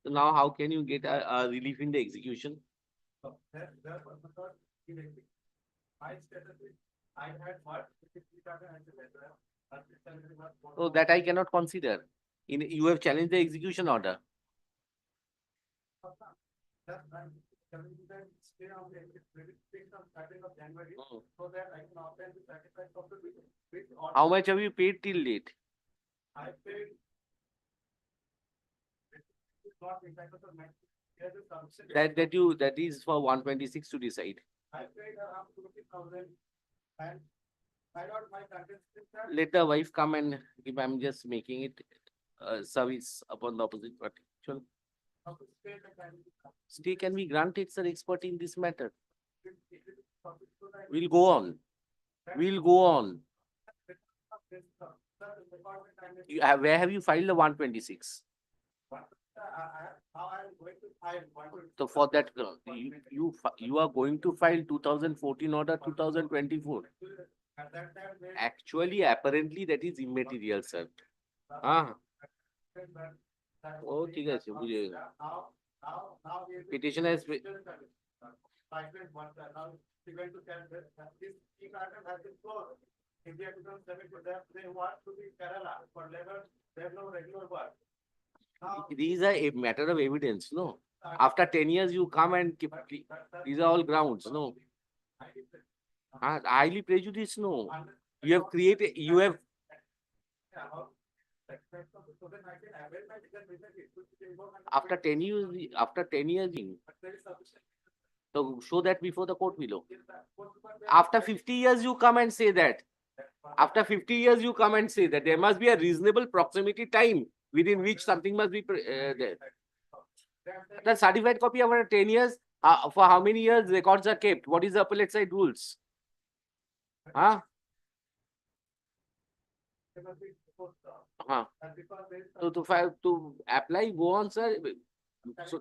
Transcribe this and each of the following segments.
So now how can you get a relief in the execution? So that I cannot consider. You have challenged the execution order. Oh. How much have you paid till date? That is for 126 to decide. Let the wife come, and if I'm just making it service upon the opposite party. Sure. Stay can be granted, sir, expert in this matter. We'll go on. We'll go on. Where have you filed the 126? So for that, you are going to file 2014 order 2024. Actually, apparently that is immaterial, sir. Oh, ঠিক আছে, বুঝে গেছি। Petition has been. These are a matter of evidence, no? After 10 years, you come and keep, these are all grounds, no? Highly prejudiced, no? You have created, you have. After 10 years, so show that before the court below. After 50 years, you come and say that. After 50 years, you come and say that there must be a reasonable proximity time within which something must be there. The certified copy after 10 years, for how many years records are kept? What is the appellate side rules? Huh? So to apply, go on, sir. So,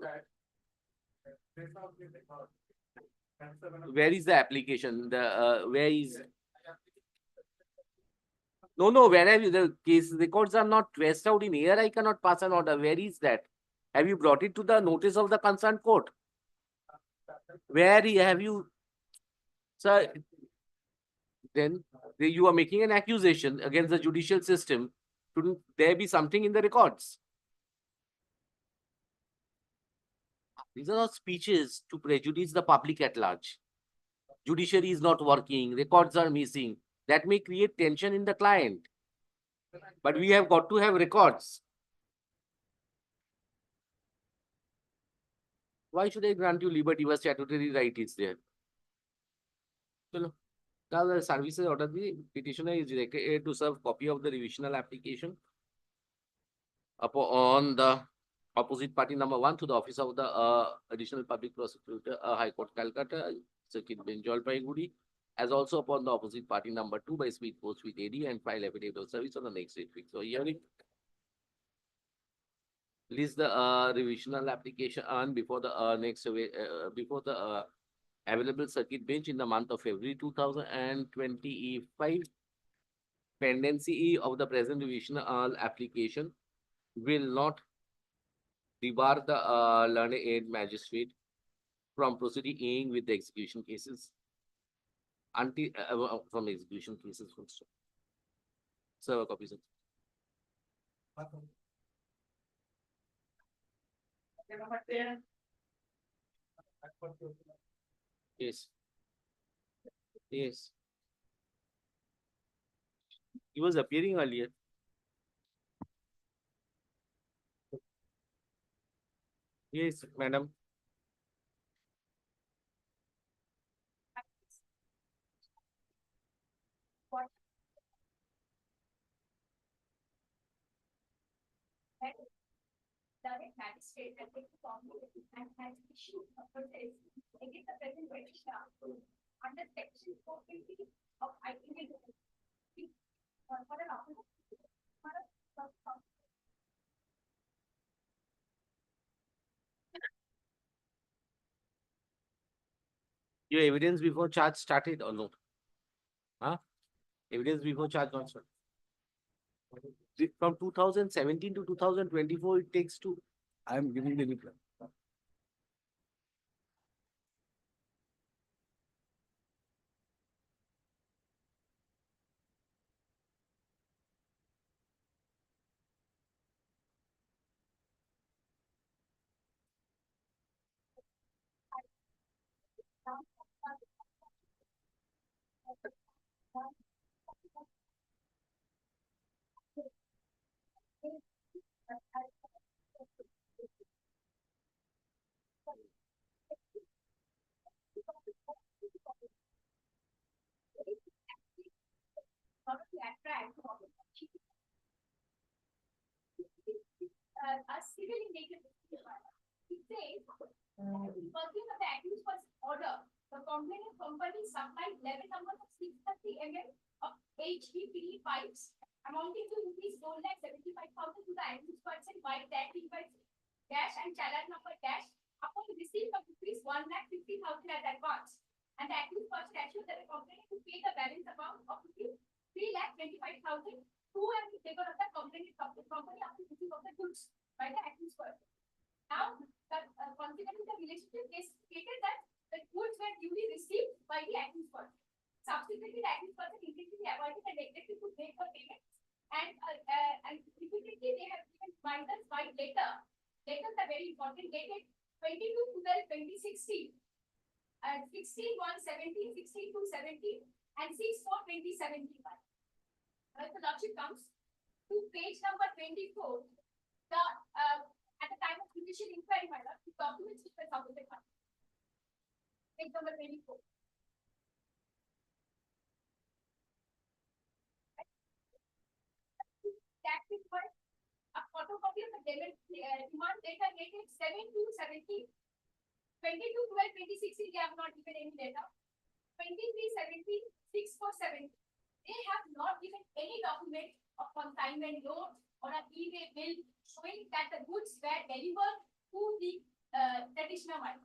where is the application? Where is? No. Where have you? The case records are not traced out in here. I cannot pass an order. Where is that? Have you brought it to the notice of the concerned court? Where have you, sir? Then you are making an accusation against the judicial system. Shouldn't there be something in the records? These are not speeches to prejudice the public at large. Judiciary is not working, records are missing. That may create tension in the client. But we have got to have records. Why should I grant you liberty? Your statutory right is there. Now the services order, the petitioner is directed to serve copy of the revisional application on the opposite party number 1 to the office of the additional public prosecutor, High Court, Calcutta, Circuit Bench, Jalpaiguri, as also upon the opposite party number 2 by speed post with AD and file affidavit of service on the next 8 weeks. So hearing list the revisional application on before the available circuit bench in the month of February 2025. Pendency of the present revisional application will not debar the learned aid magistrate from proceeding with the execution cases until from execution cases first. Serve copies. Yes. Yes. He was appearing earlier. Yes, madam. direct magistrate can take the formula and has issued a protest against the present registrar under section 450 of IPA for an officer. Your evidence before charge started or no? Huh? Evidence before charge not started. From 2017 to 2024, it takes to. I am giving the reply. A civil in nature. It says, working of the accused was order. The complaining company supplied 11 numbers of 630 ml of HDPE pipes amounting to rupees 4,75,000 to the accused person by that invoice dash and challenge number dash upon receipt of rupees 1,50,000 as advance. And the accused person assured that the complainant to pay the balance amount of rupees 3,25,000 to and taken of the complaining company after receipt of the goods by the accused person. Now, consequently, the relationship case stated that the goods were duly received by the accused person. Subsequently, the accused person intentionally avoided and neglected to make the payment, and repeatedly they have given reminders by letter. Letters are very important. Dated 22/12/2016, 16/1/17, 16/2/17, and 6/4/2017. When the lordship comes to page number 24, the at the time of judicial inquiry, my lord, the documents which were submitted. Page number 24. Tax invoice, a photocopy of the demand data dated 7/2/17, 22/12/2016. They have not given any data. 23/17, 6/4/17. They have not given any document of consignment note or an e-way bill showing that the goods were delivered to the traditional one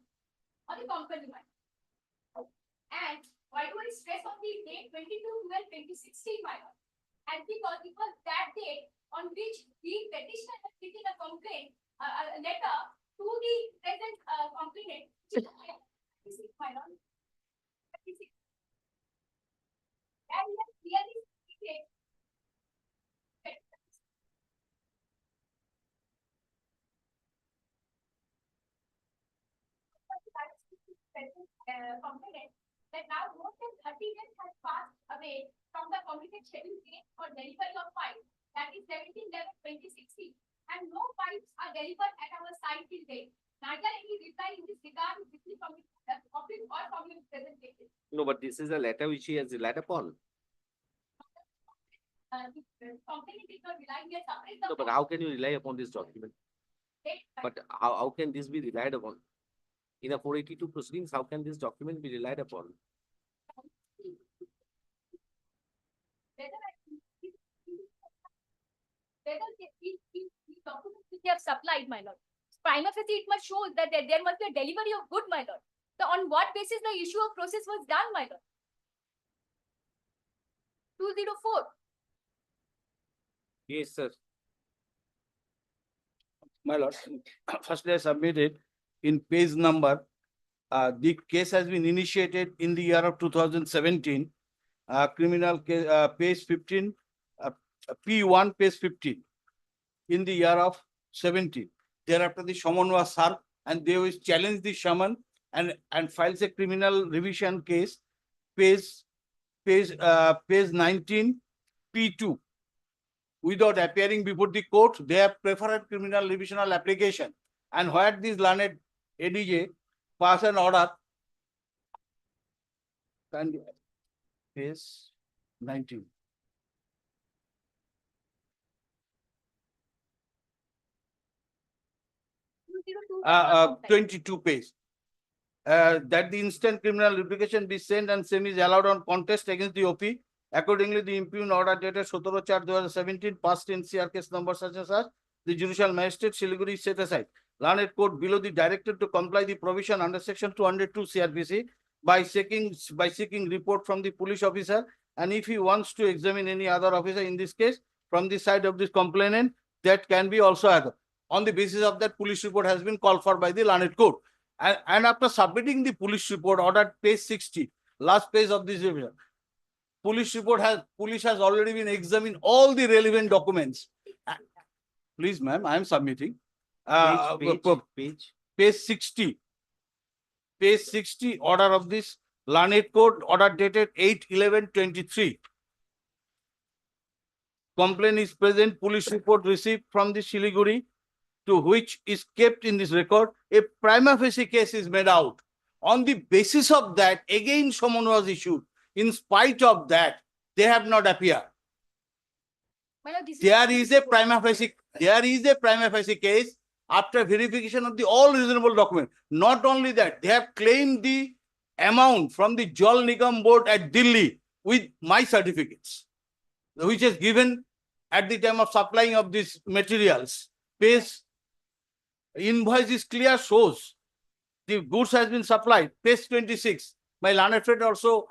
or the company one. And why do I stress on the date 22/12/2016, my lord? And because it was that date on which the petitioner has written a complaint, a letter to the present complainant, my lord. And he has clearly stated complainant that now more than 30 days has passed away from the committed schedule date for delivery of pipes, that is 17/11/2016, and no pipes are delivered at our site till date. Neither any reply in this regard is received from the office or from your presentation. No, but this is a letter which he has relied upon. The complainant did not rely here separate the. No, but how can you rely upon this document? But how can this be relied upon? In a 482 proceedings, how can this document be relied upon? Whether these documents which they have supplied, my lord. Prima facie, it must show that there must be a delivery of good, my lord. So on what basis the issue of process was done, my lord? 204. Yes, sir. My lord, firstly, I submitted in page number. The case has been initiated in the year of 2017. Criminal case, page 15, P1, page 15, in the year of 17. Thereafter, the summon was served, and they will challenge the summon and files a criminal revision case, page 19, P2. Without appearing before the court, they have preferred criminal revisional application. And where this learned ADJ pass an order, and page 19. 22 pages. That the instant criminal replication be sent and same is allowed on contest against the OP. Accordingly, the impugned order dated 17/4/2017 passed in CR case number such and such. The judicial magistrate Siliguri is set aside. Learned court below the directed to comply the provision under section 202 CRPC by seeking report from the police officer, and if he wants to examine any other officer in this case from the side of this complainant, that can be also other. On the basis of that, police report has been called for by the learned court. And after submitting the police report ordered page 60, last page of this revision, police has already been examined all the relevant documents. Please, ma'am, I am submitting. Page 60. Page 60, order of this learned court, order dated 8/11/23. Complaint is present, police report received from the Siliguri, to which is kept in this record. A prima facie case is made out. On the basis of that, again summons was issued. In spite of that, they have not appeared. There is a prima facie case after verification of the all reasonable documents. Not only that, they have claimed the amount from the Jal Nigam board at Delhi with my certificates, which is given at the time of supplying of these materials. Page invoice is clear, shows the goods has been supplied. Page 26, my learned friend also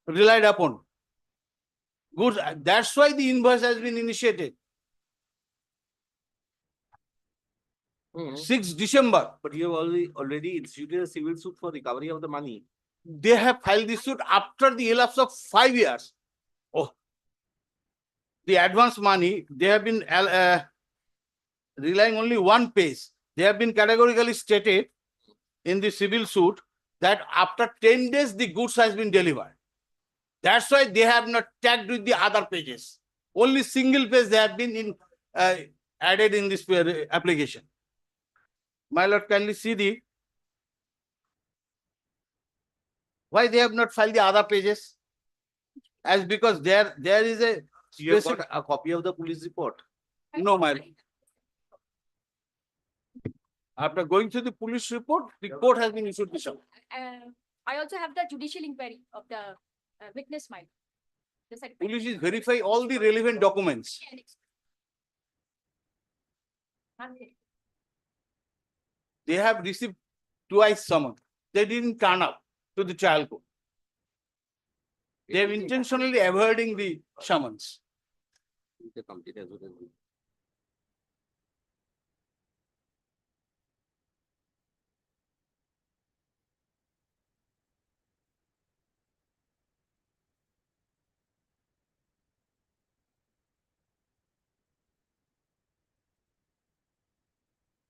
relied upon. Goods, that's why the invoice has been initiated. 6 December. But you have already instituted a civil suit for recovery of the money. They have filed this suit after the elapse of 5 years. Oh, the advance money, they have been relying only one page. They have been categorically stated in the civil suit that after 10 days, the goods has been delivered. That's why they have not tagged with the other pages. Only single page they have been added in this application. My lord, kindly see the why they have not filed the other pages? As because there is a You have got a copy of the police report. no, my lord. After going through the police report, the court has been issued the summons. I also have the judicial inquiry of the witness, my. Police is verify all the relevant documents. They have received twice summons. They didn't turn up to the trial court. They have intentionally avoiding the summons.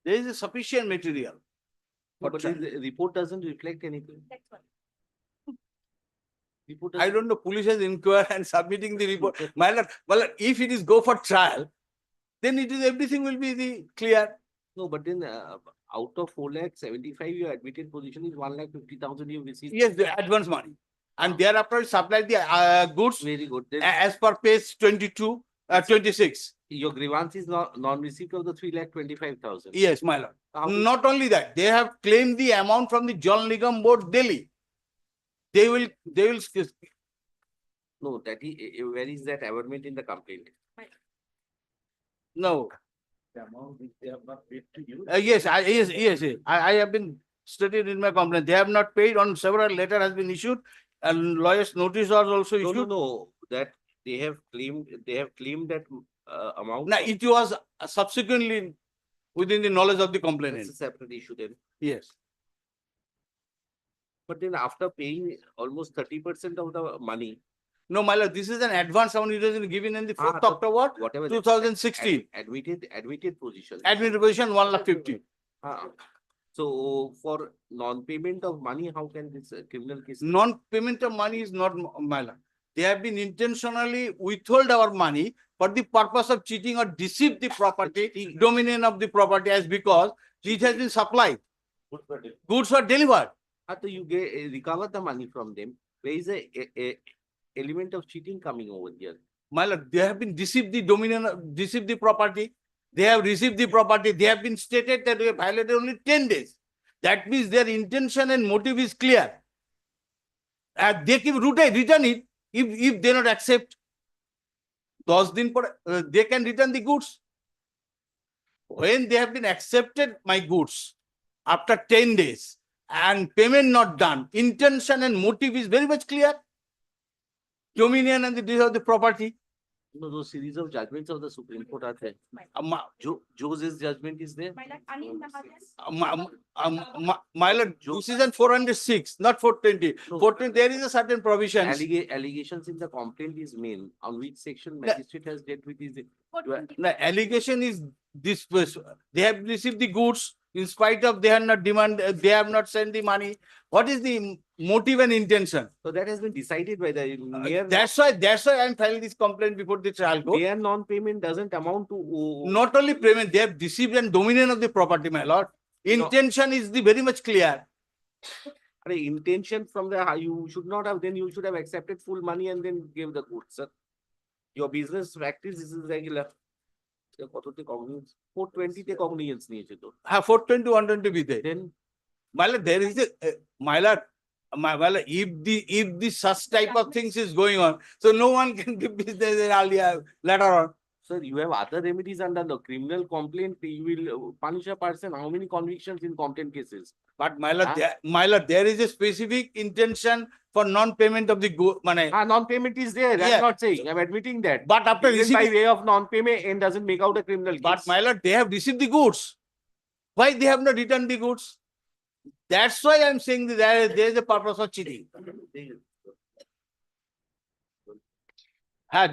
There is a sufficient material. But the report doesn't reflect anything. That's what. Report I don't know, police has inquired and submitting the report. My lord, well, if it is go for trial, then it is everything will be the clear. No, but then out of 4,75,000, your admitted position is 1,50,000 you received. Yes, the advance money. And thereafter supplied the goods Very good. Then as per page 22, 26. your grievance is non-receipt of the 3,25,000. Yes, my lord. How is- Not only that, they have claimed the amount from the Jal Nigam board Delhi. They will No, that is, where is that averment in the complaint? no. The amount which they have not paid to you. Yes, yes. I have been stated in my complaint. They have not paid. On several letter has been issued, and lawyer's notice was also No, issued. no, that they have claimed that amount. Now it was subsequently within the knowledge of the That's complainant. a separate issue then. Yes. But then after paying almost 30% of the money, No, my lord, this is an advance amount. It was given in the 4th so October whatever. that 2016. Admitted position. Admin position 1,50,000. So for non-payment of money, how can this criminal case? Non-payment of money is not my lord. They have been intentionally withhold our money for the purpose of cheating or deceive the property, dominion of the property, as because it has been supplied. Goods were delivered. After you recover the money from them, there is a element of cheating coming over here. My lord, they have been deceived the dominion, deceived the property. They have received the property. They have been stated that we have violated only 10 days. That means their intention and motive is clear. And they keep return it if they not accept. 10 din পরে, they can return the goods. When they have been accepted my goods after 10 days and payment not done, intention and motive is very much clear. Dominion and the deed of the property. No, those series of judgments of the Supreme Court are there. Jose's judgment is there. My lord, Anil Mahajan. My lord, this is on 406, not 420. No. 420, there is a certain provision. Allegations in the complaint is made. On which section magistrate has dealt with is it? The allegation is this: they have received the goods in spite of they have not they have not sent the money. What is the motive and intention? So that has been decided by the mere. That's why I am filing this complaint before the trial court. Mere non-payment doesn't amount to. Not only payment, they have deceived and dominion of the property, my lord. Intention is the very much clear. Intention from the you should not have. Then you should have accepted full money and then gave the goods, sir. Your business practice is regular. 420 তে cognizance নিয়েছে তো। 420, 120 be there. Then my lord, there is a my lord, if the such type of things is going on, so no one can give business earlier later on. Sir, you have other remedies under the criminal complaint. You will punish a person. How many convictions in complaint cases? But my lord, there is a specific intention for non-payment of the money. Non-payment is there. Yeah. I'm not saying. I'm admitting that. But after Even by receiving, way of non-payment, and doesn't make out a criminal case. but my lord, they have received the goods. Why they have not returned the goods? That's why I'm saying that there is a purpose of cheating.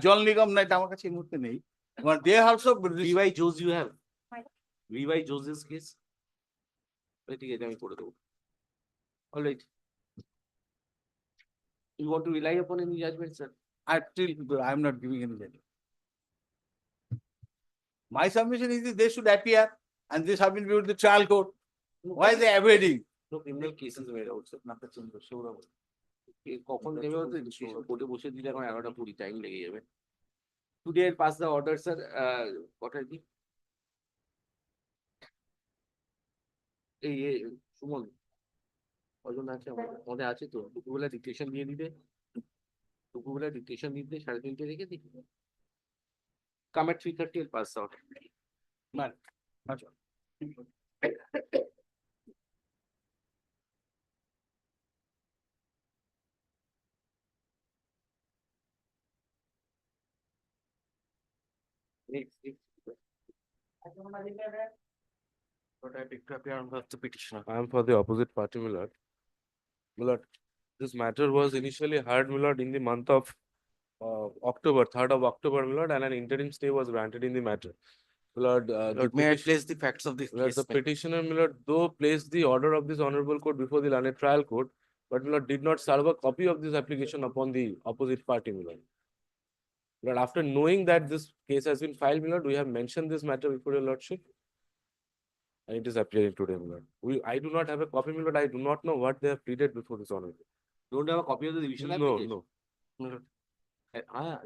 জল নিগম নাই, আমার কাছে এই মুহূর্তে নেই। But they also VY Jose you have. VY Jose's case. ঠিক আছে, আমি করে দেবো। All right. You want to rely upon any judgment, sir? I'm not giving any judgment. My submission is that they should appear and this have been viewed the trial court. Why are they avoiding? No criminal cases made out, sir. কখন নেবে হতো কোর্টে বসে দিলে এখন 11টা 20 time লেগে যাবে। Today I'll pass the order, sir. What are the? এই সুমন কজন আছে আমাদের আছে তো, দুপুরবেলা ডিকটেশন দিয়ে দিতে, 3:30 রেখে দিই। Come at 3:30, I'll pass out. But I picked up here on the petitioner. I am for the opposite party, my lord. My lord, this matter was initially heard, my lord, in the month of October, 3rd of October, my lord, and an interim stay was granted in the matter. My lord, Lord, may I place the facts of this my lord, case? the petitioner, my lord, though placed the order of this honorable court before the learned trial court, but my lord did not serve a copy of this application upon the opposite party, my lord. My lord, after knowing that this case has been filed, my lord, we have mentioned this matter before your lordship. And it is appearing today, my lord. I do not have a copy, my lord. I do not know what they have pleaded before this honorable. Don't have a copy of the division No, application? no.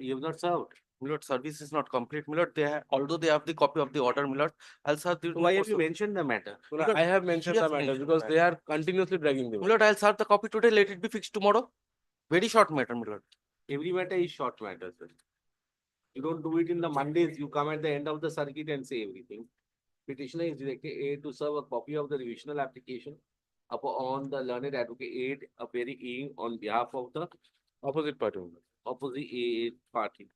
You have not served. My lord, service is not complete. My lord, although they have the copy of the order, my lord, I'll serve the. So why have you mentioned the matter? My lord, I have mentioned Yes, the matter mentioned because the they are continuously dragging the My lord, I'll serve the copy today. Let it be fixed tomorrow. Very short matter, my lord. Every matter is short matter, sir. You don't do it in the Mondays. You come at the end of the circuit and say everything. Petitioner is directed A to serve a copy of the revisional application upon the learned advocate A appearing on behalf of the opposite party, my lord. opposite A party.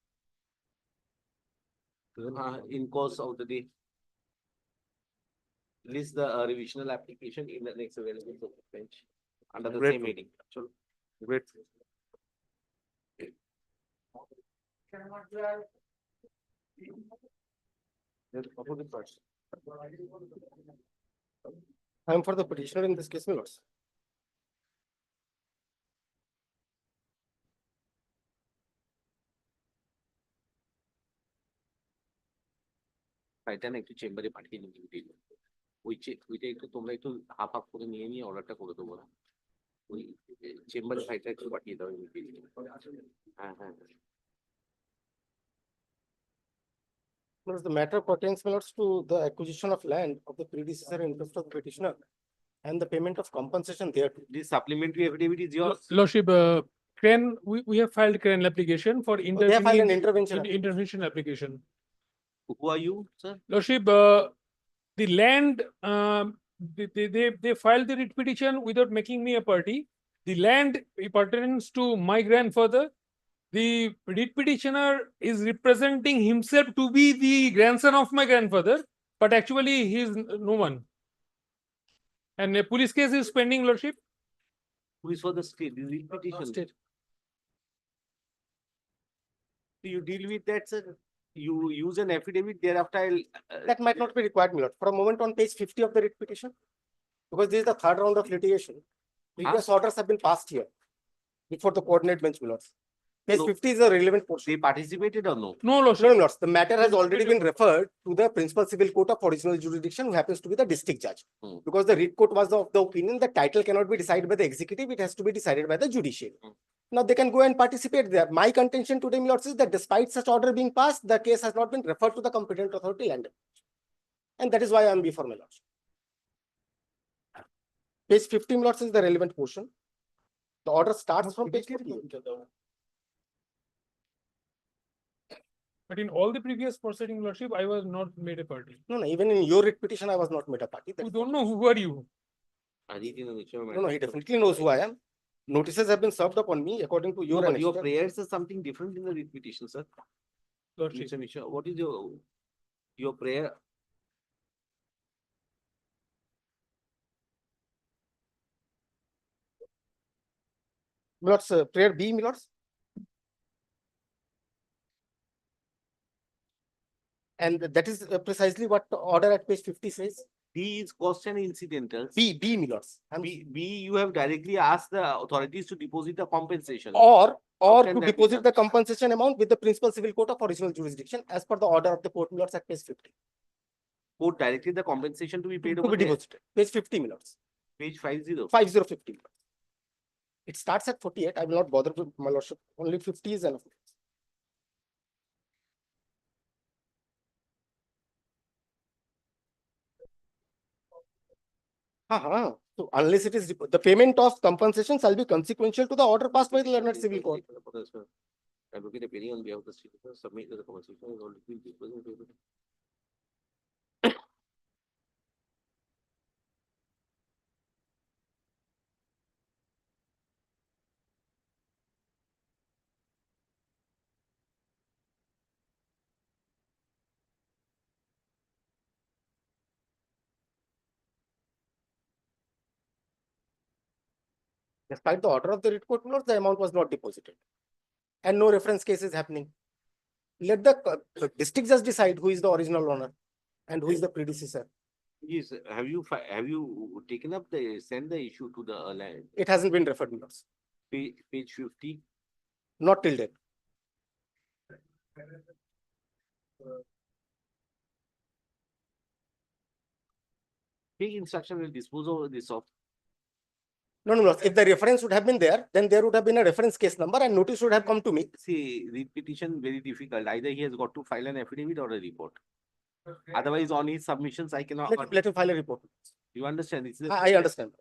In course of the day, list the revisional application in the next available bench under the Great. same heading. Chalo. Great. Yes, opposite party. I am for the petitioner in this case, my lords. ফাইলটা না একটু চেম্বারে পাঠিয়ে দিন duty. ওইটা একটু তোমরা একটু হাফ হাফ করে নিয়ে অর্ডারটা করে দেবো না। ওই চেম্বারে ফাইলটা একটু পাঠিয়ে দাও ইমিডিয়েটলি। হ্যাঁ। Because the matter pertains, my lords, to the acquisition of land of the predecessor in interest of the petitioner and the payment of compensation thereto. This supplementary affidavit is yours. Lordship, we have filed Cran application for Oh, they have filed an intervening intervention. intervention application. Who are you, sir? Lordship, the land, they filed the writ petition without making me a party. The land pertains to my grandfather. The writ petitioner is representing himself to be the grandson of my grandfather, but actually he is no one. And a police case is pending, Lordship. Who is for the state? This is petition. State. You deal with that, sir. You use an affidavit, thereafter I'll. That might not be required, my lord. For a moment on page 50 of the writ petition, because this is the third round of litigation. Previous orders have been passed here before the coordinate bench, my lords. Page No. 50 is a relevant portion. They participated or no? No, No, Lordship. my lords, the matter has already been referred to the principal civil court of original jurisdiction, who happens to be the district judge. Hmm. Because the writ court was of the opinion that title cannot be decided by the executive, it has to be decided by the judiciary. Hmm. Now they can go and participate there. My contention today, my lords, is that despite such order being passed, the case has not been referred to the competent authority land. And that is why I am before my lords. Page 50, my lords, is the relevant portion. The order starts from page 48. But in all the previous proceeding, Lordship, I was not made a party. No, no, even in your writ petition, I was not made a party. You don't know who are you? No, no, he definitely knows who I am. Notices have been served upon me according to your No, but your annexure. prayers is something different in the writ petition, sir. Lordship. Mr. Mishra, what is your prayer? My lords, prayer B, my lords. And that is precisely what the order at page 50 says. D is cost and incidentals. B, my lords. B, you have directly asked the authorities to deposit the compensation. Or can to that be deposit done? the compensation amount with the principal civil court of original jurisdiction as per the order of the court, my lords, at page 50. Court directed the compensation to be paid To over be there. deposited. Page 50, my lords. Page 50. 5050. my lords. It starts at 48. I will not bother with my lordship. Only 50 is enough. So unless it is the payment of compensation shall be consequential to the order passed by the learned civil court. Advocate appearing on behalf of the state submit the compensation is already been deposited. Despite the order of the writ court, my lords, the amount was not deposited. And no reference case is happening. Let the district judge decide who is the original owner and who is the predecessor. Yes, have you taken up send the issue to the land, It hasn't been referred, my lords. page 50? Not till date. Take instruction will dispose of this of. No, no, no. If the reference would have been there, then there would have been a reference case number and notice would have come to me. See, the petition very difficult. Either he has got to file an affidavit or a report. Otherwise, on his submissions, I cannot. Let him file a report. You understand? It's I understand.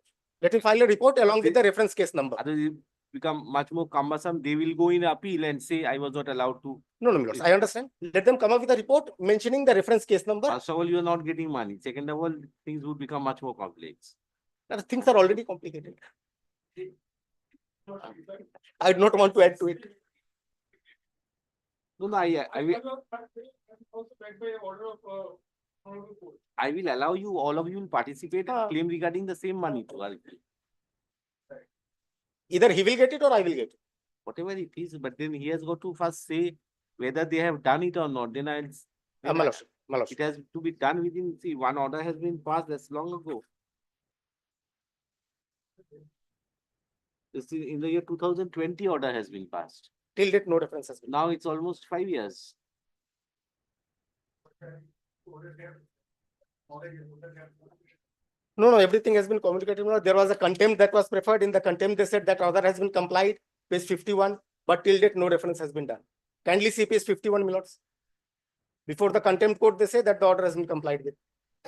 Let him file a report along with the reference case number. Otherwise, it become much more cumbersome. They will go in appeal and say, I was not allowed to. No, no, my lords, I understand. Let them come up with a report mentioning the reference case number. First of all, you are not getting money. Second of all, things would become much more complex. Things are already complicated. I do not want to add to it. No, no, I will allow you, all of you will participate and claim regarding the same money to us. Either he will get it or I will get it. Whatever it is, but then he has got to first say whether they have done it or not. Then My lordship, my lordship. it has to be done within, see, one order has been passed, that's long ago. This is in the year 2020 order has been passed. Till date, no reference has been. Now it's almost 5 years. No, no, everything has been communicated. There was a contempt that was preferred. In the contempt, they said that order has been complied, page 51, but till date, no reference has been done. Kindly see page 51, my lords. Before the contempt court, they say that the order has been complied with.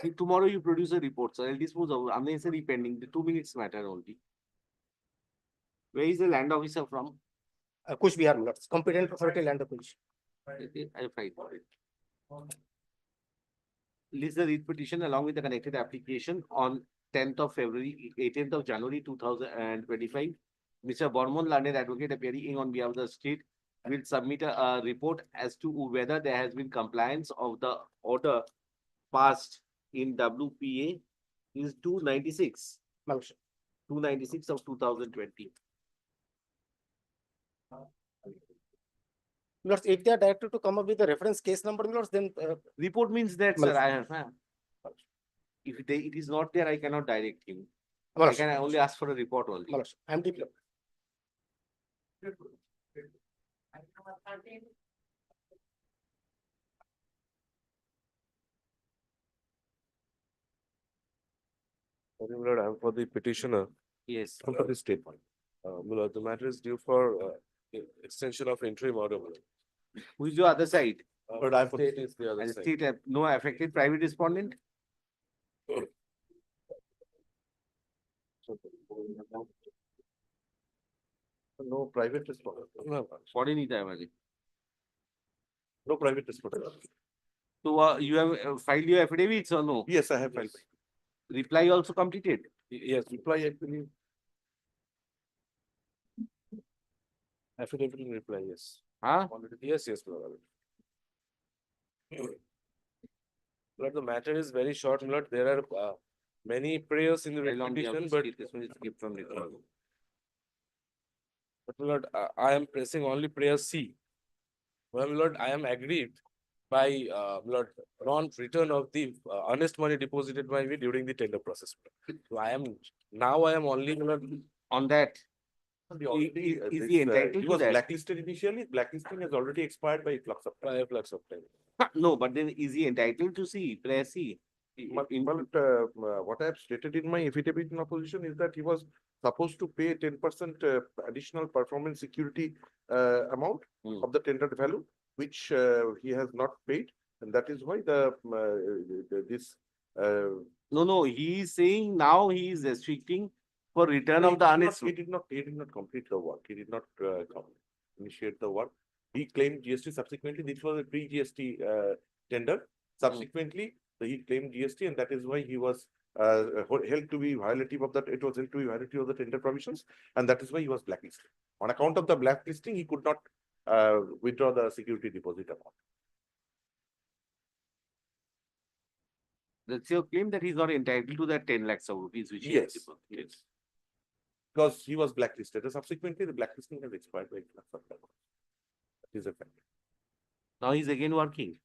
See, tomorrow you produce a report, sir. I'll dispose of unnecessary pending. The 2 minutes matter only. Where is the land officer from? Kuch Bihar, my lords. Competent authority land acquisition. I'll find for it. List the writ petition along with the connected application on 10th of February, 18th of January 2025. Mr. Bormon, learned advocate appearing on behalf of the state, will submit a report as to whether there has been compliance of the order passed in WPA is 296, My lordship. 296 of 2020. My lords, if they are directed to come up with the reference case number, my lords, then Report means that, Well, sir, I have. If it is not there, I cannot direct him. my I lordship, can only ask for a report only. my lordship, I am deeply. Sorry, my lord, I'm for the petitioner, Yes. for the statement. My lord, the matter is due for extension of interim order, my lord. Who is your other side? But I'm state is the other And side. state have no affected private respondent? No private respondent. No, Foreign नहीं था हमारे. no private respondent. So you have filed your affidavits or no? Yes, I have filed. Reply also completed. Yes, reply actually. Affidavit in reply, yes. Huh? Yes, yes, my lord. Lord, the matter is very short, my lord. There are many prayers in the How long do you have petition, to but skip? This one is skipped from record. my lord, I am pressing only prayer C. Well, my lord, I am aggrieved by my lord, non-return of the honest money deposited by me during the tender process. So I am only, my lord, On that, is he entitled He to was that? blacklisted initially. Blacklisting has already expired by flux of time. by a flux of time. No, but then is he entitled to see? Prayer C. What I have stated in my affidavit in opposition is that he was supposed to pay 10% additional performance security amount Hmm. of the tendered value, which he has not paid, and that is why this. No, he is saying now he is restricting for return No, of the honest. He did not complete the work. He did not initiate the work. He claimed GST subsequently. This was a pre-GST tender. Subsequently, he claimed GST, and that is why he was held to be violative of that. It was held to be violative of the tender provisions, and that is why he was blacklisted. On account of the blacklisting, he could not withdraw the security deposit amount. That's your claim that he's not entitled to that 10 lakhs of rupees which he has Yes, deposited. yes. Because he was blacklisted. And subsequently, the blacklisting has expired by flux of time. That is a fact. Now he's again working.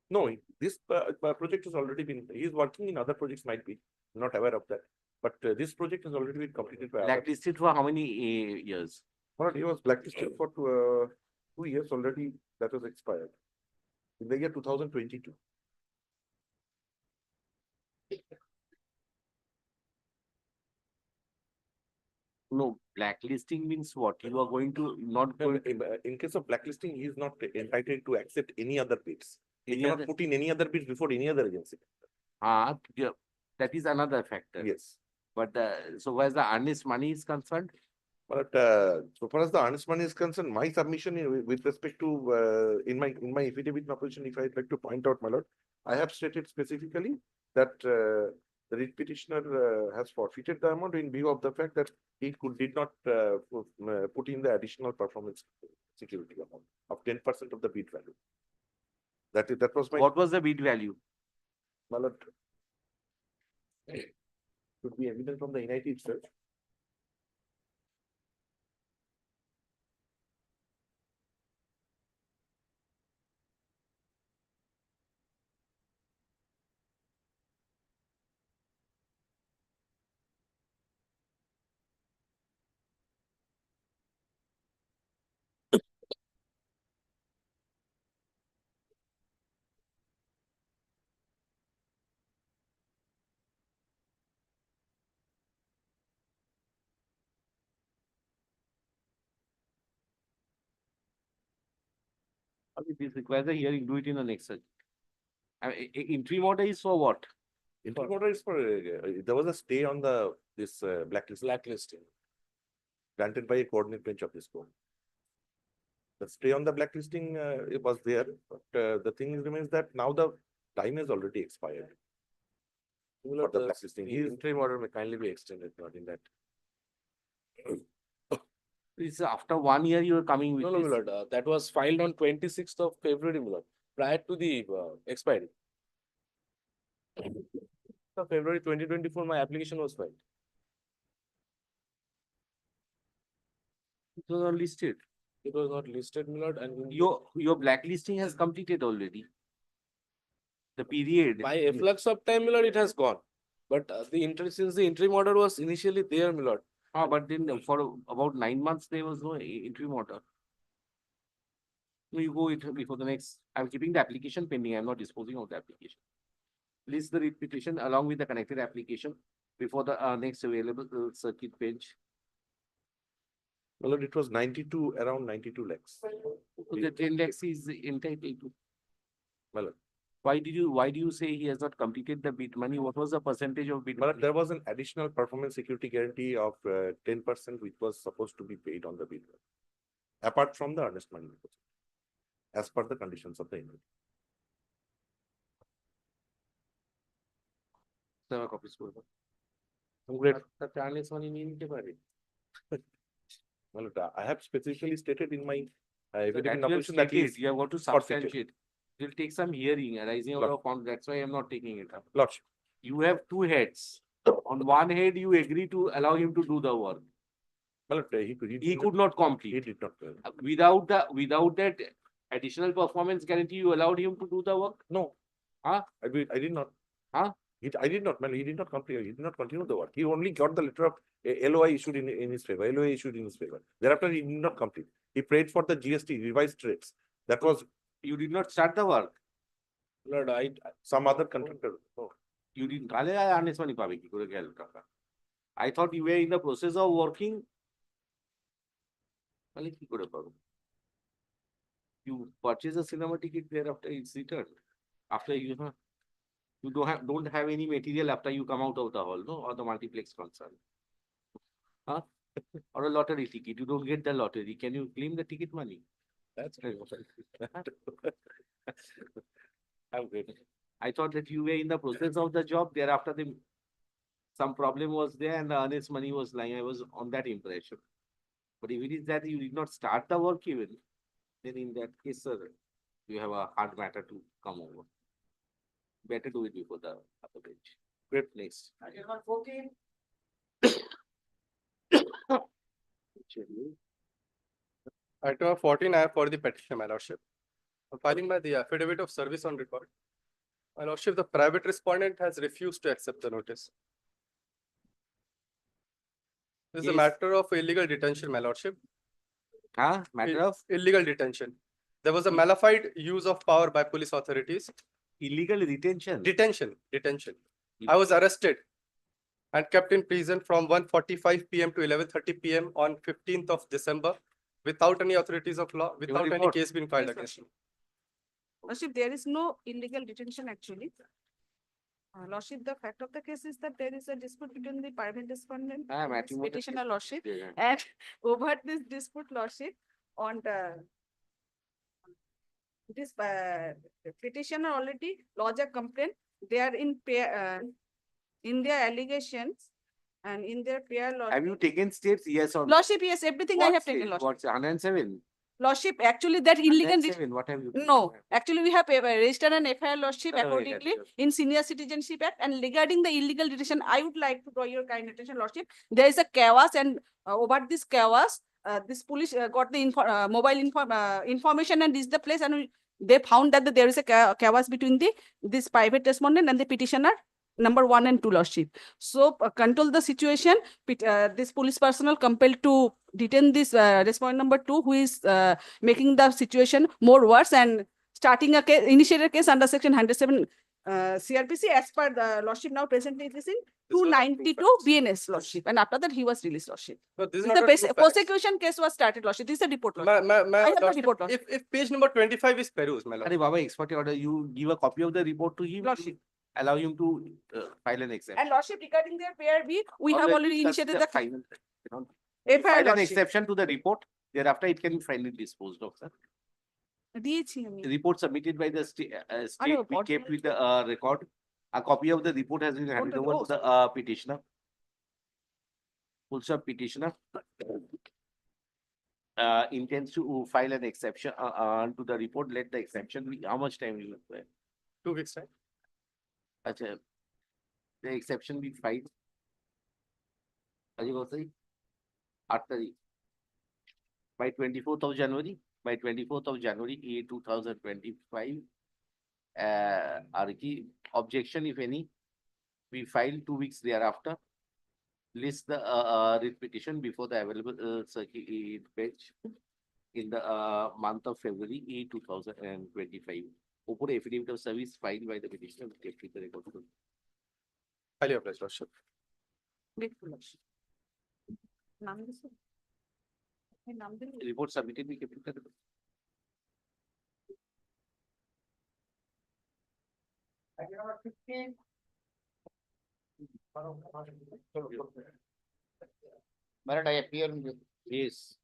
No, this project has already been, he is working in other projects, might be, not aware of that. But this project has already been completed by other. Blacklisted for how many years? Well, he was blacklisted for 2 years already, that was expired. In the year 2022. No, blacklisting means what? You are going to not going to In case of blacklisting, he is not entitled to accept any other bids. He Any cannot other- put in any other bids before any other agency. yeah, that is another factor. Yes. But so as the earnest money is concerned, But so far as the earnest money is concerned, my submission with respect to in my affidavit in opposition, if I'd like to point out, my lord, I have stated specifically that the writ petitioner has forfeited the amount in view of the fact that he did not put in the additional performance security amount of 10% of the bid value. That was my, what was the bid value? my lord, should be evident from the NIT itself. If this requires a hearing, do it in the next session. Interim order is for what? Interim order is for, there was a stay on this blacklist Blacklisting. granted by a coordinate bench of this court. The stay on the blacklisting, it was there, but the thing remains that now the time has already expired. For the blacklisting, The interim order may kindly be extended, not in that. It's after 1 year you are coming with No, my this. lord, that was filed on 26th of February, my lord, prior to the expiry. So February 2024, my application was filed. It was not listed. It was not listed, my lord, and Your blacklisting has completed already. The period. by efflux of time, my lord, it has gone. But since the interim order was initially there, my lord. But then for about 9 months, there was no interim order. So you go it before the next, I'm keeping the application pending. I'm not disposing of the application. List the writ petition along with the connected application before the next available circuit bench. Well, it was 92, around 92 lakhs. So the 10 lakhs is entitled to. Well, Why do you say he has not completed the bid money? What was the percentage of bid? but there was an additional performance security guarantee of 10% which was supposed to be paid on the bid. Apart from the earnest money deposit, as per the conditions of the agreement. 7 copies করবো। I'm great. তাতে earnest money নিয়ে নিতে পারে। Well, I have specifically stated in my So evidence that in you have opposition that stated, is you have got to forfeited. substantiate. It will take some hearing arising out of conflict. That's why I'm not taking it up. Lordship. You have 2 heads. On one head, you agree to allow him to do the work. Well, He could not He complete. did not. Without that additional performance guarantee, you allowed him to do the work? No. Huh? I did not. Huh? I did not. Well, he did not complete. He did not continue the work. He only got the letter of LOI issued in his favor. LOI issued in his favor. Thereafter, he did not complete. He prayed for the GST revised rates. That was You did not start the work. Lord, some other contractor. No. You didn't. তাহলে earnest money পাবে কি করে গেল টাকা? I thought you were in the process of working. তাহলে কি করে পাবো? You purchase a cinema ticket thereafter it's returned. After you don't have any material after you come out of the hall, no, or the multiplex concern. Huh? Or a lottery ticket, you don't get the lottery. Can you claim the ticket money? that's right. I'm great. I thought that you were in the process of the job. Thereafter, some problem was there and the earnest money was lying. I was on that impression. But if it is that you did not start the work even, then in that case, sir, you have a hard matter to come over. Better do it before the upper bench. Great place. Item 14, I have for the petition, my lordship. Filing by the affidavit of service on record. My lordship, the private respondent has refused to accept the notice. This is a Yes. matter of illegal detention, my lordship. Huh? Matter of Illegal detention. There was a malified use of power by police authorities. illegal retention. Detention. I was arrested and kept in prison from 1:45 PM to 11:30 PM on 15th of December without any authorities of law, without any report. case being filed Yes, against me. Lordship, there is no illegal detention actually. Lordship, the fact of the case is that there is a dispute between the private respondent and his matrimonial petitioner lordship. Yeah. And over this dispute lordship on the this petitioner already lodged a complaint. They are in their allegations and in their prayer Have you taken steps? Yes or no? lordship, yes, everything I What have taken state? lordship. What's 107? Lordship, actually that illegal 107, what have you? no, actually we have registered an FIR lordship Oh, yeah, accordingly yes. in Senior Citizenship Act. And regarding the illegal detention, I would like to draw your kind attention, lordship. There is a chaos, and over this chaos, this police got the mobile information and reached the place, and they found that there is a chaos between this private respondent and the petitioner number 1 and 2 lordship. So control the situation. This police personnel compelled to detain this respondent number 2, who is making the situation more worse and starting a case, initiated a case under section 107 CRPC as per the lordship now presently it is in This was a true 292 facts. BNS lordship, and after that he was released lordship. No, this is The not a true facts. prosecution case was started lordship. This is a report lordship. I have the Lordship, report, lordship. if page number 25 is perused, my lord. Arey Baba, expert order, you give a copy of the report to him, Lordship. allow him to file an exception. And lordship regarding their pair B, we have already discussed initiated the final. You FIR file an lordship. exception to the report, thereafter it can be finally disposed of, sir. দিয়েছি আমি। Report submitted by the state, we what kept did- with the record. A copy of the report has been handed did- over oh, to the petitioner. Full stop petitioner. Intends to file an exception to the report. Let the exception be, how much time will it require? 2 weeks time. Acha, the exception be filed. Ajay Gosai, 8 तारीख. By 24th of January, by 24th of January, 2025. Arki objection, if any, we file 2 weeks thereafter. List the writ petition before the available circuit bench in the month of February 2025. Open affidavit of service filed by the petitioner kept with the record. Highly obliged, lordship. Grateful lordship. নাম দিছো? এই নাম দিলে? Report submitted, we kept with the record. But I appear in the Yes.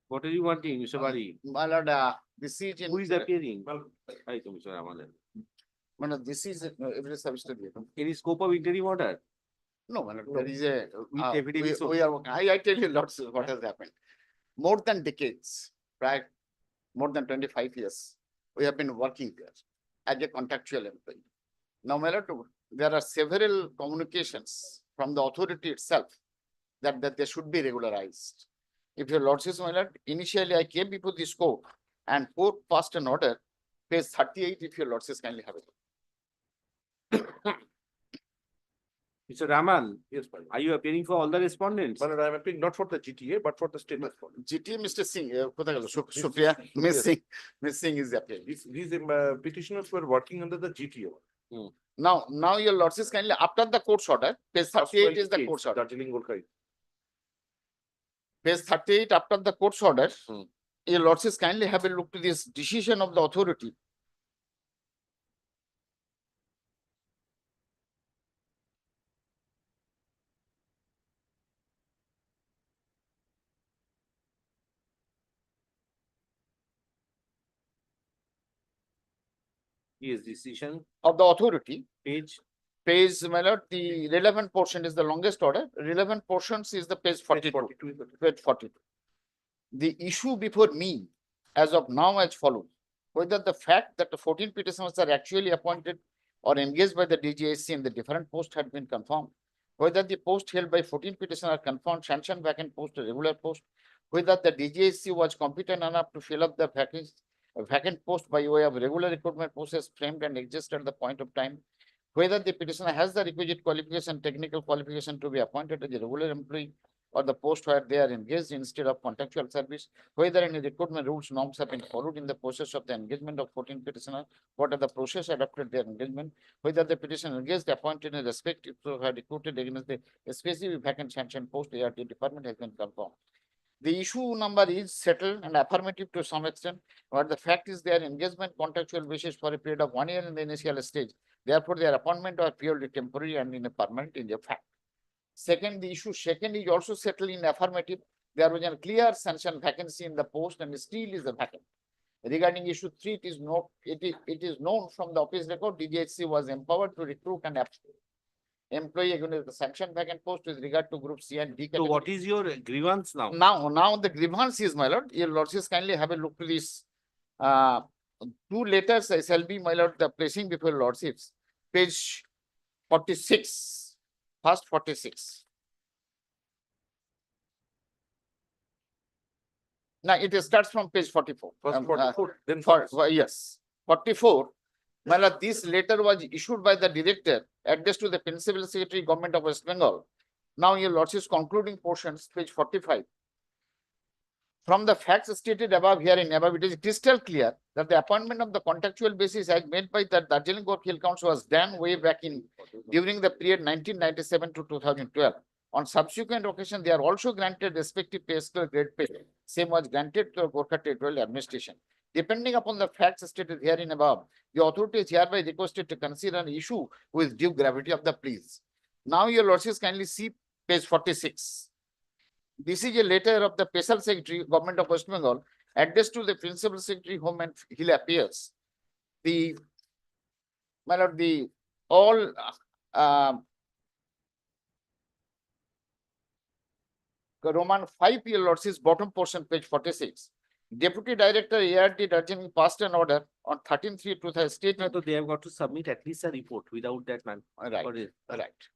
What are you wanting, Mr. Bari? my lord, this is in. Who is appearing? Hi, Commissioner Ramadan. My lord, this is every service to be. Any scope of interim order? No, my lord, there is a, With we, affidavit, so- we are, working. I tell you lots of what has happened. More than decades, right? More than 25 years, we have been working there as a contractual employee. Now, my lord, there are several communications from the authority itself that they should be regularized. If your lordship, my lord, initially I came before this court and court passed an order, page 38, if your lordship kindly have it. Mr. Raman, Yes, my lord. are you appearing for all the respondents? My lord, I am appealing not for the GTA, but for the state respondent. GT, Mr. Singh, কোথায় গেল? Supriya, Miss Yes. Singh, Miss Singh is appearing. These petitioners were working under the GTO. Now your lordship kindly, after the court's order, page 38 is the court's order. Darjeeling Golkai. Page 38 after the court's order, Hmm. your lordship kindly have a look to this decision of the authority. Yes, decision, Of the authority, page, page, my lord, the relevant portion is the longest order, relevant portions is the page 42. 42 is the. Page 42. The issue before me as of now as follows. Whether the fact that the 14 petitioners are actually appointed or engaged by the DGSC in the different post had been confirmed. Whether the post held by 14 petitioners are confirmed, sanctioned vacant post, a regular post. Whether the DGSC was competent enough to fill up the vacant post by way of regular recruitment process framed and existed at the point of time. Whether the petitioner has the requisite qualification, technical qualification to be appointed as a regular employee or the post where they are engaged instead of contractual service, whether any recruitment rules, norms have been followed in the process of the engagement of 14 petitioners, what are the process adopted their engagement, whether the petitioner engaged, appointed in respective to have recruited against the specific vacant sanction post, ART department has been confirmed. The issue number is settled and affirmative to some extent, but the fact is their engagement contractual basis for a period of 1 year in the initial stage. Therefore, their appointment are purely temporary and in a permanent in the fact. Second, the issue second is also settled in affirmative. There was a clear sanction vacancy in the post and still is a vacant. Regarding issue 3, it is known from the office record, DGHC was empowered to recruit and employee against the sanction vacant post with regard to group C and D. so what is your grievance now? Now the grievance is, my lord, your lordships kindly have a look to this. 2 letters I shall be, my lord, the placing before your lordships. Page 46, first 46. Now it starts from page 44. First 44, then Yes, 44. My lord, this letter was issued by the director addressed to the Principal Secretary, Government of West Bengal. Now your lordship's concluding portions, page 45. From the facts stated above it is crystal clear that the appointment of the contractual basis as made by the Darjeeling Court Hill Council was done way back in during the period 1997 to 2012. On subsequent occasion, they are also granted respective pay scale grade pay. Same was granted to the Gorkha Territorial Administration. Depending upon the facts stated herein above, the authority is hereby requested to consider an issue with due gravity of the pleas. Now, your lordships kindly see page 46. This is a letter of the Special Secretary, Government of West Bengal, addressed to the Principal Secretary, Home and Hill Affairs. The, my lord, the all Roman 5 your lordships, bottom portion, page 46. Deputy Director ART Darjeeling passed an order on 13/3 to the state. So they have got to submit at least a report. Without that, man. Right, What is- right.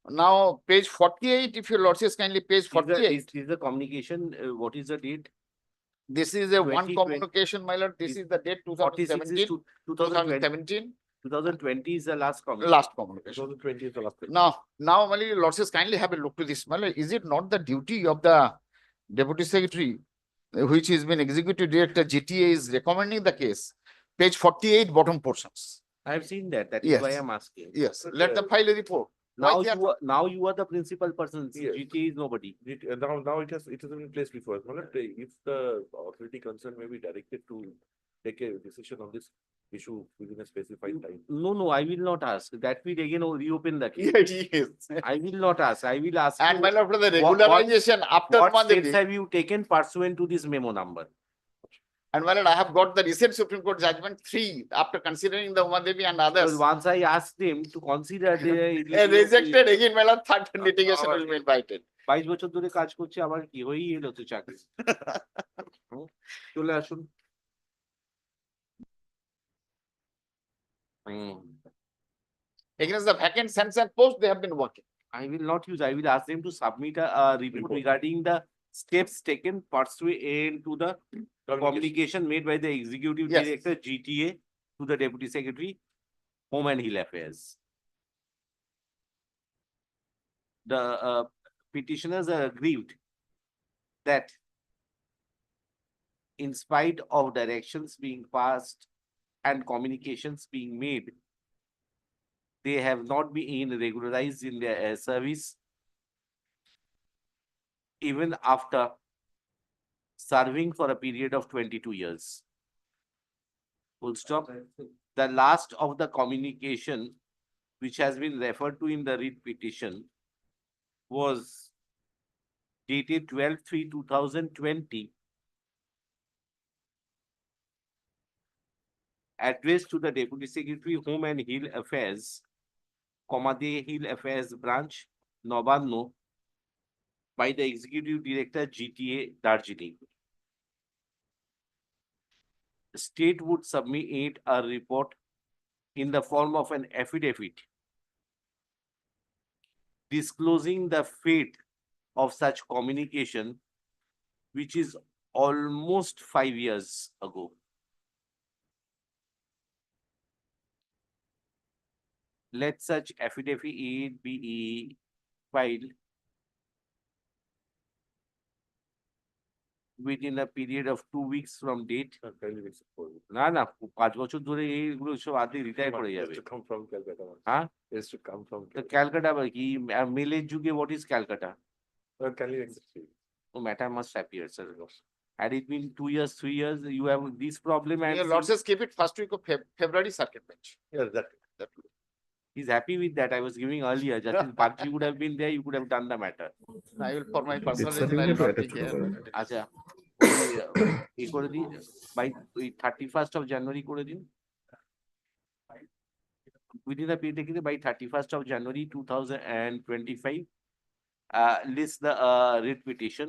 Now, page 48, if your lordships kindly page 48. Is the communication, what is the date? This is a one 2020. communication, my lord. This is the date 46 is 2017. 2020. 2020 is the last communication. Last communication. 2020 is the last. Now, my lord, lordships kindly have a look to this. My lord, is it not the duty of the Deputy Secretary, which has been Executive Director GTA is recommending the case? Page 48, bottom portions. I have seen that. That is why Yes. I'm asking. Yes, let them file a report. Now Why they are- now you are the principal person. Yes. GTA is nobody. Now it has been in place before. If the authority concerned may be directed to take a decision on this issue within a specified time. No, I will not ask. That will again reopen the case. Yes. I will not ask. I will ask And you, my lord, for the what- regularization after what steps Madhavi, have you taken pursuant to this memo number? and my lord, I have got the recent Supreme Court judgment 3 after considering the Umadevi and others. Because once I asked them to consider the Rejected again, my lord, third litigation will be invited. 22 বছর ধরে কাজ করছে আবার কি হয়েই এলো তো চাকরি হুম, চলে আসুন Against the vacant sanction post, they have been working. I will not use. I will ask them to submit a report regarding the steps taken pursuant to the communication made by the Executive Yes. Director GTA to the Deputy Secretary, Home and Hill Affairs. The petitioners are aggrieved that in spite of directions being passed and communications being made, they have not been regularized in their service even after serving for a period of 22 years. Full stop. The last of the communication which has been referred to in the writ petition was dated 12/3/2020, addressed to the Deputy Secretary, Home and Hill Affairs, Comade Hill Affairs Branch, Nobanno, by the Executive Director, GTA, Darjeeling. The state would submit a report in the form of an affidavit disclosing the fate of such communication, which is almost 5 years ago. Let such affidavit be filed within a period of 2 weeks from date. না 5 বছর ধরে এইগুলো সব আদি retire করে যাবে। Come from Calcutta. Huh? Is to come from. তো ক্যালকাটা আবার কি মেলের যুগে what is Calcutta? Can you explain? No matter must appear, sir. Had it been 2 years, 3 years, you have this problem and Your lordships keep it first week of February circuit bench. Yes, that. he's happy with that. I was giving earlier. Justice Bagchi would have been there, you could have done the matter. I will, for my personal reason, I will not be here. আচ্ছা এই করে দিন by 31st of January করে দিন within the period by 31st of January 2025 list the writ petition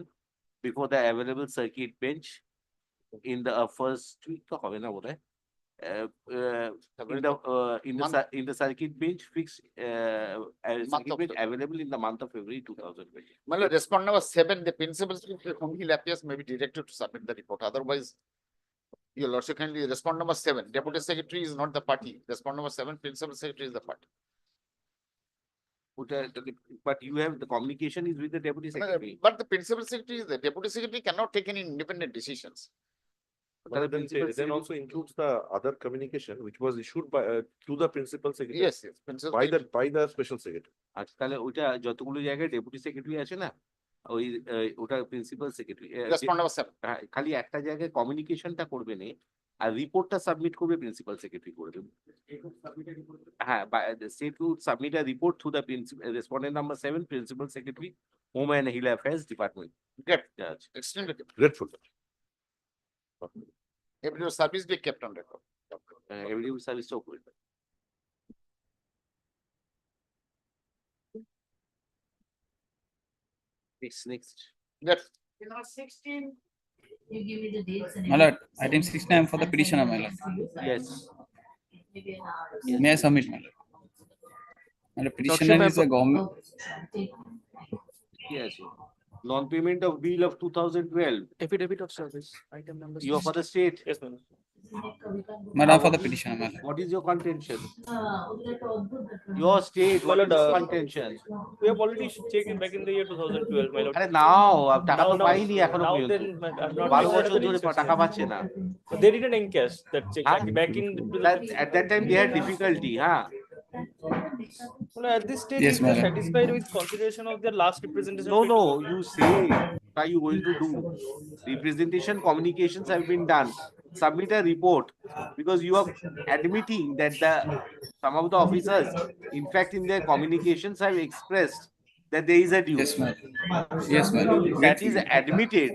before the available circuit bench in the first week তো হবে না বোধহয় in the circuit bench fixed circuit bench available in the month of February 2020. My lord, respond number 7, the principal secretary whom he appears may be directed to submit the report. Otherwise, your lordship kindly respond number 7. Deputy secretary is not the party. Respond number 7, principal secretary is the party. But you have the communication is with the deputy secretary. But the principal secretary, the deputy secretary cannot take any independent decisions. But then also includes the other communication which was issued by to the principal secretary. Yes, yes. principal By the special secretary. আচ্ছা তাহলে ওইটা যতগুলো জায়গায় deputy secretary আছে না ওই ওটা principal secretary Respond number 7. খালি একটা জায়গায় কমিউনিকেশনটা করবে না আর রিপোর্টটা সাবমিট করবে প্রিন্সিপাল সেক্রেটারি করে দেবে হ্যাঁ state would submit a report to the respondent number 7 principal secretary home and hill affairs department. Great. Yes. Extremely good. Grateful. Every service be kept on record. Every service so good. Next. Yes. You give me the dates and. My lord, item 69 for the petitioner, my lord. Yes. May I submit, my lord? My lord, petitioner is a government. Yes. Non-payment of bill of 2012. Affidavit of service, item number. You are for the state. Yes, ma'am. Madam, for the petitioner, my lord. What is your contention? Your state, what is your contention? We have already checked it back in the year 2012, my lord. আরে নাও টাকা তো Now- পাইনি এখনো Now পর্যন্ত then, I've not 12 received বছর the ধরে instruction. টাকা পাচ্ছে না But they didn't encash that check Huh? back in. at that time they had difficulty হ্যাঁ Well, at this stage, Yes, if you're madam. satisfied with consideration of their last representation. no you say what are you going to do representation communications have been done submit a report because you are admitting that some of the officers in fact in their communications have expressed that there is a due. Yes, my lord. Yes, my lord. That is admitted,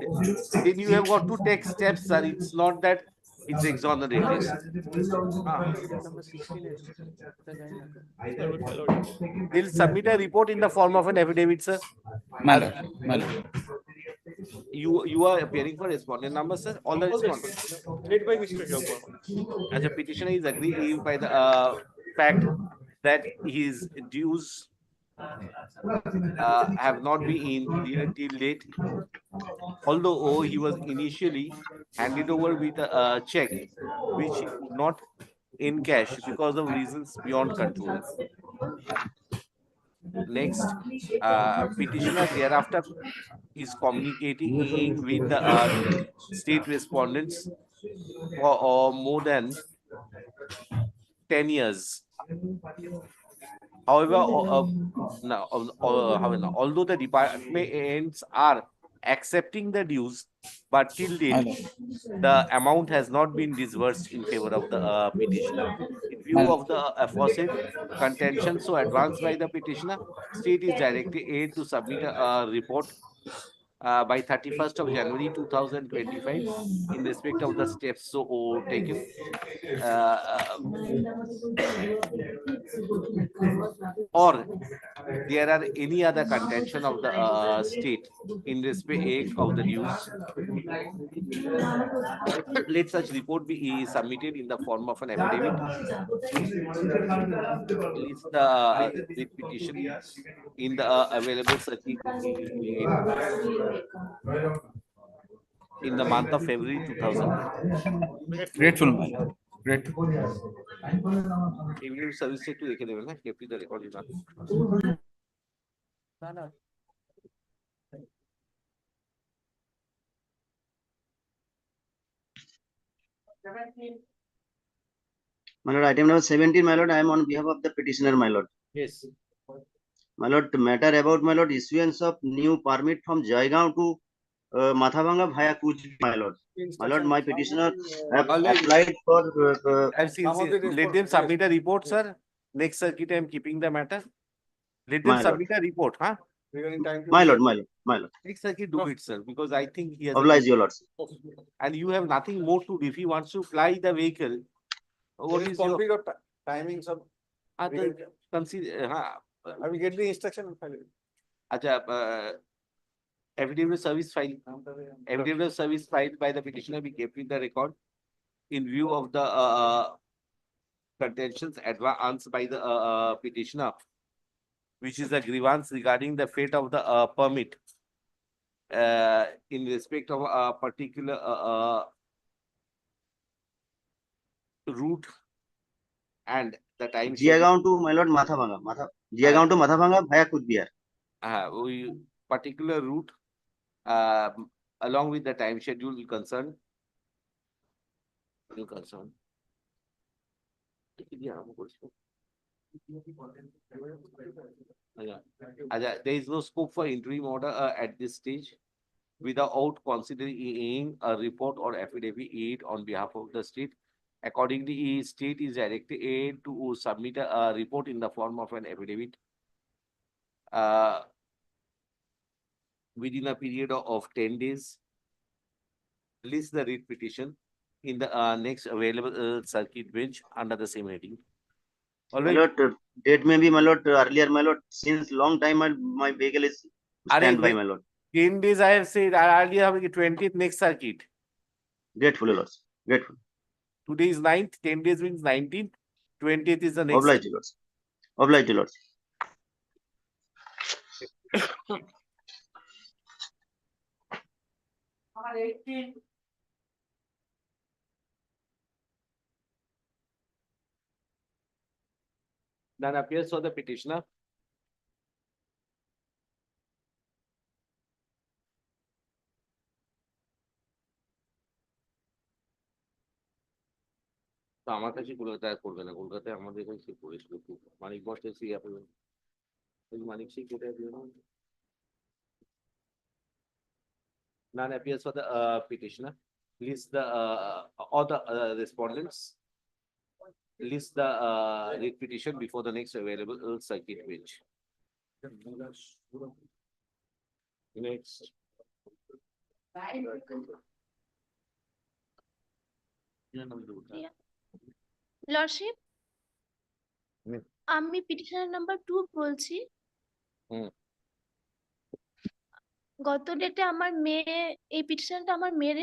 then you have got to take steps, sir. It's not that it's exonerated. Number 16 is the guy. My lord. They'll submit a report in the form of an affidavit, sir. My lord. My lord. You are appearing for respondent number, sir. All the All the respondents. Read by Mr. Jogwa. As a petitioner is aggrieved by the fact that his dues have not been in till date, although he was initially handed over with a check which he could not encash because of reasons beyond control. Next, petitioner thereafter is communicating with the state respondents for more than 10 years. However, although the departments are accepting the dues, but till My date, lord. the amount has not been disbursed in favor of the petitioner. In view of the aforesaid contention so advanced by the petitioner, state is directed to submit a report by 31st of January 2025 in respect of the steps so taken. Or there are any other contention of the state in respect of the dues. Let such report be submitted in the form of an affidavit. List the with petition in the available circuit in the month of February 2020. Grateful, my lord. Grateful. Evening service check to দেখে দেবেন না KP the record is not. My lord, item number 17, my lord, I am on behalf of the petitioner, my lord. Yes. My lord, the matter about, my lord, issuance of new permit from Jaigaon to Mathabanga via Kuch, my lord. My lord, my petitioner have applied for I've seen, let them submit a report, sir. Next circuit, I am keeping the matter. Let them My lord. submit a report, huh? my lord, my lord, my lord. Next circuit, do it, sir, because I think he has. Oblige your lords. And you have nothing more to do. If he wants to fly the vehicle, what is your? Conflict of timings of. Consider, I will get the instruction and file it. acha, affidavit of service file. Affidavit of service filed by the petitioner be kept in the record in view of the contentions advanced by the petitioner, which is a grievance regarding the fate of the permit in respect of a particular route and the time. Jaigaon to, my lord, Mathabanga. Jiagaon to Mathabanga via Kudbiar. We particular route along with the time schedule concerned. There is no scope for interim order at this stage without considering a report or affidavit on behalf of the state. Accordingly, state is directed to submit a report in the form of an affidavit within a period of 10 days. List the writ petition in the next available circuit bench under the same heading. All My right. lord, date may be, my lord, earlier, my lord, since long time my vehicle is standby, my lord. 10 days I have said, earlier having 20th next circuit. Grateful, lords. Grateful. Today is 9th, 10 days means 19th, 20th is the next. Oblige, lords. Oblige, lords. None appears for the petitioner. তো আমার কাছে কলকাতায় করবে না, কলকাতায় আমাদের এখানে সে করেছিল মানিক বসে সেই মানিক সেই কোথায় none appears for the petitioner. List the all the respondents. List the writ petition before the next available circuit bench. Next. Lordship আমি পিটিশনার নাম্বার 2 বলছি। গত ডেটে আমার মেয়ে এই পিটিশনটা আমার মেয়ের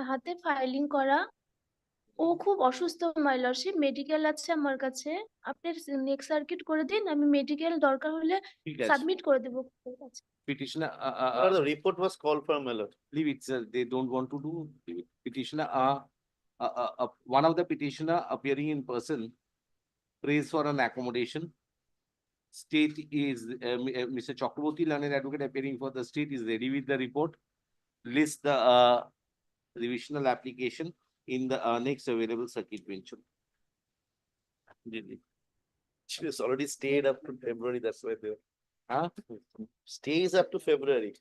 হাতে ফাইলিং করা। ও খুব অসুস্থ মাই লর্ডশিপ, মেডিকেল আছে আমার কাছে। আপনি নেক্সট সার্কিট করে দিন, আমি মেডিকেল দরকার হলে সাবমিট করে দেব। Petitioner, The report was called for, my lord. leave it, sir. They don't want to do petitioner. One of the petitioner appearing in person prays for an accommodation. State is Mr. Chakraborty, learned advocate appearing for the state, is ready with the report. List the revisional application in the next available circuit bench. She has already stayed up to February, that's why they stays up to February.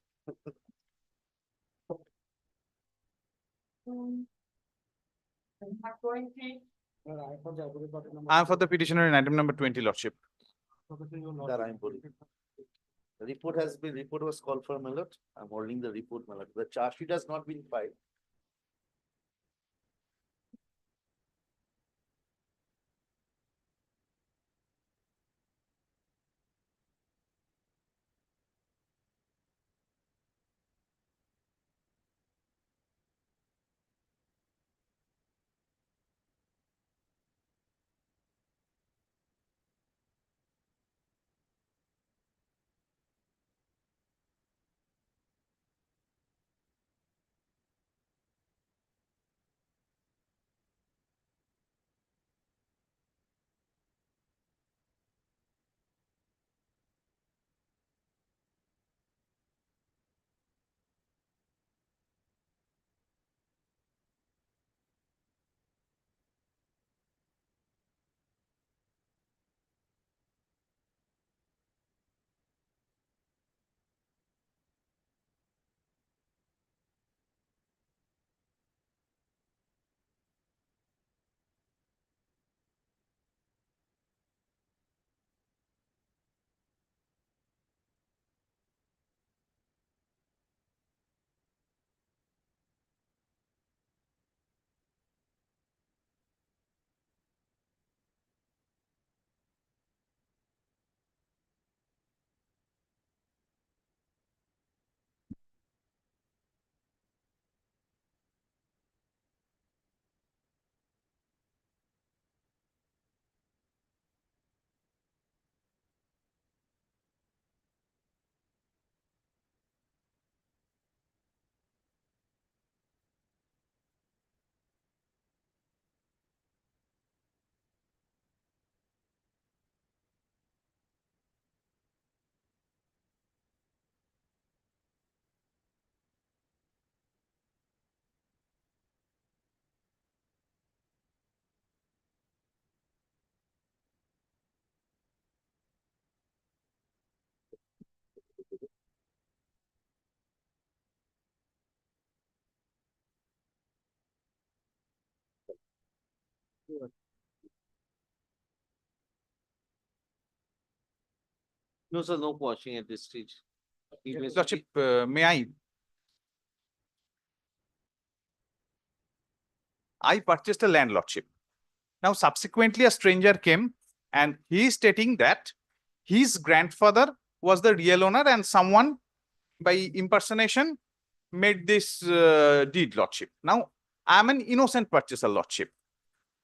I'm for the petitioner in item number 20, lordship. That I'm holding. The report was called for, my lord. I'm holding the report, my lord. The charge sheet has not been filed. No, sir, no quashing at this stage. Lordship, may I purchased a land, Lordship. Now subsequently a stranger came and he is stating that his grandfather was the real owner and someone by impersonation made this deed, Lordship. Now I am an innocent purchaser, Lordship.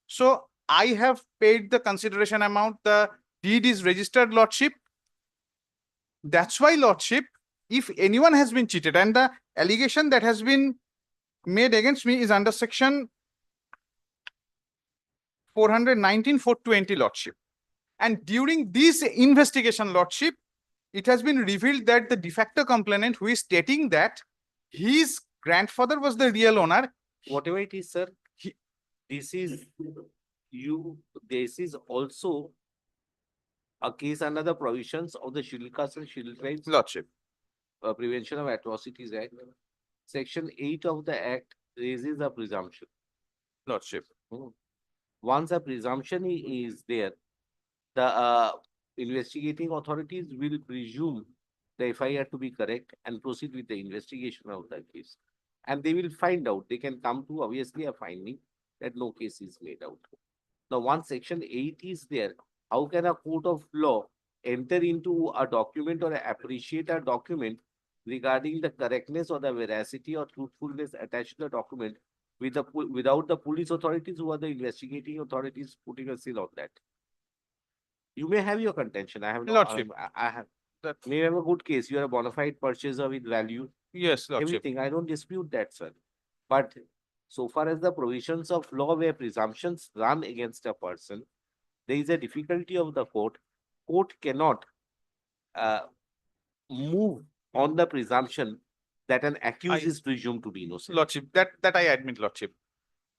So I have paid the consideration amount. The deed is registered, Lordship. That's why, Lordship, if anyone has been cheated and the allegation that has been made against me is under section 419, 420, Lordship. And during this investigation, Lordship, it has been revealed that the de facto complainant who is stating that his grandfather was the real owner. Whatever it is, sir, this is this is also a case under the provisions of the Scheduled Castes and Scheduled Tribes Lordship. Prevention of Atrocities Act. Section 8 of the Act raises a presumption. Lordship. Once a presumption is there, the investigating authorities will presume the FIR to be correct and proceed with the investigation of the case. And they will find out, they can come to obviously a finding that no case is made out. Now, once section 8 is there, how can a court of law enter into a document or appreciate a document regarding the correctness or the veracity or truthfulness attached to the document without the police authorities who are the investigating authorities putting a seal on that? You may have your contention. I have no, Lordship. I have. May have a good case. You are a bona fide purchaser with value. Yes, Lordship. Everything. I don't dispute that, sir. But so far as the provisions of law where presumptions run against a person, there is a difficulty of the court. Court cannot move on the presumption that an accused is presumed to be innocent. Lordship, that I admit, Lordship.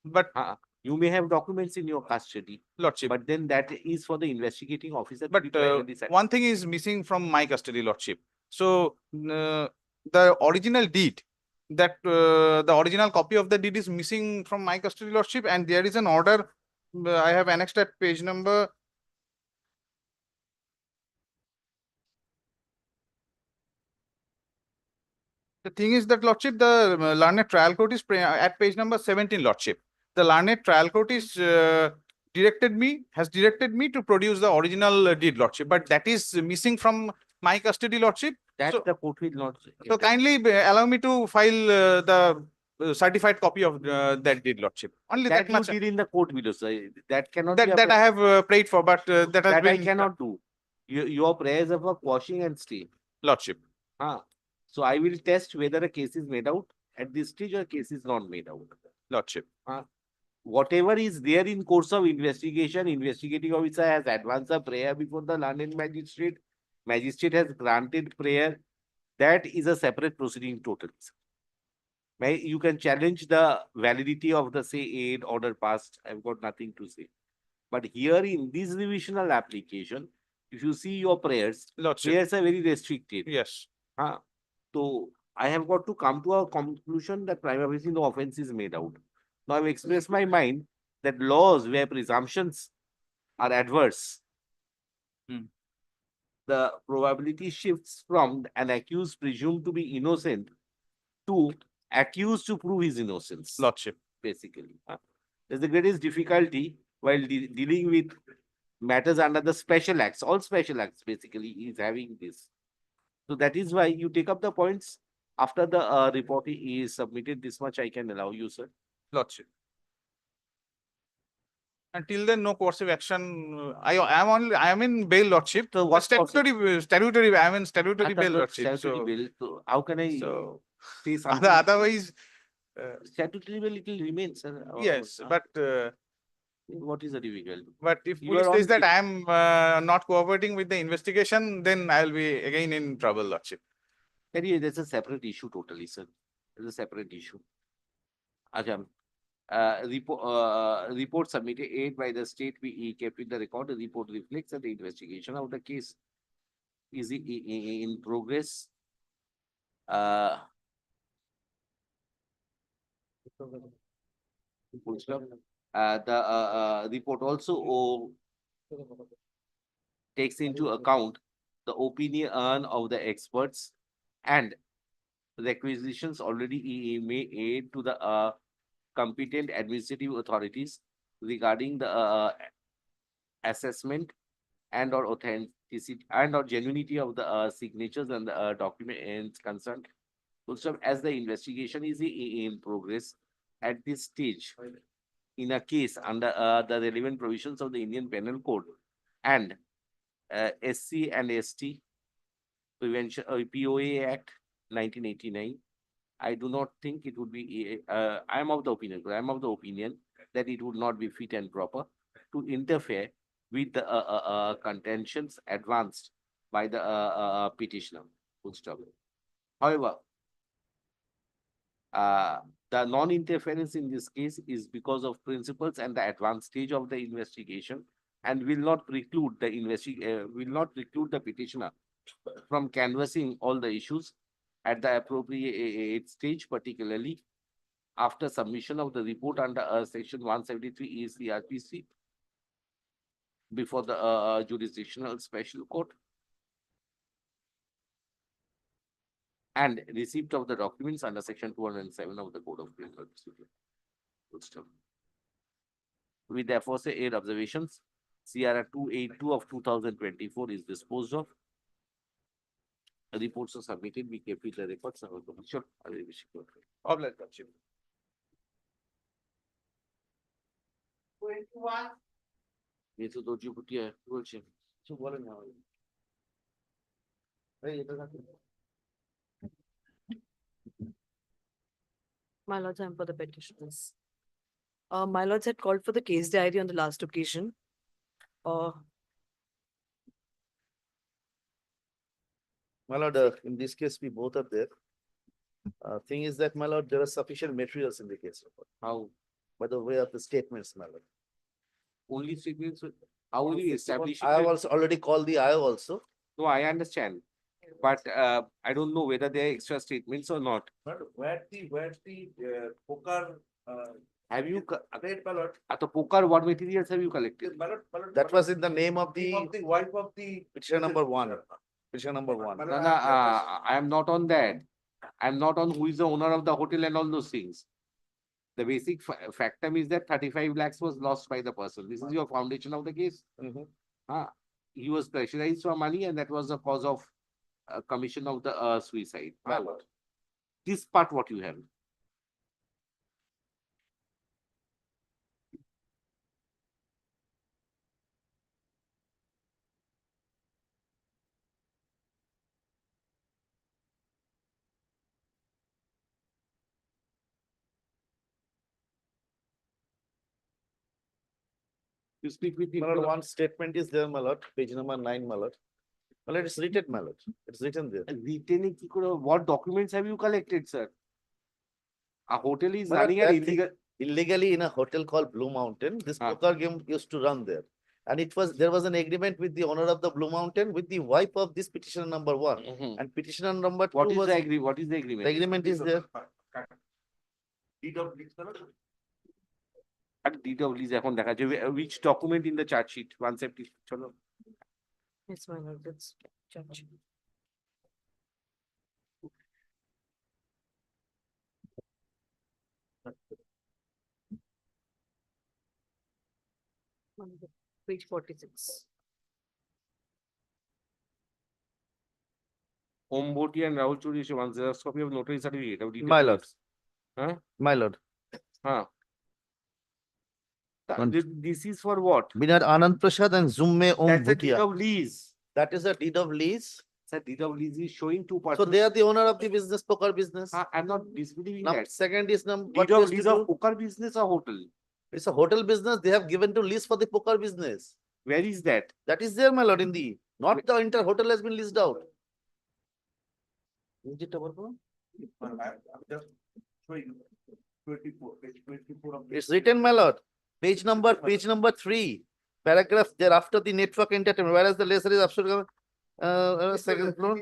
But you may have documents in your custody, Lordship. but then that is for the investigating officer. But one thing is missing from my custody, Lordship. So the original deed, that the original copy of the deed is missing from my custody, Lordship, and there is an order I have annexed at page number. The thing is that, Lordship, the learned trial court is at page number 17, Lordship. The learned trial court is has directed me to produce the original deed, Lordship, but that is missing from my custody, Lordship. That so, the court will not. So kindly allow me to file the certified copy of that deed, Lordship. Only that you much. did in the court below, sir. That cannot that, be. That I have prayed for, but that has been. I cannot do. Your prayers are for quashing and stay. Lordship. So I will test whether a case is made out at this stage or case is not made out. Lordship. Whatever is there in course of investigation, investigating officer has advanced a prayer before the learned magistrate. Magistrate has granted prayer. That is a separate proceeding totally. You can challenge the validity of the say aid order passed. I've got nothing to say. But here in this revisional application, if you see your prayers, Lordship. prayers are very restricted. Yes. So I have got to come to a conclusion that prima facie no offense is made out. Now I've expressed my mind that laws where presumptions are adverse, the probability shifts from an accused presumed to be innocent to accused to prove his innocence. Lordship. Basically. There's the greatest difficulty while dealing with matters under the special acts. All special acts basically is having this. So that is why you take up the points after the report is submitted. This much I can allow you, sir. Lordship. Until then, no course of action. I am in bail, Lordship. So what statutory I am in statutory bail, Lordship. Statutory bail. So how can I say something? Otherwise, statutory bail it will remain, sir. Yes, but what is the difficulty? But if police says that I am not cooperating with the investigation, then I will be again in trouble, Lordship. There's a separate issue totally, sir. There's a separate issue. Ajam. Report submitted aid by the state we kept in the record. The report reflects that the investigation of the case is in progress. The report also takes into account the opinion of the experts and requisitions already made to the competent administrative authorities regarding the assessment and or authenticity and or genuinity of the signatures and the documents concerned. Also, as the investigation is in progress at this stage, in a case under the relevant provisions of the Indian Penal Code and SC and ST Prevention POA Act 1989, I do not think it would be. I am of the opinion that it would not be fit and proper to interfere with the contentions advanced by the petitioner. Full stop. However, the non-interference in this case is because of principles and the advanced stage of the investigation, and will not preclude the petitioner from canvassing all the issues at the appropriate stage, particularly after submission of the report under section 173 ECRPC before the jurisdictional special court, and receipt of the documents under section 207 of the Code of Criminal Procedure. Full stop. We therefore say 8 observations. CRR 282 of 2024 is disposed of. Reports are submitted. We kept the records. Sure. Obliged Lordship. ये तो दो जी है बोलছে কিছু বলেন না ভাই। এই এটা দেখো। My lords, I am for the petitioners. My lords had called for the case diary on the last occasion. My lord, in this case, we both are there. Thing is that, my lord, there are sufficient materials in the case. How? By the way of the statements, my lord. Only statements. How will you establish? I have also already called the IO also. No, I understand. But I don't know whether there are extra statements or not. Where the poker Have you? wait, my lord. At the poker, what materials have you collected? My lord, That was in the name of the wife of the petition number 1. Petition number 1. No, no, I am not on that. I am not on who is the owner of the hotel and all those things. The basic factum is that 35 lakhs was lost by the person. This is your foundation of the case. He was pressurized for money, and that was the cause of commission of the suicide. My lord. This part, what you have? You speak with the My lord, one statement is there, my lord, page number 9, my lord. My lord, it's written, my lord. It's written there. Written. What documents have you collected, sir? A hotel is My lord, running an that illegal. Illegally in a hotel called Blue Mountain, this poker game used to run there. And there was an agreement with the owner of the Blue Mountain with the wife of this petitioner number 1. And petitioner number 2 What is was, the agreement? What is the agreement? the agreement is there. At DWs এখন দেখা যাবে which document in the charge sheet 170 চলো Yes, my lord, that's judge. Page 46. Om Bhoti and Rahul Churi issue one Xerox copy of notary certificate of My lord. Huh? My lord. Huh. This is for what? Binar Anand Prasad and Zumme Om That's a deed Bhutia. of lease. That is a deed of lease. Sir, deed of lease is showing two So persons. they are the owner of the business, poker business. I'm not disputing Now, that. second is what Deed we of used to lease do. of poker business or hotel? It's a hotel business. They have given to lease for the poker business. Where is that? That is there, my lord, in the, not the entire hotel has been leased out. Is it our phone? It's written, my lord. Page number 3, paragraph thereafter the network entertainment, whereas the lesser is absolute. Second floor.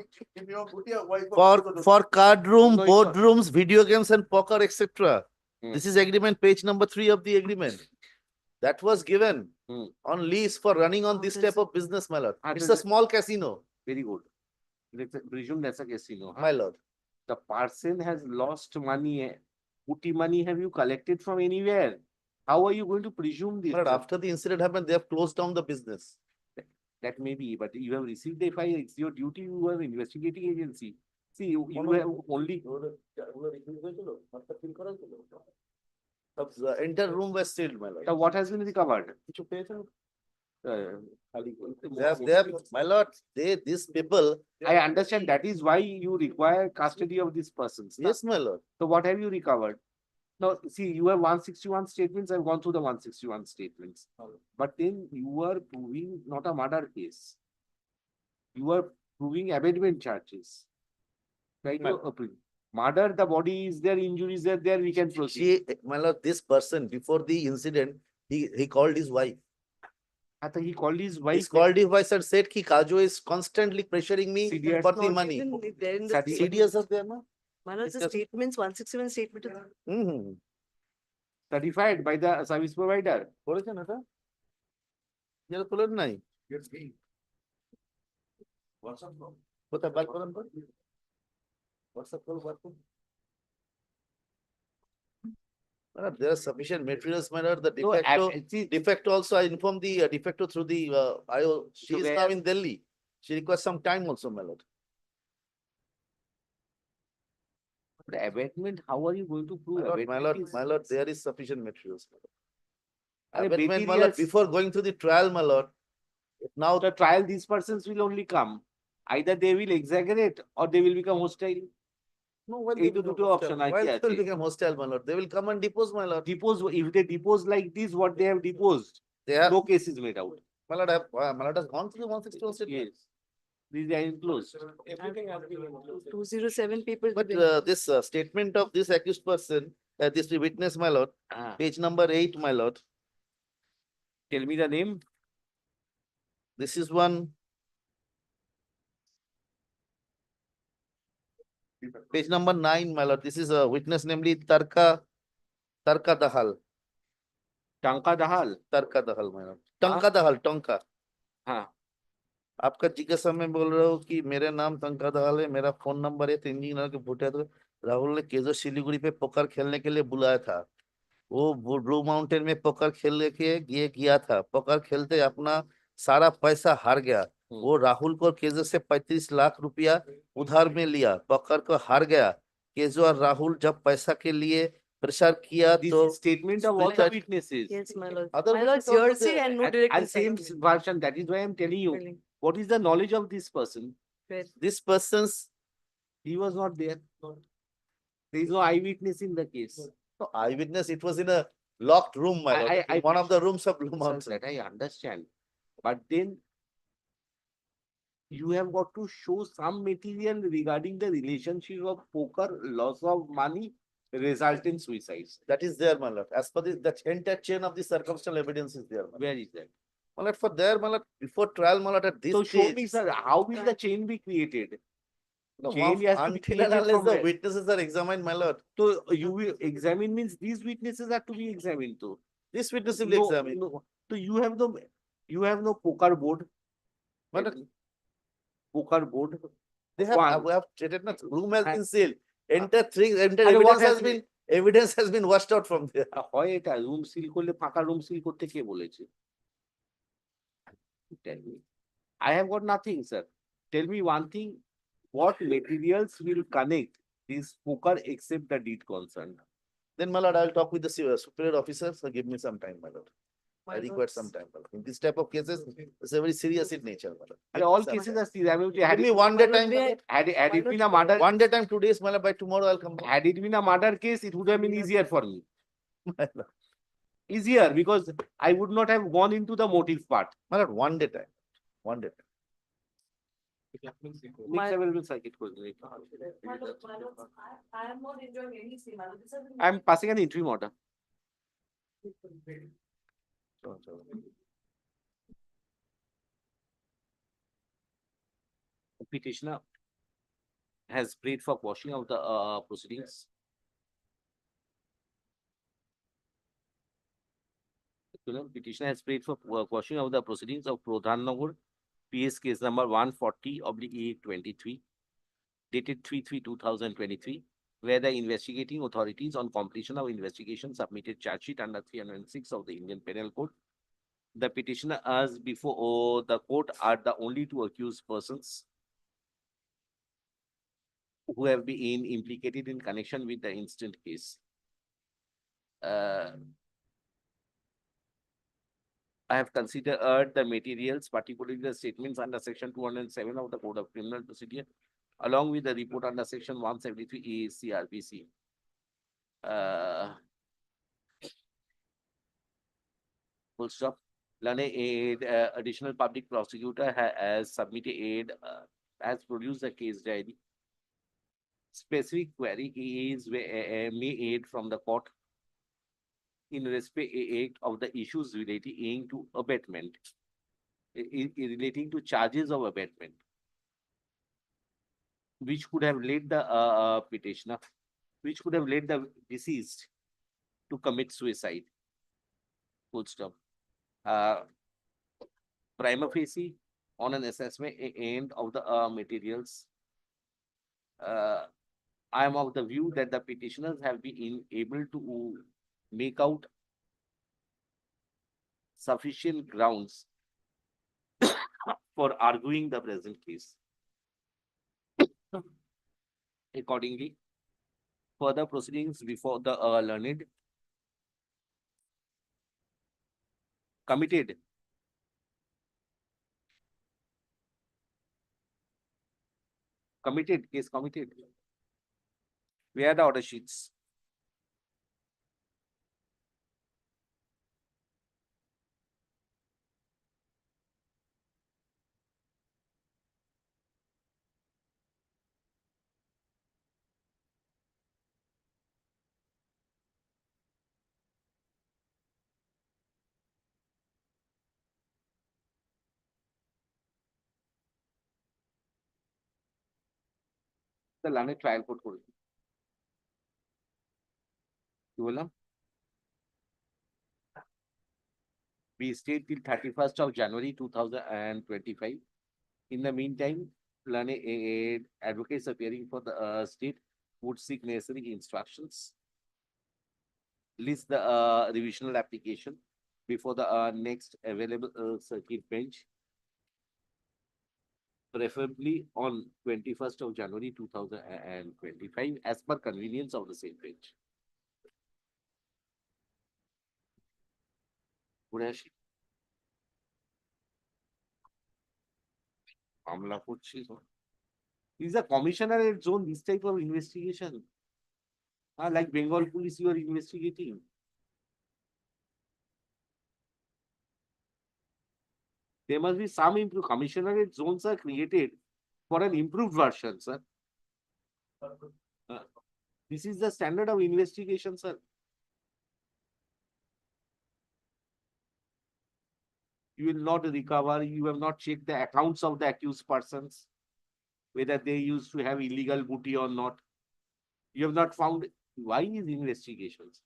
For card room, No, board rooms, video games and poker, etc. This is agreement, page number 3 of the agreement. That was given on lease for running on this type of business, my lord. It's a small casino. Very good. Let's presume that's a casino. My lord. The person has lost money. Putty money have you collected from anywhere? How are you going to presume this? My lord, after the incident happened, they have closed down the business. That may be, but you have received a file. It's your duty. You are investigating agency. See, you have only. The entire room was sealed, my lord. So what has been recovered? My lord, these people. I understand that is why you require custody of these persons. Yes, my lord. So what have you recovered? Now, see, you have 161 statements. I've gone through the 161 statements. But then you are proving not a murder case. You are proving abetment charges. Right? Murder, the body is there, injuries are there, we can proceed. My lord, this person, before the incident, he called his wife. He called his wife. He called his wife and said, ki Kajo is constantly pressuring me CDS for the money. There in the CDS are there, na? My lord, the statements, 161 statement. Certified by the service provider. করেছেন এটা? Jail খোলেন নাই? কোথায় বার করেন তো? WhatsApp call বার করুন। There are sufficient materials, my lord. The de facto also, I informed the de facto through the IO. She is now in Delhi. She requires some time also, my lord. The abatement, how are you going to prove My lord, there is sufficient materials. And abatement, my lord, before going to the trial, my lord. Now the trial, these persons will only come. Either they will exaggerate or they will become hostile. No, well, they will become hostile, my lord. They will come and depose, my lord. Depose, if they depose like this, what they have deposed, they have no case is made out. My lord has gone through the 161 statement. Yes. These are enclosed. Everything has been enclosed. 207 people. But this statement of this accused person, this witness, my lord, page number 8, my lord. Tell me the name. This is one. Page number 9, my lord. This is a witness, namely Tarka Dahal. Tanka Dahal. Tarka Dahal, my lord. Tanka Dahal, Tonka. हाँ. आपका जिज्ञासा में बोल रहा हूँ कि मेरा नाम टंका दहाल है, मेरा फोन नंबर है, 3 दिन के फुटे तो राहुल ने केजो सिलीगुड़ी पे पोकर खेलने के लिए बुलाया था। वो ब्लू माउंटेन में पोकर खेलने के लिए गया था। पोकर खेलते अपना सारा पैसा हार गया। वो राहुल को केजो से 35 लाख रुपया उधार में लिया, पोकर को हार गया। केजो और राहुल जब पैसा के लिए प्रेशर किया तो statement of all the witnesses. Yes, my lord. Other My lord, jersey and no direct and same version. That is why I am telling you. What is the knowledge of this person? This person's, he was not there. There is no eyewitness in the case. No eyewitness. It was in a locked room, my lord. One of the rooms of Blue Mountain. That I understand, but then you have got to show some material regarding the relationship of poker, loss of money, resultant suicides. That is there, my lord. As per the entire chain of the circumstantial evidence is there. Where is that? My lord, for there, my lord, before trial, my lord, at this so stage. Show me, sir, how will the chain be created? No, chain has to be created unless the where? witnesses are examined, my lord. So you will examine means these witnesses are to be examined too. This witness will be examined. No. So you have no poker board. But poker board. They have we have treated not room has been sealed. Enter evidence has been washed out from there. হয় এটা room seal করলে ফাঁকা room seal করতে কে বলেছে? Tell me. I have got nothing, sir. Tell me one thing. What materials will connect this poker except the deed concerned? Then, my lord, I will talk with the superior officers. So give me some time, my lord. I require some time, my lord. In this type of cases, it's a very serious in nature, my lord. All cases are serious. Give me 1 day time. Had it been a murder, 1 day time, 2 days, my lord. By tomorrow, I'll come back. Had it been a murder case, it would have been easier for me. Easier because I would not have gone into the motive part. My lord, 1 day time. 1 day time. I am not enjoying any scene. I am passing an interim order. Petitioner has prayed for quashing of the proceedings. Petitioner has prayed for quashing of the proceedings of Pradhan Nagar PS case number 140/E23, dated 3/3/2023, where the investigating authorities on completion of investigation submitted charge sheet under 306 of the Indian Penal Code. The petitioners before the court are the only two accused persons who have been implicated in connection with the instant case. I have considered the materials, particularly the statements under section 207 of the Code of Criminal Procedure, along with the report under section 173 ACRPC. Full stop. Learned additional public prosecutor has submitted has produced a case diary. Specific query is made from the court in respect of the issues relating to abatement, relating to charges of abatement, which could have led the petitioner, which could have led the deceased to commit suicide. Full stop. Prima facie, on an assessment end of the materials, I am of the view that the petitioners have been able to make out sufficient grounds for arguing the present case. Accordingly, further proceedings before the learned committed case committed. Where are the order sheets? The learned trial court করেছে কি বললাম be stayed till 31st of January 2025. In the meantime, learned advocates appearing for the state would seek necessary instructions, list the revisional application before the next available circuit bench, preferably on 21st of January 2025, as per convenience of the same bench. ঘুরে আসি মামলা করছি is a commissionerate zone this type of investigation? Like Bengal police, you are investigating. There must be some improved. Commissionerate zones are created for an improved version, sir. This is the standard of investigation, sir. You will not recover. You have not checked the accounts of the accused persons, whether they used to have illegal booty or not. You have not found. Why is investigations?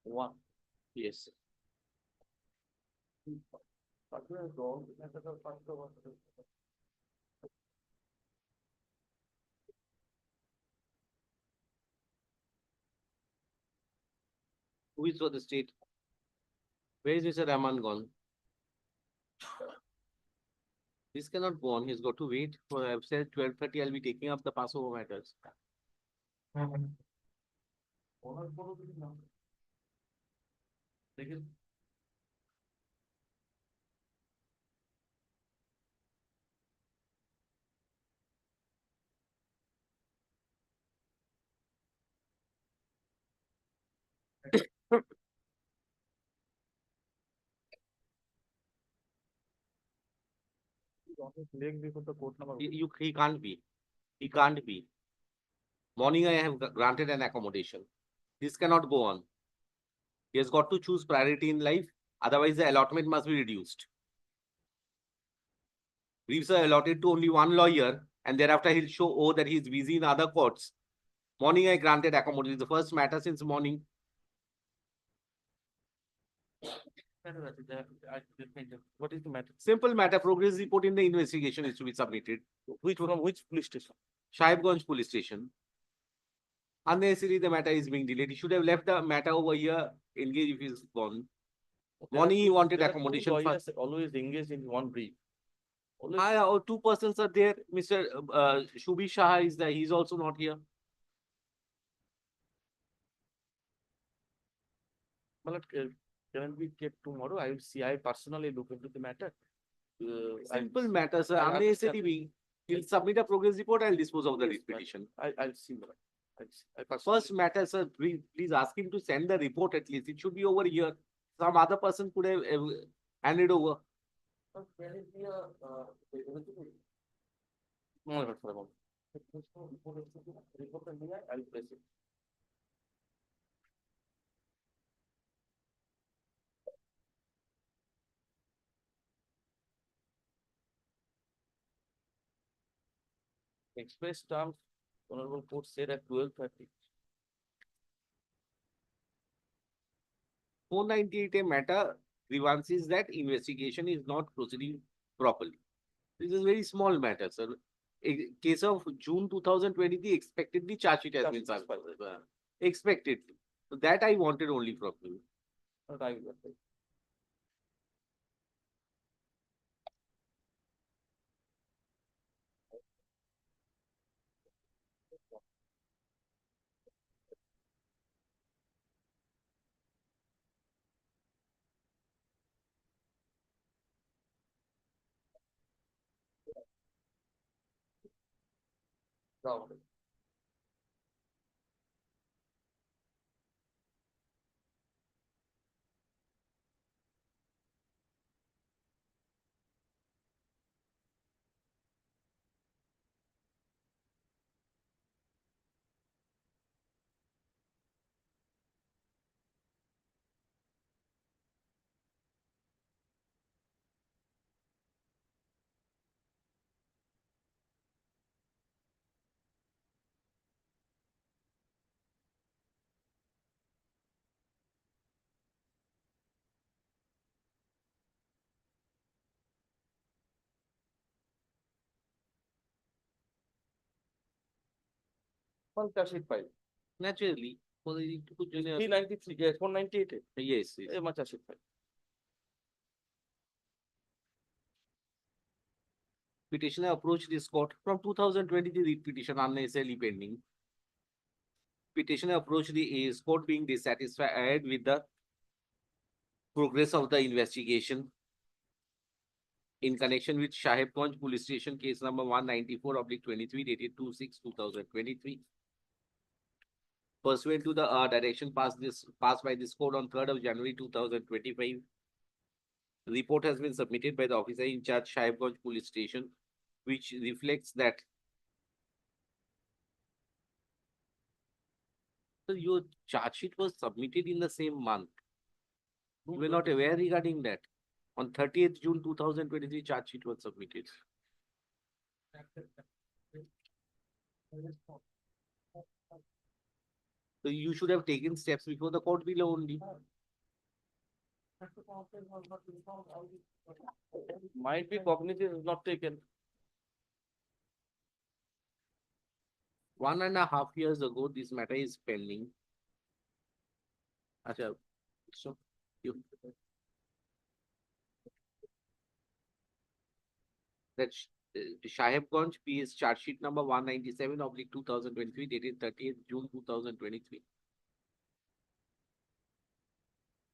One. Yes. Who is for the state? Where is Mr. Rahman gone? This cannot go on. He's got to wait for, I've said 12:30. I'll be taking up the Passover matters. He can't be. He can't be. Morning I have granted an accommodation. This cannot go on. He has got to choose priority in life. Otherwise, the allotment must be reduced. Briefs are allotted to only one lawyer, and thereafter he'll show, oh, that he's busy in other courts. Morning I granted accommodation. The first matter since morning. What is the matter? Simple matter. Progress report in the investigation is to be submitted. From which police station? Sahibganj police station. Unnecessarily, the matter is being delayed. He should have left the matter over here, engaged if he's gone. Morning he wanted accommodation first. Always engaged in one brief. Two persons are there. Mr. Shubhi Shah is there. He's also not here. But can we get tomorrow? I will see. I personally look into the matter. Simple matter, sir. I understand. Unnecessarily, he'll submit a progress report. I'll dispose of the writ petition. I'll see. First matter, sir. Please ask him to send the report at least. It should be over here. Some other person could have handed over. I'll place it. Express terms, Honorable Court said at 12:30. 498 a matter grievances that investigation is not proceeding properly. This is a very small matter, sir. A case of June 2023, expectedly charge sheet has been served. Expectedly. So that I wanted only from you. One charge sheet file. Naturally. 393, yes, 198. Yes, yes. One charge sheet file. Petitioner approached this court from 2023 writ petition unnecessarily pending. Petitioner approached the court being dissatisfied with the progress of the investigation in connection with Sahibganj Police Station case number 194/23 dated 2/6/2023. Pursuant to the direction passed by this court on 3rd of January 2025, the report has been submitted by the officer in charge Sahibganj Police Station, which reflects that your charge sheet was submitted in the same month. You were not aware regarding that. On 30th June 2023, charge sheet was submitted. So you should have taken steps before the court below only. Might be cognitive is not taken. 1.5 years ago, this matter is pending. Acha, so you that Sahebganj PS charge sheet number 197/2023 dated 30th June 2023.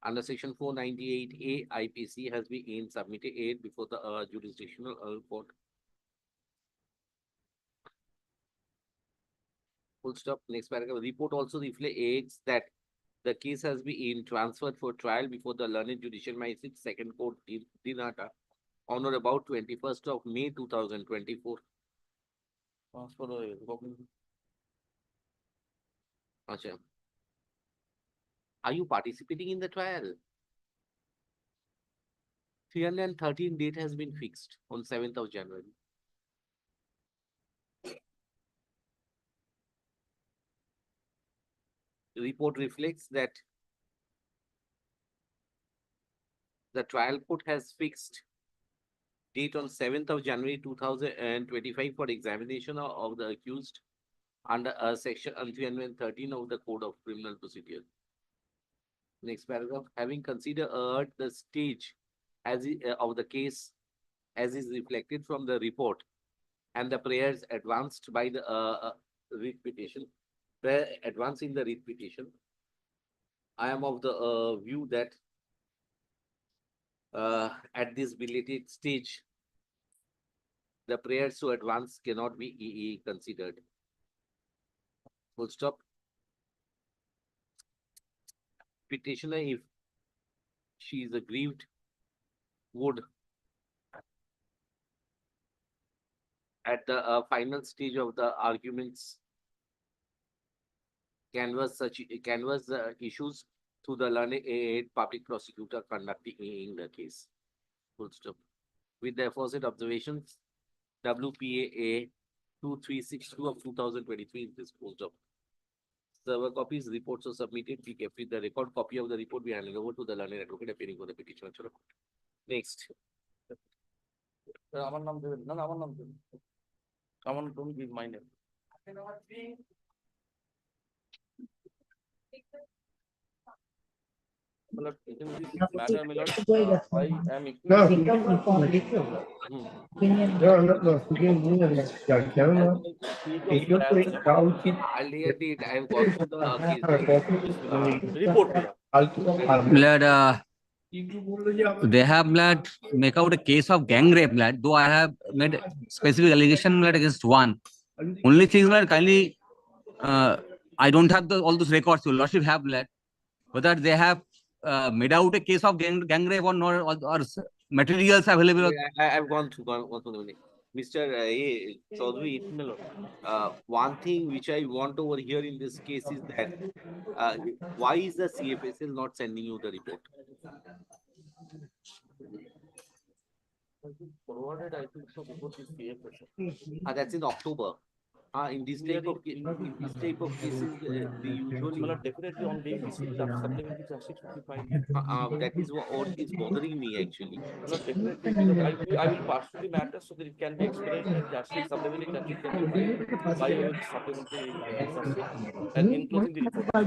Under section 498A IPC has been submitted aid before the jurisdictional court. Full stop. Next paragraph. Report also reflects that the case has been transferred for trial before the learned judicial magistrate second court Dinata on or about 21st of May 2024. Acha. Are you participating in the trial? 313 date has been fixed on 7th of January. The report reflects that the trial court has fixed date on 7th of January 2025 for examination of the accused under section 313 of the Code of Criminal Procedure. Next paragraph. Having considered the stage of the case as is reflected from the report and the prayers advanced by the writ petition, advancing the writ petition, I am of the view that at this belated stage, the prayers to advance cannot be considered. Full stop. Petitioner, if she is aggrieved, would at the final stage of the arguments canvass issues to the learned public prosecutor conducting the case. Full stop. With the aforesaid observations, WPAA 2362 of 2023 is disposed of. Server copies, reports are submitted. Be kept with the record copy of the report be handed over to the learned advocate appearing for the petition. Next. আমার নাম দেবেন না আমার নাম দেবেন আমার don't give my name. Matlab, in this matter, my lord, I am I'll hear it. I've gone through the case. report. Blood, they have blood make out a case of gang rape, blood, though I have made specific allegation blood against one. Only thing blood kindly I don't have all those records. Your lordship have blood. Whether they have made out a case of gang rape or not, or materials available. I've gone through the Mr. Chaudhary, one thing which I want over here in this case is that why is the CFSL not sending you the report? Forwarded, I think so, before this CFSL. That's in October. In this type of cases, they usually definitely on being received after supplementary charge sheet 55. that is what is bothering me actually. Definitely, because I will pass through the matter so that it can be expedited and charge sheet supplementary charge sheet can be filed by way of supplementary charge sheet and enclosing the report.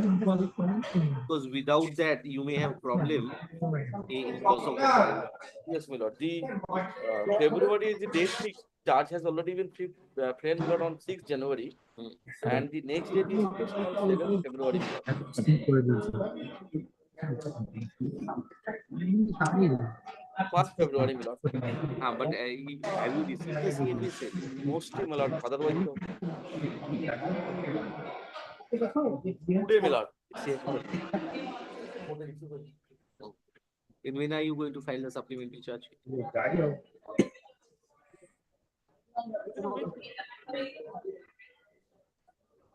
Because without that, you may have problem in course of the trial. Yes, my lord. The February is the date fixed. Charge has already been framed on 6th January, and the next date is fixed on 7th February. 1st February, my lord. But have you received the CFSL? Mostly, my lord. Otherwise, no. Today, my lord. CFSL. And when are you going to file the supplementary charge?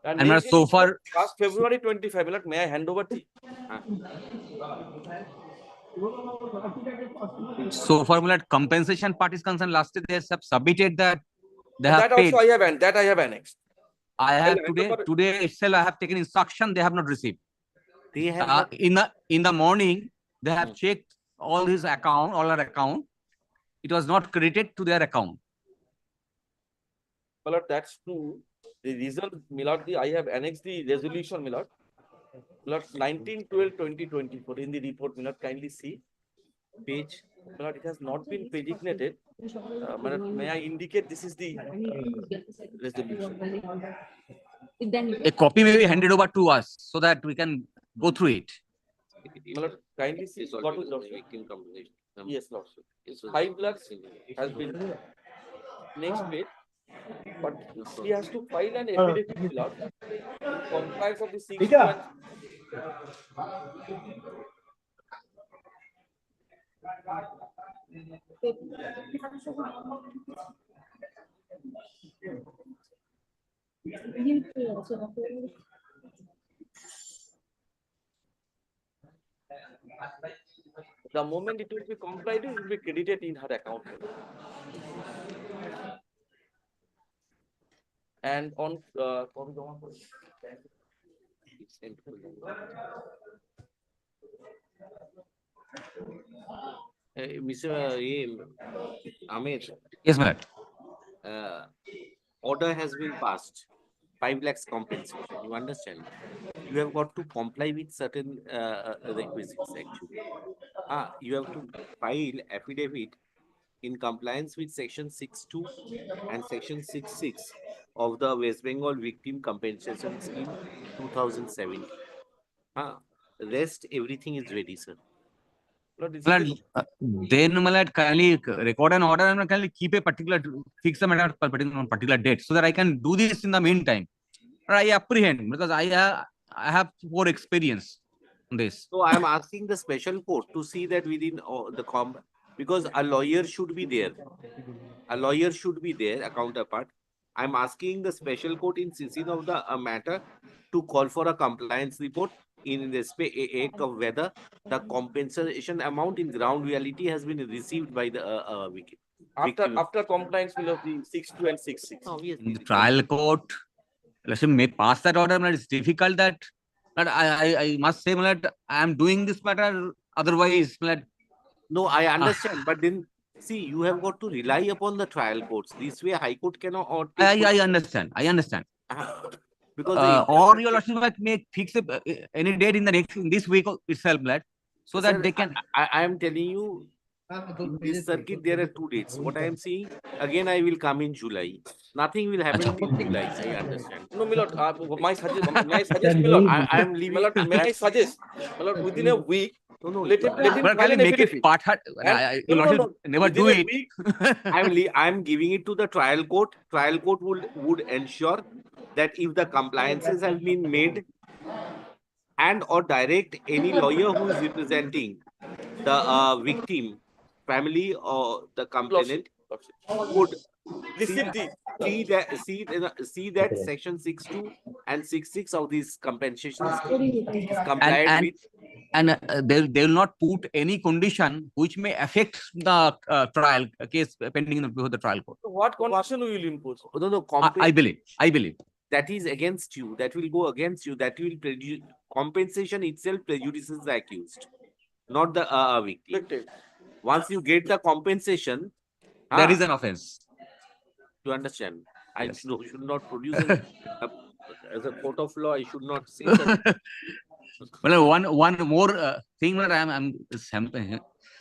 And so far, 1st February 25, may I hand over to you? So far, compensation part is concerned. Last day they have submitted that they have That paid. also I have annexed. I have today itself, I have taken instruction, they have not received. They have not. In the morning, they have checked all his account, all our account. It was not credited to their account. Milord, that's true. The result, Milord, I have annexed the resolution, Milord. Milord, 19/12/2024 in the report, Milord, kindly see page. Milord, it has not been designated. Milord, may I indicate this is the resolution? A copy may be handed over to us so that we can go through it. Milord, kindly see. What is Lordship? Yes, Lordship. 5 lakhs has been next page. But he has to file an affidavit, Milord, in compliance of the 6 and the moment it will be complied, it will be credited in her account. And on Mr. Amit, Yes, ma'am. order has been passed. 5 lakhs compensation. You understand? You have got to comply with certain requisites actually. You have to file affidavit in compliance with section 6.2 and section 6.6 of the West Bengal Victim Compensation Scheme 2017. Rest everything is ready, sir. Then kindly record an order and kindly keep a particular fix them at a particular date so that I can do this in the meantime. I apprehend because I have more experience on this. So I am asking the special court to see that within the because a lawyer should be there. A lawyer should be there, a counterpart. I'm asking the special court in season of the matter to call for a compliance report in respect of whether the compensation amount in ground reality has been received by the victim. after compliance will of the 6.2 and 6.6. Obviously. The trial court may pass that order, but it's difficult that I must say that I am doing this matter otherwise. No, I understand, but then see, you have got to rely upon the trial courts. This way, High Court cannot. I understand. I understand. Because or your lordship may fix any date in this week itself, so that sir, they can. I am telling you, in this circuit there are 2 dates. What I am saying, again I will come in July. Nothing will happen till July. I understand. No, my lord, may I suggest, my lord? I am leaving. My lord, may I suggest, my lord, within a week, No, let him file an make affidavit. it part. No, never within do a it. week, I am giving it to the trial court. Trial court would ensure that if the compliances have been made and or direct any lawyer who is representing the victim, family or the complainant would receive the see that section 6.2 and 6.6 of this compensation scheme is complied with. And they will not put any condition which may affect the trial case pending before the trial court. So what condition we will impose? No, I believe that is against you. That will go against you. That will compensation itself prejudices the accused, not the victim. Once you get the compensation, there is an offense. You understand? I Yes. should not produce as a court of law. I should not say that. Well, one more thing that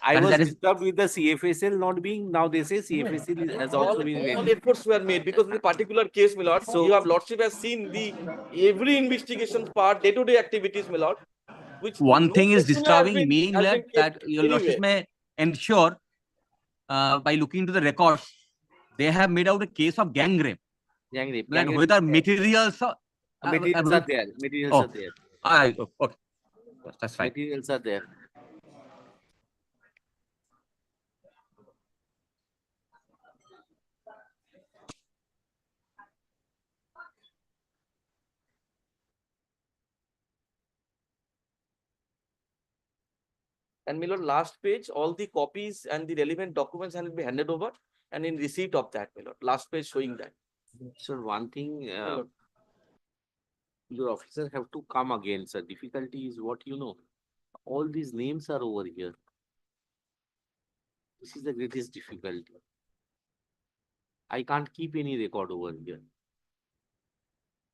I was disturbed with the CFSL not being. Now they say CFSL has also been All ready. efforts were made because of the particular case, my lord. So your lordship has seen the every investigation part, day-to-day activities, my lord. Which one thing is section has disturbing been- me has been that kept your lordship anyway. may ensure by looking into the records, they have made out a case of gang rape. Gang rape. Whether materials are Materials are there. Materials are there. Okay. That's fine. Materials are there. And my lord, last page, all the copies and the relevant documents will be handed over and in receipt of that, my lord. Last page showing that. So one thing, Your officer have to come again, sir. Difficulty is what you know. All these names are over here. This is the greatest difficulty. I can't keep any record over here.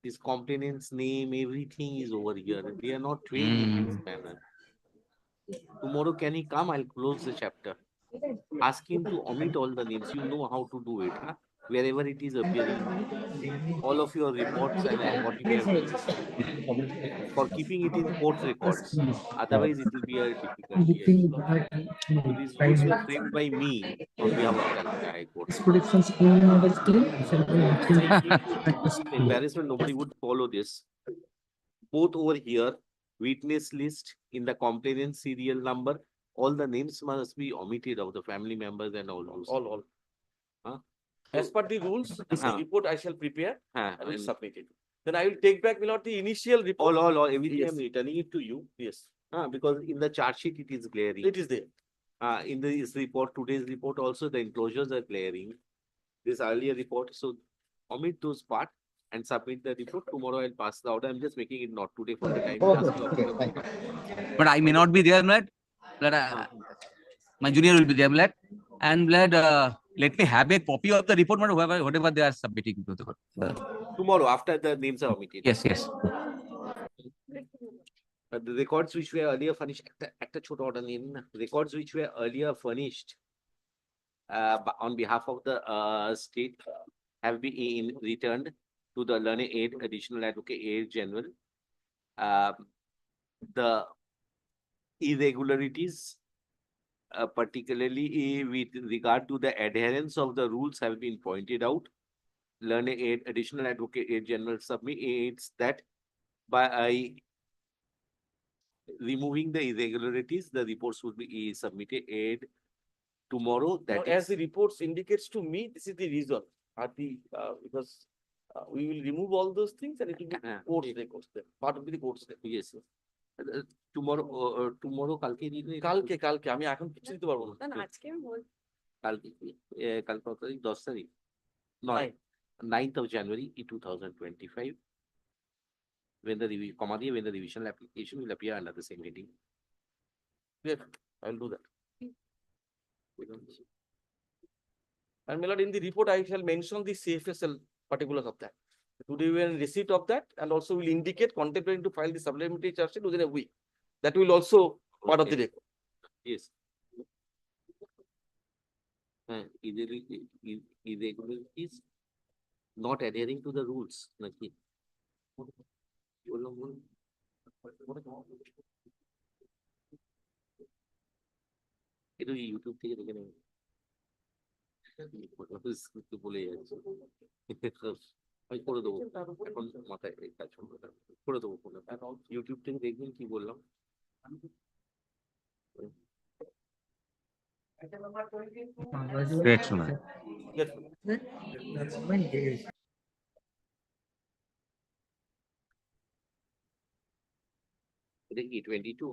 This complainant's name, everything is over here. They are not trained in this manner. Tomorrow, can he come? I'll close the chapter. Ask him to omit all the names. You know how to do it, huh? Wherever it is appearing, all of your reports and what you have done for keeping it in court records. Otherwise, it will be a difficulty. So these rules were framed by me on behalf of Calcutta High Court. Embarrassment, nobody would follow this. Both over here, witness list in the complainant serial number, all the names must be omitted of the family members and all those. All. Huh? As per the rules, this report I shall prepare and will and submit it. Then I will take back, my lord, the initial report. all, everything Yes. I'm returning it to you. Yes, Because in the charge sheet, it is glaring. it is there. In this report, today's report also, the enclosures are glaring. This earlier report, so omit those part and submit the report. Tomorrow I'll pass the order. I'm just making it not today for the time. But I may not be there, lad. My junior will be there, lad. And lad, let me have a copy of the report, whatever they are submitting to the court. Tomorrow, after the names are omitted. Yes. But the records which were earlier furnished, records which were earlier furnished on behalf of the state have been returned to the Learned Aid Additional Advocate Aid General. The irregularities, particularly with regard to the adherence of the rules, have been pointed out. Learned Aid Additional Advocate Aid General submits that by removing the irregularities, the reports would be submitted tomorrow. That As the reports indicates to me, this is the reason. Because we will remove all those things and it will be courts records there. Part of the courts there. Yes. Tomorrow, কালকে কালকে আমি এখন কিছু দিতে পারবো না। আজকে আমি বলছি কালকে কত তারিখ? 10 তারিখ? 9th of January 2025. When the revisional application will appear under the same heading. Yes, I will do that. And my lord, in the report, I shall mention the CFSL particulars of that. Today we are in receipt of that and also will indicate contemplating to file the supplementary charge sheet within a week. That will also part of the record. Yes. Irregularities not adhering to the rules. Naki. এটা YouTube থেকে দেখে নেবেন। বলে যাচ্ছে আমি করে দেবো, এখন মাথায় এই কাজ করে দেবো। ইউটিউব থেকে দেখবেন কি বললাম। এটা কি 22?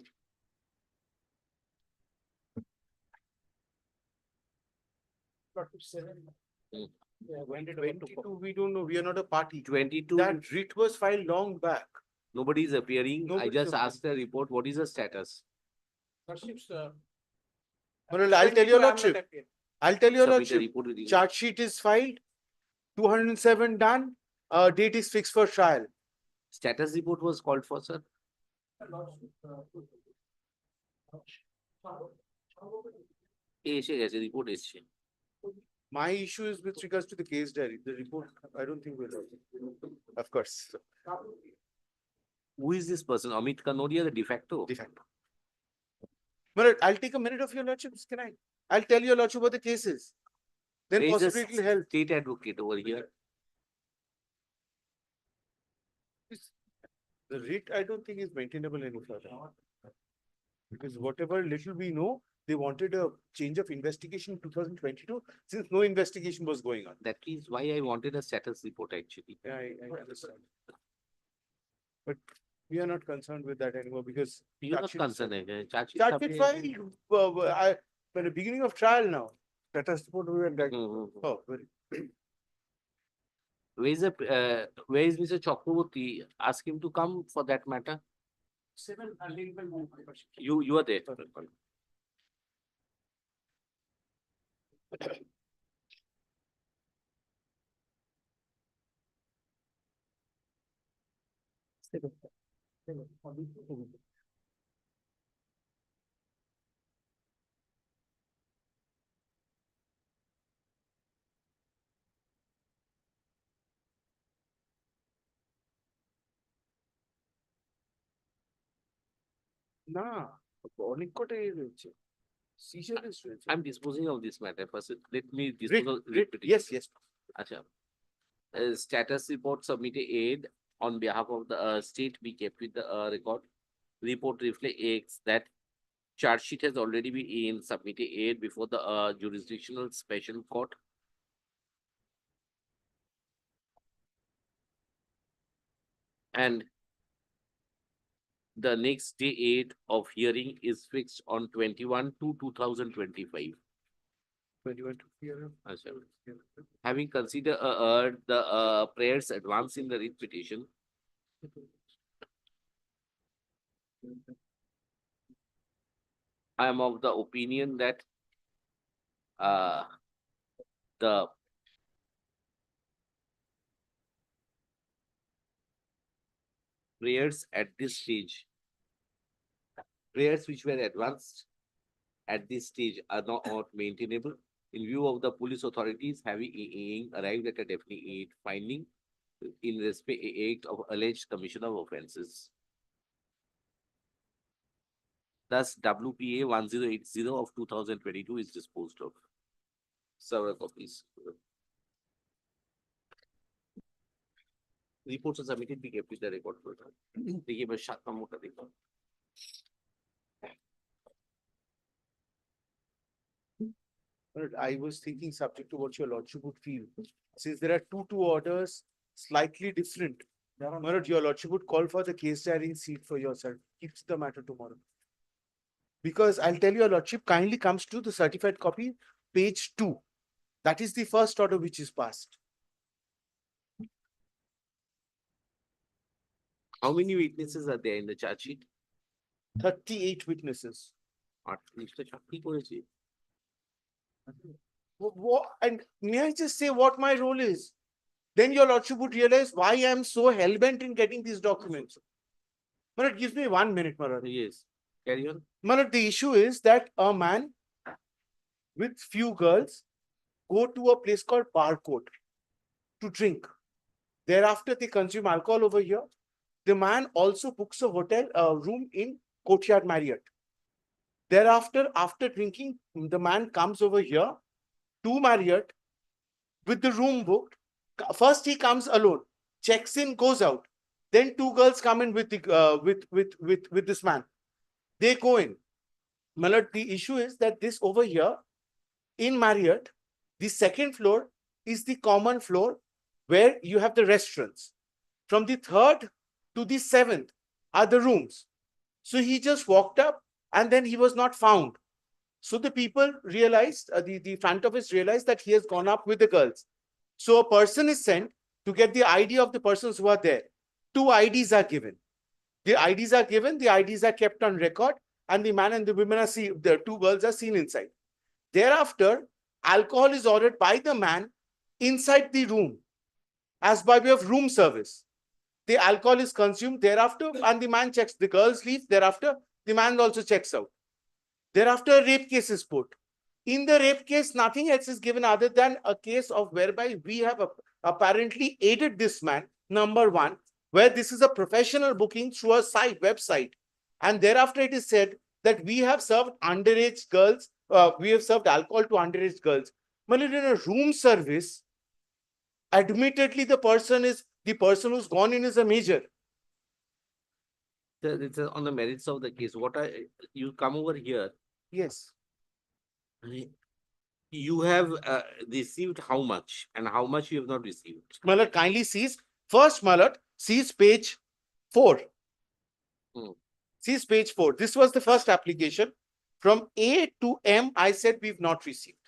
When did 22, we don't know, we are not a party. 22. That writ was filed long back. Nobody is appearing. I Nobody's just appearing. asked the report, what is the status? Well, I'll tell your lordship. I'll tell your Submit the lordship. report with the- Charge sheet is filed, 207 done, date is fixed for trial. Status report was called for, sir. এসে গেছে, report এসছে। My issue is with regards to the case diary. The report, I don't think will. Of course. Who is this person? Amit Kanodia, the de facto? De facto. But I'll take a minute of your lordship's, can I? I'll tell your lordship about the cases. Then There is a possibly it will help. state advocate over here. The writ, I don't think is maintainable any further. Because whatever little we know, they wanted a change of investigation in 2022, since no investigation was going on. That is why I wanted a status report actually. Yeah, I understand. But we are not concerned with that anymore because. You're not concerned. Charge sheet filed, by the beginning of trial now. Status report we were like, oh, very. Where is Mr. Chakraborty? Ask him to come for that matter. You are there. না অনেক কটাই রয়েছে সিজারেস রয়েছে I'm disposing of this matter first. Let me Writ- dispose of writ- yes yes Acha. Status report submitted aid on behalf of the state be kept with the record. Report reflects that charge sheet has already been submitted aid before the jurisdictional special court. And the next date of hearing is fixed on 21/2/2025. 21 to here. Acha. Having considered the prayers advanced in the writ petition, I am of the opinion that the prayers at this stage, prayers which were advanced at this stage are not maintainable in view of the police authorities having arrived at a definite finding in respect of alleged commission of offences. Thus, WPA 1080 of 2022 is disposed of. Several copies. Reports are submitted, be kept with the record. देखिए बस 7 number देखो. But I was thinking subject to what your lordship would feel. Since there are two orders slightly different, my lord, your lordship would call for the case diary in seat for yourself. Keeps the matter tomorrow. Because I'll tell your lordship kindly comes to the certified copy, page 2. That is the first order which is passed. How many witnesses are there in the charge sheet? 38 witnesses. And may I just say what my role is? Then your lordship would realize why I am so hell-bent in getting these documents. But give me 1 minute, Marad. Yes. Carry on. Marad, the issue is that a man with few girls go to a place called Barcode to drink. Thereafter, they consume alcohol over here. The man also books a hotel room in Courtyard Marriott. Thereafter, after drinking, the man comes over here to Marriott with the room booked. First, he comes alone, checks in, goes out. Then 2 girls come in with the with this man. They go in. Malad, the issue is that this over here in Marriott, the second floor is the common floor where you have the restaurants. From the 3rd to the 7th are the rooms. So he just walked up and then he was not found. So the people realized, the front office realized that he has gone up with the girls. So a person is sent to get the ID of the persons who are there. 2 IDs are given. The IDs are given, the IDs are kept on record, and the man and the women are seen, the 2 girls are seen inside. Thereafter, alcohol is ordered by the man inside the room as by way of room service. The alcohol is consumed thereafter, and the man checks. The girls leave. Thereafter, the man also checks out. Thereafter, a rape case is put. In the rape case, nothing else is given other than a case of whereby we have apparently aided this man, number 1, where this is a professional booking through a website. And thereafter, it is said that we have served underage girls, we have served alcohol to underage girls. But in a room service, admittedly, the person who's gone in is a major. It's on the merits of the case. What are you come over here? Yes. You have received how much and how much you have not received? Malad, kindly sees. First, Malad, sees page 4. Sees page 4. This was the first application. From A to M, I said we've not received.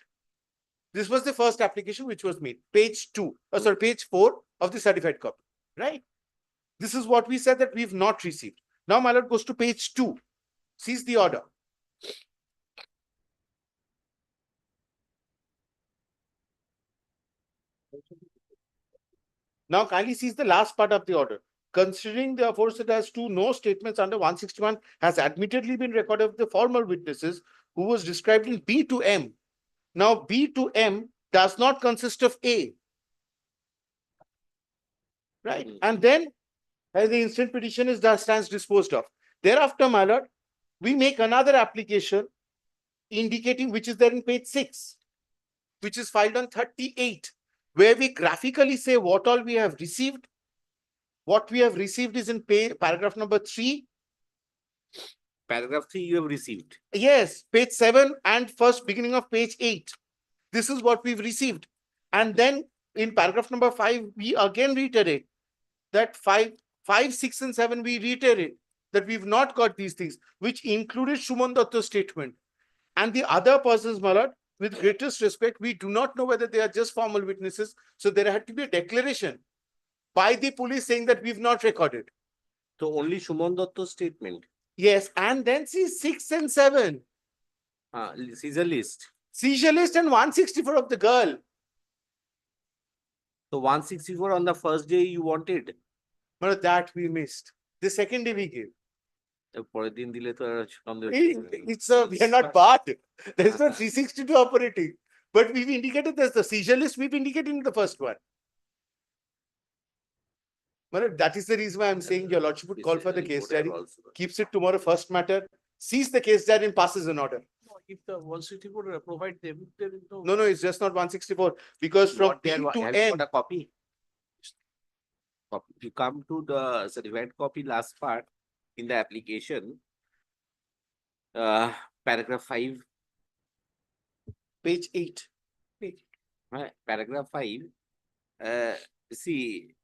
This was the first application which was made. Page 2. Sorry, page 4. of the certified copy, right? This is what we said that we've not received. Now, my lord goes to page 2, sees the order. Now, kindly sees the last part of the order. Considering the aforesaid as to no statements under 161 has admittedly been recorded of the formal witnesses who was described in B to M. Now, B to M does not consist of A. Right? And then as the instant petition is stands disposed of. Thereafter, my lord, we make another application indicating which is there in page 6, which is filed on 38, where we graphically say what all we have received. What we have received is in paragraph number 3. Paragraph 3 you have received. Yes, page 7 and first beginning of page 8. This is what we've received. And then in paragraph number 5, we again reiterate that 5, 6 and 7, we reiterate that we've not got these things, which included Shuman Datta's statement. And the other persons, my lord, with greatest respect, we do not know whether they are just formal witnesses. So there had to be a declaration by the police saying that we've not recorded. So only Shuman Datta's statement. Yes, and then see 6 and 7. Seizure list. Seizure list and 164 of the girl. So 164 on the first day you wanted. But that we missed. The second day we gave. পরের দিন দিলে তো আর কম দেবে। It's we are not barred. There's no 362 operating. But we've indicated there's the seizure list, we've indicated in the first one. Well, that is the reason why I'm saying your lordship would call for the case diary, keeps it tomorrow first matter, sees the case diary and passes an order. If the 164 provide them, No, it's just not 164 because from P to M. A copy. If you come to the certified copy last part in the application, paragraph 5, page 8. Paragraph 5. See,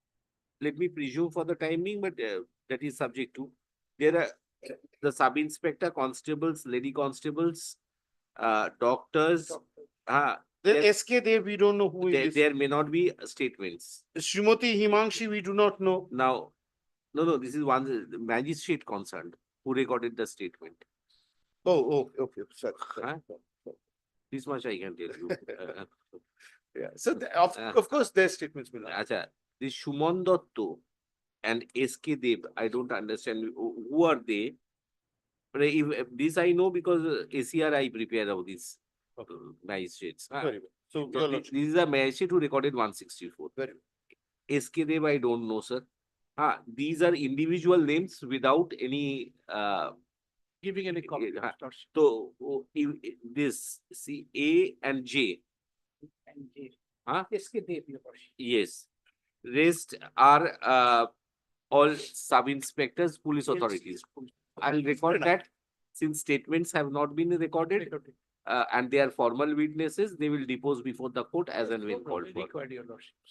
let me presume for the timing, but that is subject to. There are the sub-inspector, constables, lady constables, doctors. The SK there, we don't know who it is. There may not be statements. Srimati Himangshi, we do not know. Now, no, this is one magistrate concerned who recorded the statement. Oh, okay. Sorry. This much I can tell you. Yeah. So of course their statements will. Acha, this Shuman Datta and SK Dev, I don't understand who are they. But if this I know because ACR I prepare of these magistrates. Very well. So this is a magistrate who recorded 164. Very well. SK Dev I don't know, sir. These are individual names without any giving any copy. So this see A and J. And J. SK Dev. Yes. Rest are all sub-inspectors, police authorities. I'll record that since statements have not been recorded and they are formal witnesses, they will depose before the court as and when called for.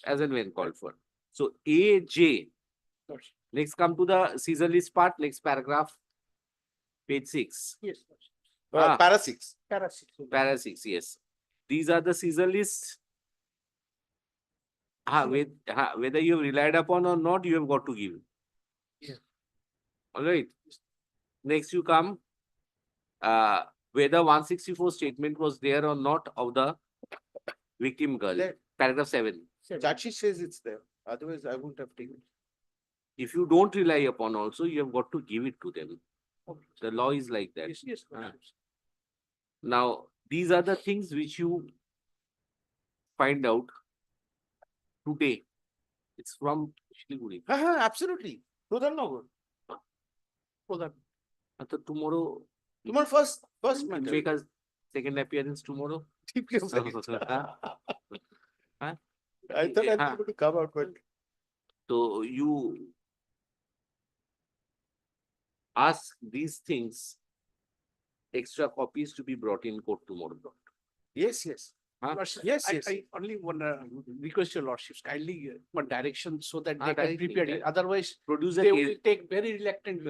As and when called for. So AJ. Next come to the seizure list part, next paragraph, page 6. Yes. Para 6. Para 6, yes. These are the seizure lists. Whether you have relied upon or not, you have got to give. Yeah. All right. Next you come, whether 164 statement was there or not of the victim girl. There. Paragraph 7. Chachi says it's there. Otherwise, I wouldn't have taken it. If you don't rely upon also, you have got to give it to them. Okay. The law is like that. Yes. Now, these are the things which you find out today. It's from Jalpaiguri. Absolutely. Pradhan. Tomorrow first make a second appearance tomorrow. I thought I was going to come out, but so you ask these things, extra copies to be brought in court tomorrow. Yes. Yes. I only want to request your lordships kindly one direction so that they can prepare it. Otherwise, they will take very reluctant.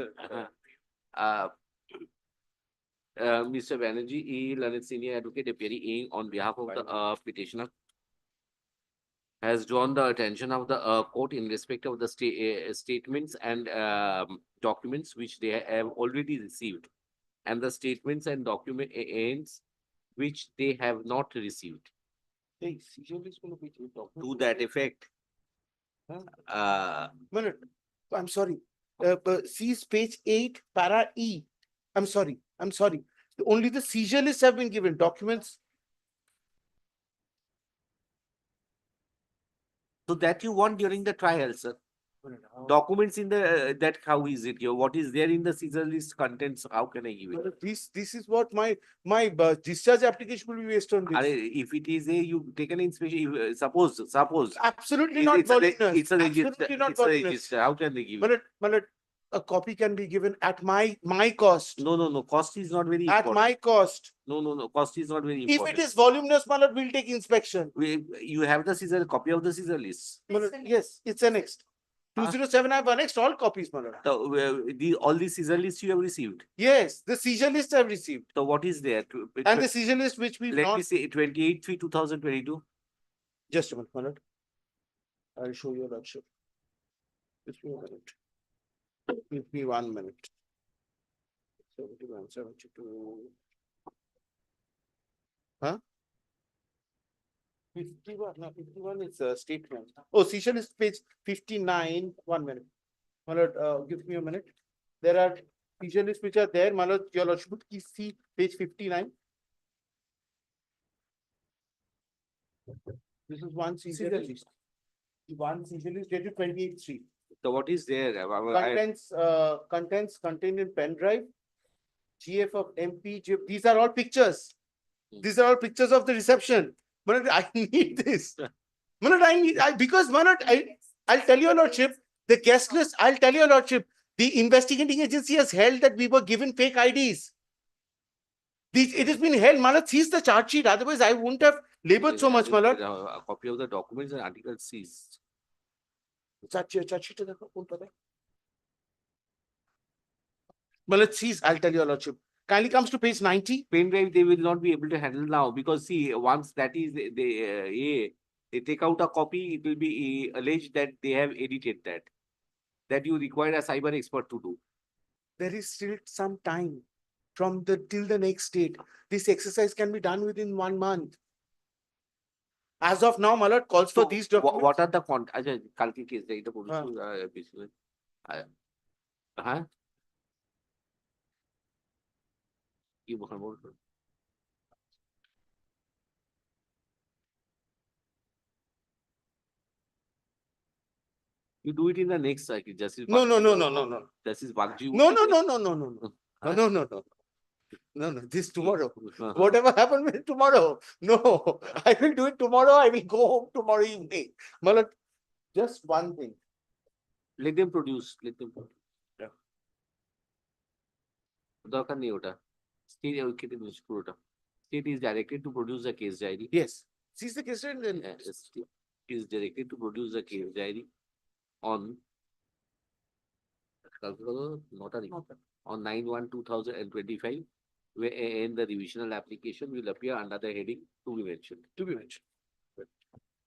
Mr. Banerjee, E. Learned Senior Advocate appearing on behalf of the petitioner. has drawn the attention of the court in respect of the statements and documents which they have already received, and the statements and documents which they have not received. To that effect, Minute. I'm sorry. See page 8, para E. I'm sorry. Only the seizure lists have been given. Documents. so that you want during the trial, sir. Documents in the that how is it here? What is there in the seizure list contents? How can I give it? This is what my discharge application will be based on this. If it is a you take an inspection, suppose Absolutely not it's a voluminous. it's a register. Absolutely not It's a voluminous. register. How can they give it? Minute. A copy can be given at my cost. No. Cost is not very At important. my cost. No. Cost is not very If important. it is voluminous, my lord, we'll take inspection. You have the seizure copy of the seizure list. Yes, it's annexed. 207 I have annexed all copies, my lord. So all the seizure lists you have received. Yes, the seizure list I have received. So what is there? And the seizure list which we Let me say 28/3/2022. Just a minute, my lord. I'll show you that ship. Just give me a minute. Give me 1 minute. 71, 72. Huh? 51, no, 51 is a statement. Oh, seizure list page 59. 1 minute. My lord, give me a minute. There are seizure lists which are there. My lord, your lordship, please see page 59. This is one seizure list. One seizure list dated 28/3. So what is there? Contents contained in pen drive. GF of MP. These are all pictures. These are all pictures of the reception. Manoj, I need this. Manoj, because Manoj, I'll tell your lordship, the guest list, I'll tell your lordship, the investigating agency has held that we were given fake IDs. It has been held. Manoj, sees the charge sheet. Otherwise, I wouldn't have labored so much, Manoj. A copy of the documents and articles seized. Charge sheet. Manoj, sees, I'll tell your lordship. Kindly comes to page 90. Pen drive they will not be able to handle now because see once that is they take out a copy, it will be alleged that they have edited that you require a cyber expert to do. There is still some time from till the next date. This exercise can be done within 1 month. As of now, my lord calls for these documents. What are the Kalki case data police? You do it in the next cycle. Justice. No. Justice Bagji. No. This tomorrow. Whatever happened with tomorrow. No, I will do it tomorrow. I will go home tomorrow evening. My lord, just one thing. Let them produce. Yeah. State is directed to produce a case diary. Yes. Sees the case diary. State is directed to produce a case diary on 9/1/2025, wherein the revisional application will appear under the heading to be mentioned.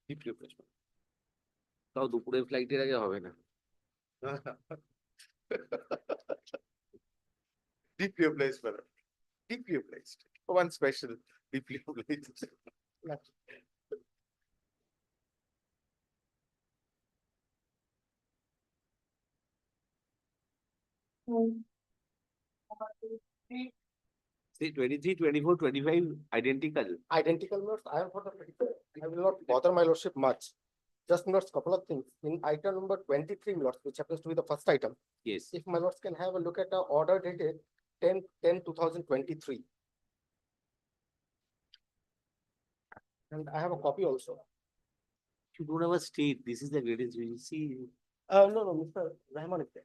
Deep replacement. তাও দুপুরের ফ্লাইটের আগে হবে না। Deeply obliged, brother. Deeply obliged. One special, deeply obliged. See, 23, 24, 25, identical. Identical notes, I am for the I will not bother my lordship much. Just notes couple of things. In item number 23, lords, which happens to be the first item. Yes. If my lords can have a look at the order dated 10/10/2023. And I have a copy also. You don't have a state. This is the greatest. You see. No, Mr. Rahman is there.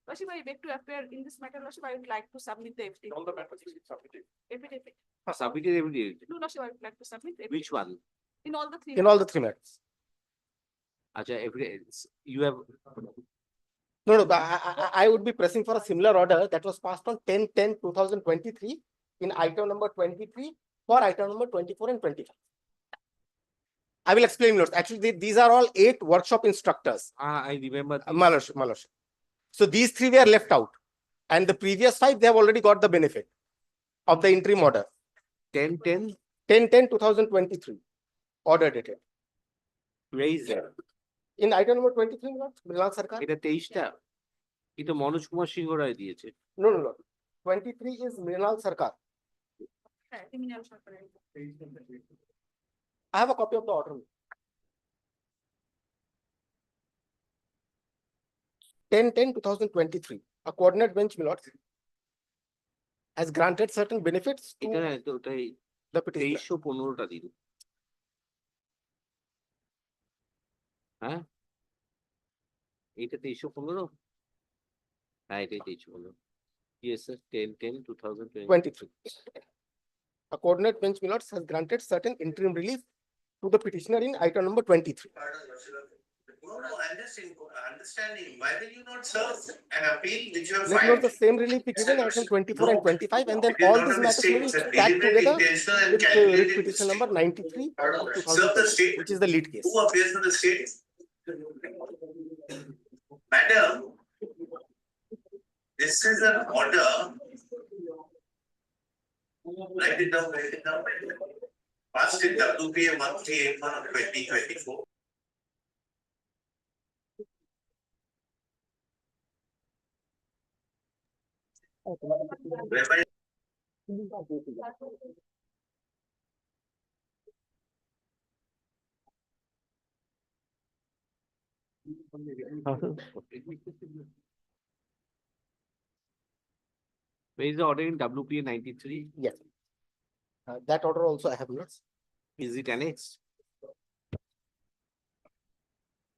Lordship, I beg to appear in this matter. Lordship, I would like to submit the FT. All the matters will be submitted. Affidavit. Submitted every day. No, Lordship, I would like to submit the Which one? in all the three. In all the three matters. You have. No, but I would be pressing for a similar order that was passed on 10/10/2023 in item number 23 for item number 24 and 25. I will explain, Lord. Actually, these are all 8 workshop instructors. I remember. My lordship, my lordship. So these 3 were left out, and the previous 5 they have already got the benefit of the interim order. 10/10/2023 order dated. Where is that? In item number 23, Lord, Mrinal Sarkar. এটা 23টা এটা মনোজ কুমার সিংহ রায় দিয়েছে। No, no, Lord. 23 is Mrinal Sarkar. I have a copy of the order. 10/10/2023, a coordinate bench, my lord, has granted certain benefits to এটা না, তো ওটাই the petitioner. 2315টা দিন। হ্যাঁ, এইটা 2315? হ্যাঁ, এটাই 2315। Yes, sir. 10/10/2020. 23. A coordinate bench, my lord, has granted certain interim relief to the petitioner in item number 23. No, I'm just understanding, why will you not serve an appeal which you have Let filed? not the same relief be given item 24 and 25, and then It is all not these a matters mistake, will be it's a stacked deliberate, together intentional and with writ calculated petition mistake. number 93 of Serve the 2020, state. which is the lead case. Who appears for the state? Madam, this is an order. Write it down, write it down. Passed in WPA 1381 of 2024. Whereby Where is the order in WPA 93? Yes. That order also I have notes. Is it annexed?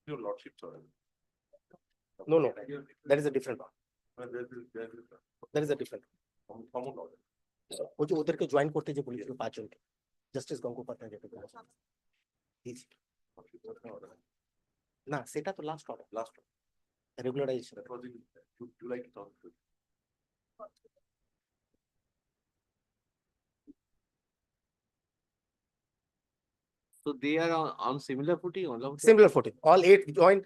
Your lordship, sorry. No, no, that is a different one. That is a different Common order. वो जो उधर के join करते जो police के 5 जन के justice Gangopadhyay যেটা বলেছেন না সেটা তো last order regularisation That was in July 2020. So they are on similar footing, all of them? similar footing, all 8 joined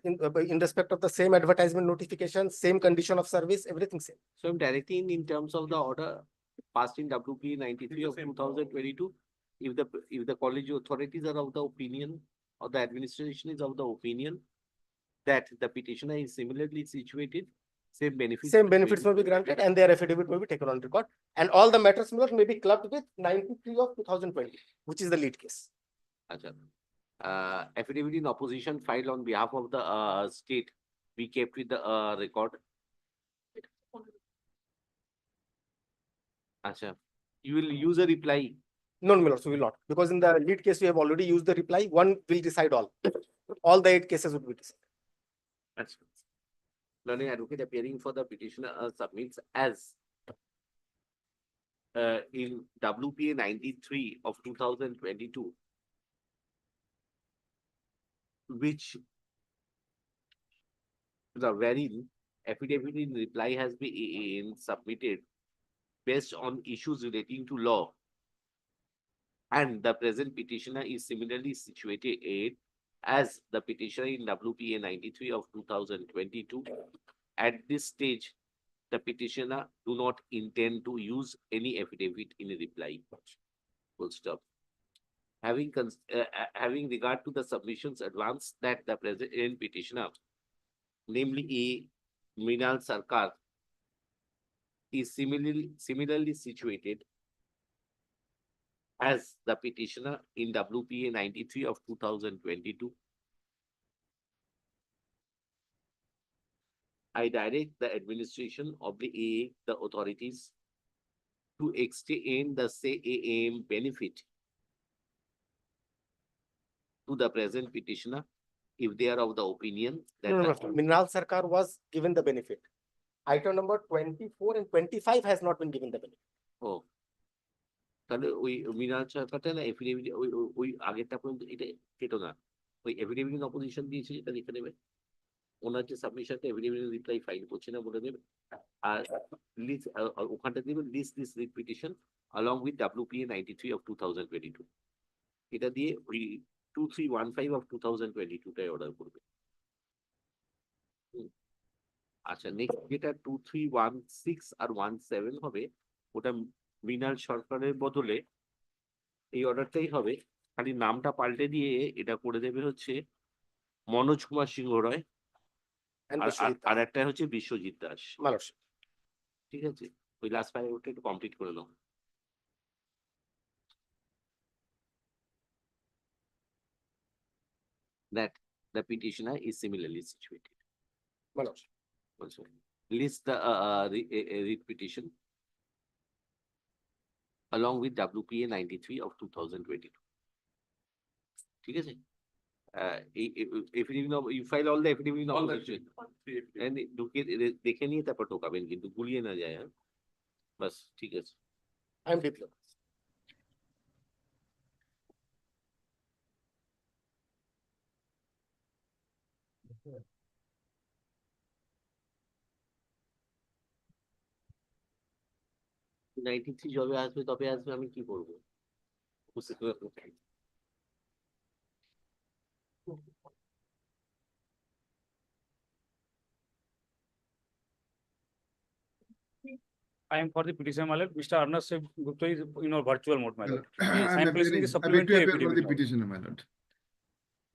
in respect of the same advertisement notification, same condition of service, everything same. So I'm directing in terms of the order passed in WP 93 of 2022. If the college authorities are of the opinion, or the administration is of the opinion that the petitioner is similarly situated, same benefits. May be granted and their affidavit may be taken on record, and all the matters may be clubbed with 93 of 2020, which is the lead case. Acha. Affidavit in opposition filed on behalf of the state be kept with the record. Acha. You will use a reply. No, my lords, we will not, because in the lead case we have already used the reply. One will decide all. All the 8 cases would be decided. That's learning advocate appearing for the petitioner submits as in WPA 93 of 2022, which the wherein affidavit in reply has been submitted based on issues relating to law, and the present petitioner is similarly situated as the petitioner in WPA 93 of 2022. At this stage, the petitioner do not intend to use any affidavit in a reply. Full stop. Having regard to the submissions advanced that the present petitioner, namely a Mrinal Sarkar, is similarly situated as the petitioner in WPA 93 of 2022. I direct the administration of the authorities to extend the same benefit to the present petitioner if they are of the opinion that Mrinal Sarkar was given the benefit. Item number 24 and 25 has not been given the benefit. Oh. তাহলে ওই মৃণাল সরকারটা না affidavit ওই আগেরটা পর্যন্ত এটা কেটো না, ওই এফিডেভিট অপোজিশন দিয়েছে এটা লিখে নেবে, ওনার যে সাবমিশনটা এফিডেভিট রিপ্লাই ফাইল করছে না বলে দেবে, আর লিস্ট ওখানটা দিবে this repetition along with WPA 93 of 2022, এটা দিয়ে ওই 2315 of 2022 টাই অর্ডার করবে। আচ্ছা, নেক্সট যেটা 2316 আর 17 হবে, ওটা মৃণাল সরকারের বদলে এই অর্ডারটাই হবে, খালি নামটা পাল্টে দিয়ে এটা করে দেবে হচ্ছে মনোজ কুমার সিংহ রয়, আর একটা হচ্ছে বিশ্বজিৎ দাস। ঠিক আছে, ওই লাস্ট প্যারাগ্রাফটা একটু কমপ্লিট করে নাও। That the petitioner is similarly situated. Also, list the read petition along with WPA 93 of 2022. ঠিক আছে, you file all the affidavit of opposition and দেখে নিয়ে তারপর ঢোকাবেন, কিন্তু গুলিয়ে না যায়। হ্যাঁ, বাস ঠিক আছে। I'm deeply. 93 যবে আসবে তবে আসবে, আমি কি করবো বুঝতে পারবো। I am for the petition, my lord. Mr. Arnav Gupta is in our virtual mode, my lord. I am placing the supplementary affidavit. the petitioner, my lord.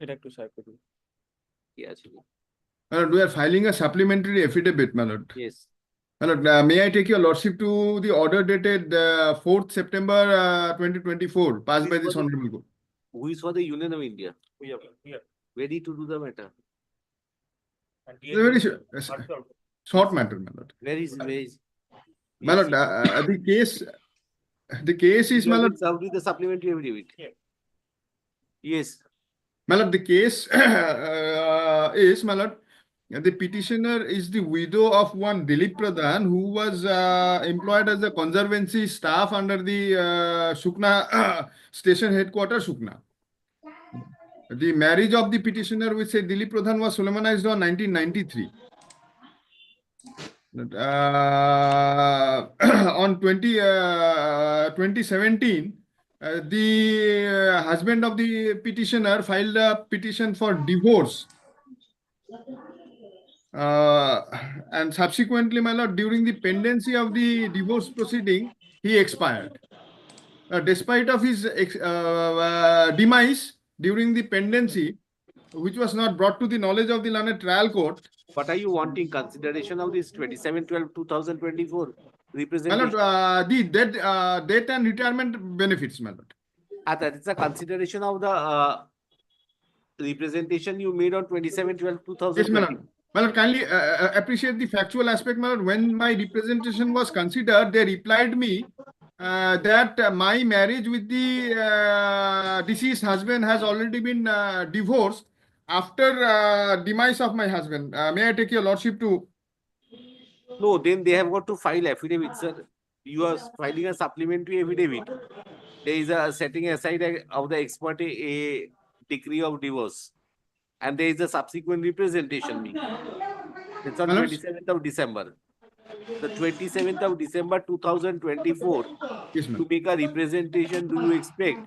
It has to say affidavit. কি আছে? My lord, we are filing a supplementary affidavit, my lord. Yes. My lord, may I take your lordship to the order dated 4th September 2024, passed by this honorable court? Who is for the Union of India? We are Ready to do the matter? It's a very short matter, my lord. Where is? My lord, the case is, my lord, served with the supplementary affidavit. Yes. My lord, the case is, my lord, the petitioner is the widow of one Dilip Pradhan who was employed as a conservancy staff under the Sukna station headquarters, Sukna. The marriage of the petitioner with say Dilip Pradhan was solemnized on 1993. On 2017, the husband of the petitioner filed a petition for divorce. And subsequently, my lord, during the pendency of the divorce proceeding, he expired. Despite of his demise during the pendency, which was not brought to the knowledge of the learned trial court. What are you wanting? Consideration of this 27/12/2024 My representation? lord, the death and retirement benefits, my lord. That is a consideration of the representation you made on 27/12/2020. Yes, my lord. My lord, kindly appreciate the factual aspect, my lord. When my representation was considered, they replied me that my marriage with the deceased husband has already been divorced after demise of my husband. May I take your lordship to? No, then they have got to file affidavit, sir. You are filing a supplementary affidavit. There is a setting aside of the ex parte a decree of divorce, and there is a subsequent representation. It's on 27th of December. The 27th of December 2024. Yes, to make a representation, do you expect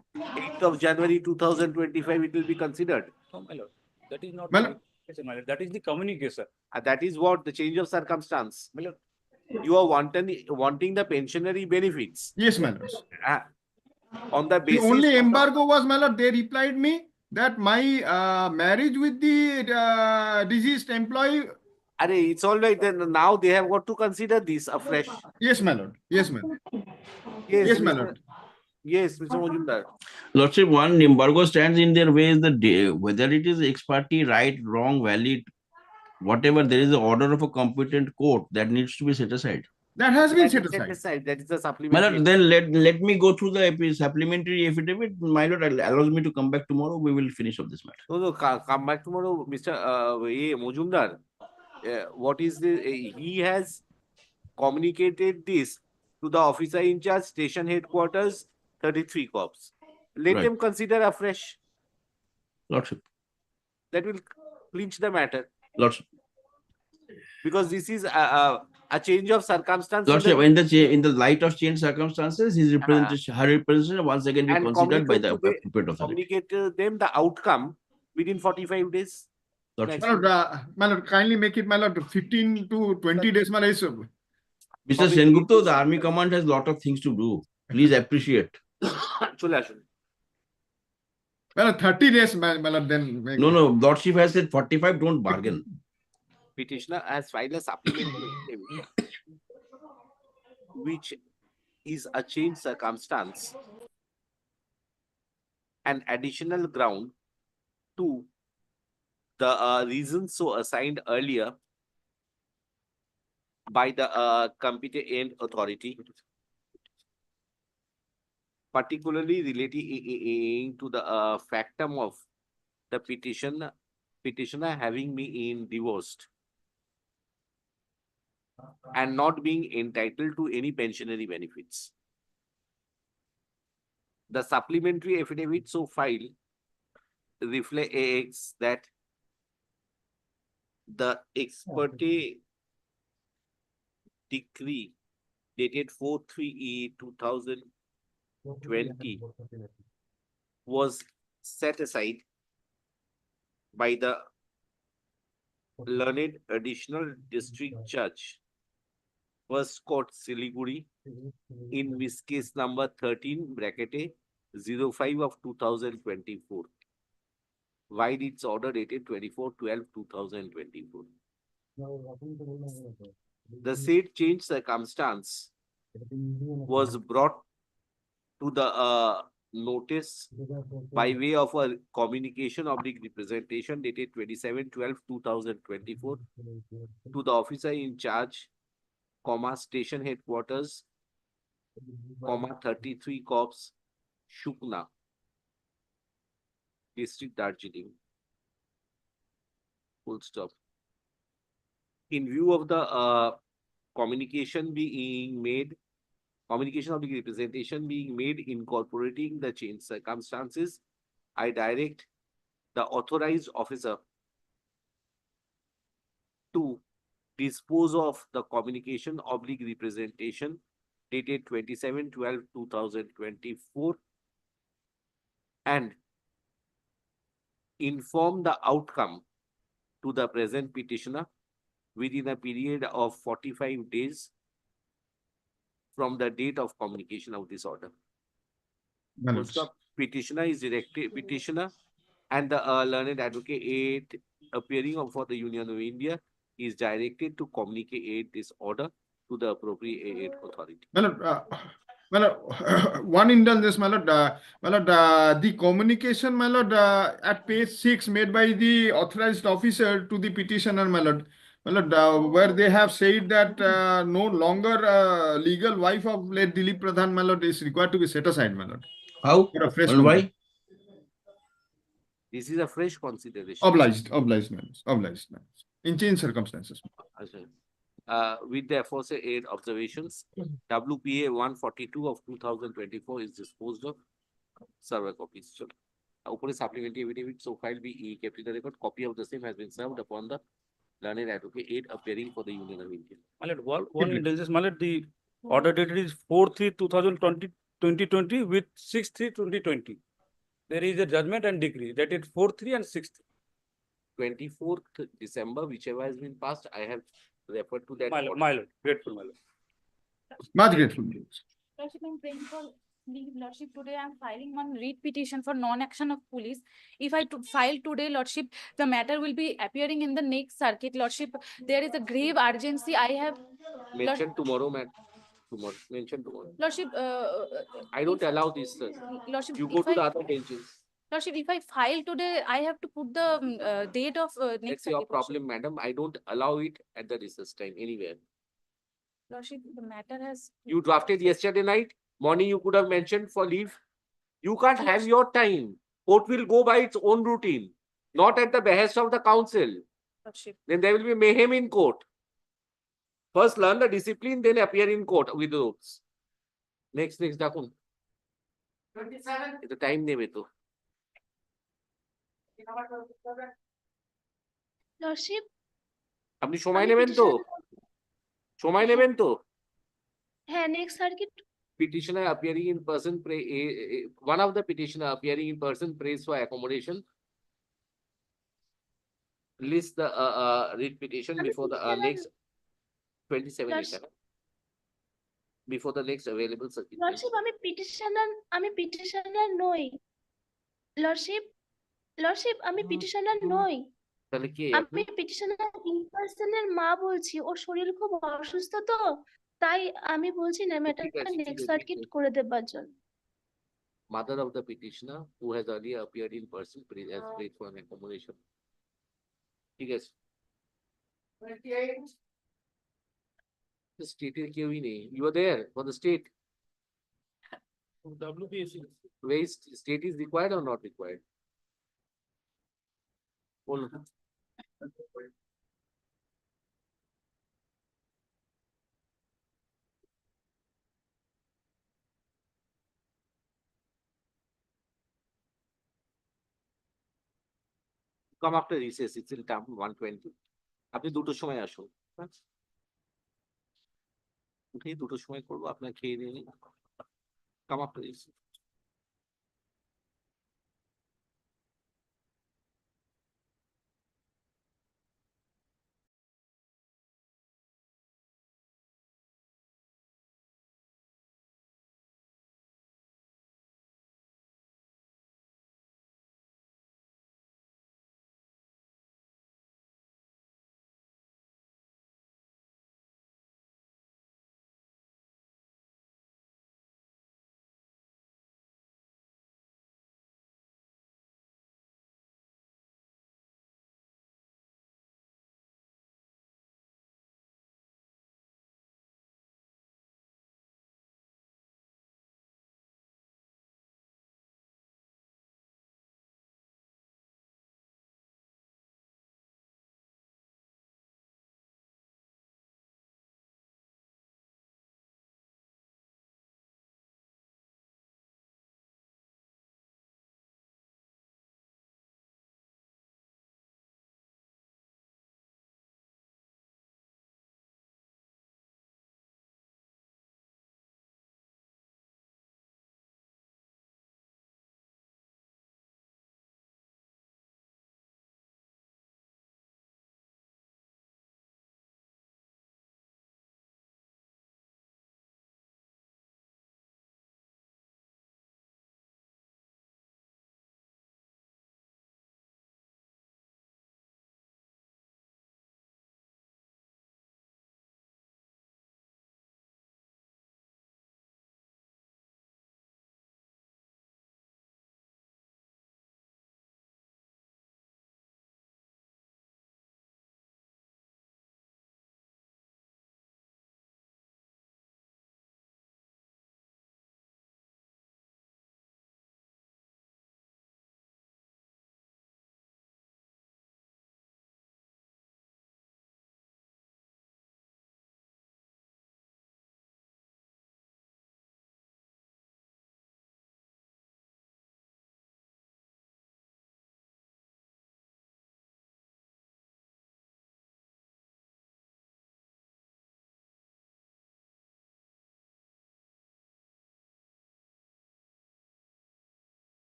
8th of January 2025 it will be considered? No, my lord. That is not My lord. my lord. That is the communication. That is what the change of circumstance. My lord. You are wanting the pensionary benefits. Yes, my lord. On the basis. The only embargo was, my lord, they replied me that my marriage with the deceased employee. It's all right. Then now they have got to consider this afresh. Yes, my lord. Yes, my lord. Yes, my lord. Yes, Mr. Mojumdar. Lordship, one embargo stands in their way is the whether it is ex parte right, wrong, valid, whatever, there is an order of a competent court that needs to be set aside. That has been set aside. That is the My supplementary. lord, then let me go through the supplementary affidavit. My lord, allows me to come back tomorrow. We will finish up this matter. No, come back tomorrow, Mr. Mojumdar. What is the he has communicated this to the officer in charge, station headquarters, 33 corps. Let Right. them consider afresh. Lordship. That will clinch the matter. Lordship. Because this is a change of circumstance. in Lordship, the- in the light of changed circumstances, his representation, her representation once again be And considered by communicate the to the- appropriate authority. Communicate to them the outcome within 45 days. Lordship. My lord, kindly make it, my lord, 15 to 20 days, my lord. Mr. Sengupta, the army command has lot of things to do. Please appreciate. চলে আসুন। My lord, 30 days, my lord, then. No, Lordship has said 45, don't bargain. Petitioner has filed a supplementary affidavit, which is a changed circumstance, an additional ground to the reasons so assigned earlier by the competent authority, particularly relating to the factum of the petitioner having been divorced and not being entitled to any pensionary benefits. The supplementary affidavit so filed reflects that the ex parte decree dated 4/3/2020 was set aside by the learned additional district judge, First Court Siliguri, in which case number 13/05/2024, while its order dated 24/12/2024. The said change circumstance was brought to the notice by way of a communication representation dated 27/12/2024 to the officer in charge, station headquarters, 33 Corps, Shukna, District Darjeeling. Full stop. In view of the communication of the representation being made incorporating the changed circumstances, I direct the authorized officer to dispose of the communication representation dated 27/12/2024 and inform the outcome to the present petitioner within a period of 45 days from the date of communication of this order. Petitioner and the learned advocate appearing for the Union of India is directed to communicate this order to the appropriate authority. My lord, one indulgence, my lord. The communication, my lord, at page 6 made by the authorized officer to the petitioner, my lord. My lord, where they have said that no longer legal wife of late Dilip Pradhan, my lord, is required to be set aside, my lord. How? And why? This is a fresh consideration. Obliged, my lord. Obliged, my lord. In changed circumstances. With the aforesaid observations, WPA 142 of 2024 is disposed of. Server copies. Upon supplementary affidavit so filed be kept in the record. Copy of the same has been served upon the learned advocate appearing for the Union of India. My lord, one indulgence, my lord, the order dated is 4/3/2020 with 6/3/2020. There is a judgment and decree that is 4/3 and 6/3. 24th December, whichever has been passed, I have referred to that. My lord, grateful, my lord. Much grateful. Lordship, I'm praying for leave, Lordship. Today I'm filing one read petition for non-action of police. If I file today, Lordship, the matter will be appearing in the next circuit, Lordship. There is a grave urgency. I have Mention tomorrow, man. Tomorrow. Mention tomorrow. Lordship, I don't allow this, sir. Lordship, You go to the other benches. Lordship, if I file today, I have to put the date of next That's your circuit, problem, madam. I don't allow it at the recess time anywhere. Lordship, the matter has. You drafted yesterday night. Morning you could have mentioned for leave. You can't have your time. Court will go by its own routine, not at the behest of the council. Lordship. Then there will be mayhem in court. First learn the discipline, then appear in court with the notes. Next, Dakun. 27. The time name to. Lordship, আপনি সময় নেবেন তো সময় নেবেন তো? হ্যাঁ next circuit Petitioner appearing in person, one of the petitioner appearing in person prays for accommodation. List the read petition আমি before the petitioner next 27 Lordship- এটা না? Before the next available circuit. Lordship আমি petitioner নই lordship আমি petitioner নই তাহলে কে আপনি? আমি পিটিশনার ইন পার্সনের মা বলছি ওর শরীর খুব অসুস্থ তো তাই আমি বলছি না ঠিক ম্যাটারটা আছে, ঠিক নেক্সট আছে, সার্কিট ঠিক আছে। করে দেবার জন্য Mother of the petitioner who has earlier appeared in person has prayed for an accommodation. ঠিক আছে। The state এর কেউই নেই। You are there for the state. WPSC. Where is state is required or not required? বলুন। Come after recess, it's in term 120. আপনি দুটোর সময় আসুন। উঠেই দুটোর সময় করবো, আপনার খেয়ে নিয়ে নিন। Come after recess.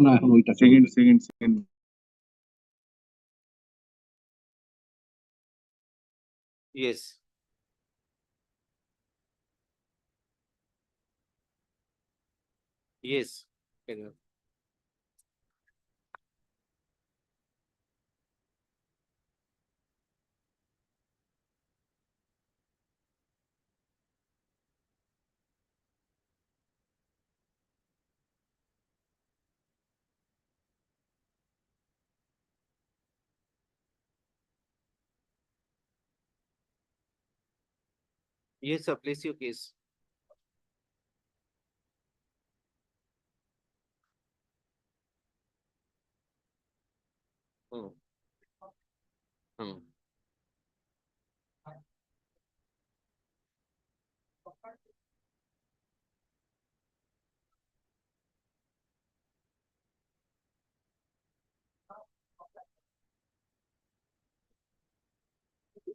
না এখন ওইটা second Yes. Yes. Okay. Yes, sir, place your case. Hmm. Hmm.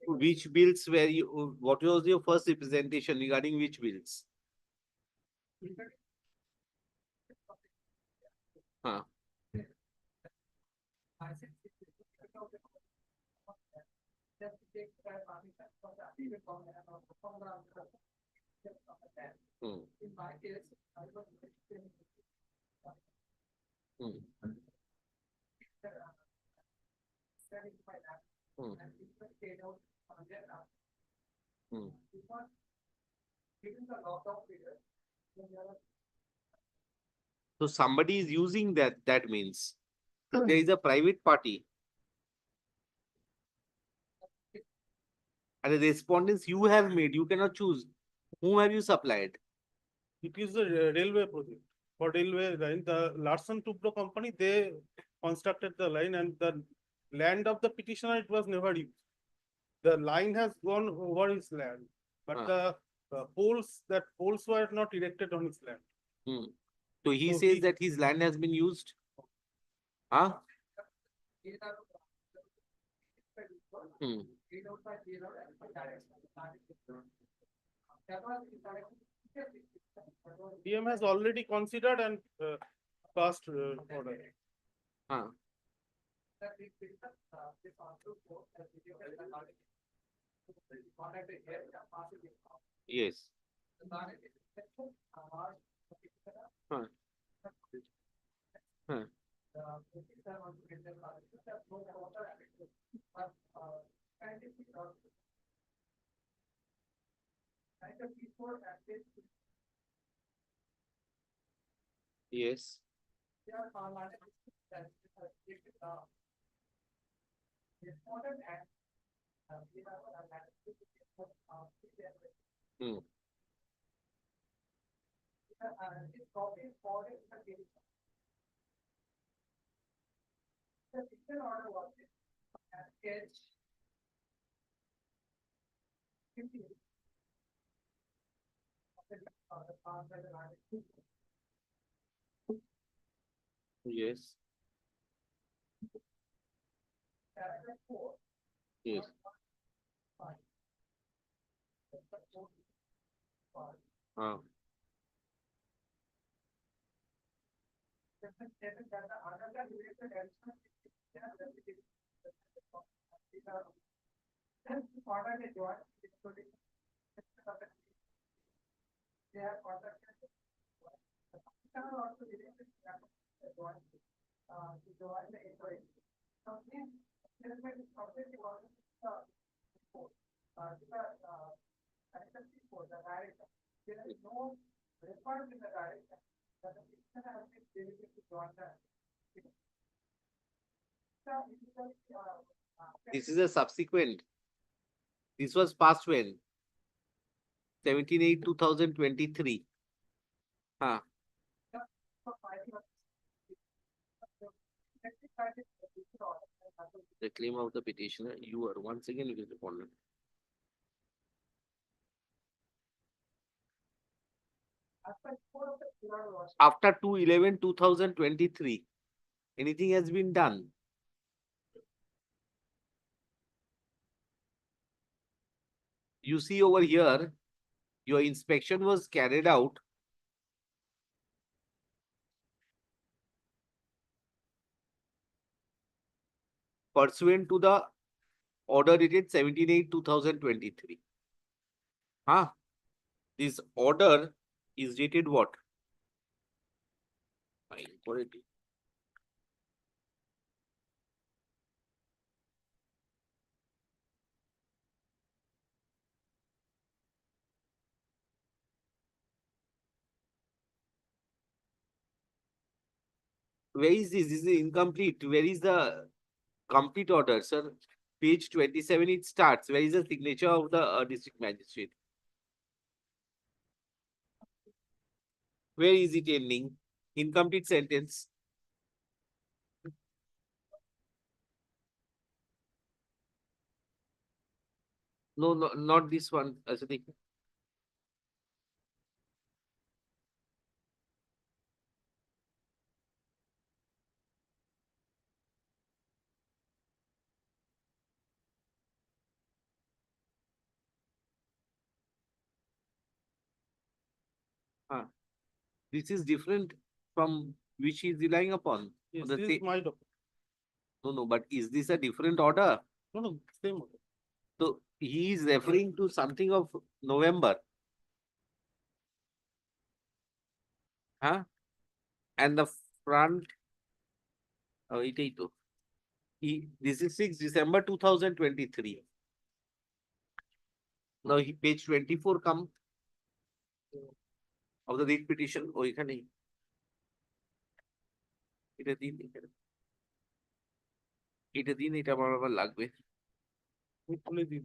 Which bills were you, what was your first representation regarding which bills? Huh. Hmm. Hmm. Hmm. Hmm. So somebody is using that means there is a private party and the respondents you have made, you cannot choose. Whom have you supplied? It is a railway project. For railway line, the Larsen Tubro company, they constructed the line and the land of the petitioner, it was never used. The line has gone over his land, but the poles were not erected on his land. Hmm. So he So says he- that his land has been used. Huh? Hmm. DM has already considered and passed order. Huh. Yes. Huh. Huh. Yes. Hmm. Yes. Yes. Huh. This is a subsequent. This was passed when? 17/8/2023. Huh. The claim of the petitioner, you are once again with the respondent. After 2/11/2023, anything has been done? You see over here, your inspection was carried out pursuant to the order dated 17/8/2023. Huh? This order is dated what? Fine, for it. Where is this? This is incomplete. Where is the complete order, sir? Page 27, it starts. Where is the signature of the district magistrate? Where is it ending? Incomplete sentence. No, no, not this one. Asadi. This is different from which he is relying upon. Yes, The this is my document. No, no, but is this a different order? No, no, same order. So he is referring to something of November. Huh? And the front, এটাই তো. This is 6 December 2023. Now page 24 come of the writ petition. ওইখানেই. এটা দিন এখানে. এটা দিন, এটা আমার আবার লাগবে. খুলে দিন।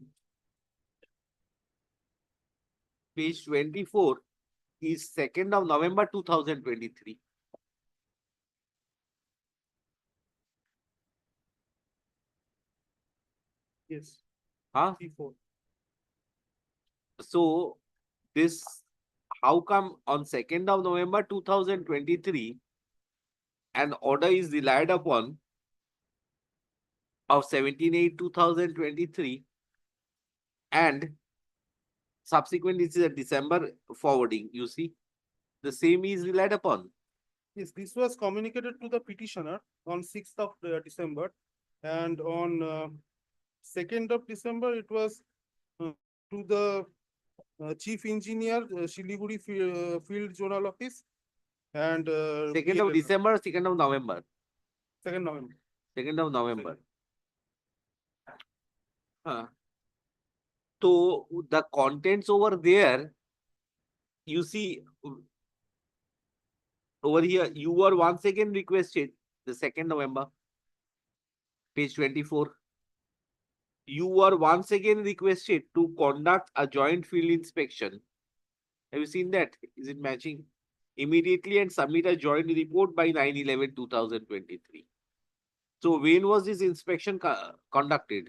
Page 24 is 2nd of November 2023. Yes. Huh? P4. So this, how come on 2nd of November 2023 an order is relied upon of 17/8/2023 and subsequent this is a December forwarding, you see, the same is relied upon. Yes, this was communicated to the petitioner on 6th of December, and on 2nd of December, it was to the chief engineer, Siliguri Field Zonal Office, and 2nd of December, 2nd of November. 2nd November. 2nd of November. So the contents over there, you see, over here, you were once again requested the 2nd November, page 24. You were once again requested to conduct a joint field inspection. Have you seen that? Is it matching? Immediately and submit a joint report by 9/11/2023. So when was this inspection conducted?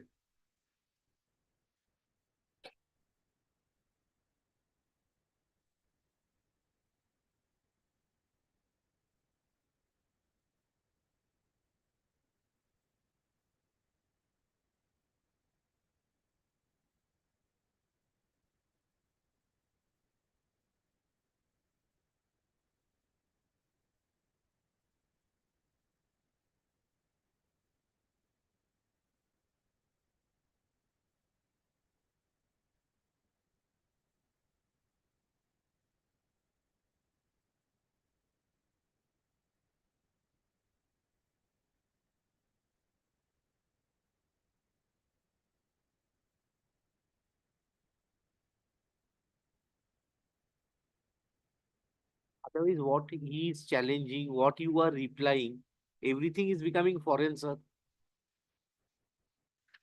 Otherwise, what he is challenging, what you are replying, everything is becoming foreign, sir.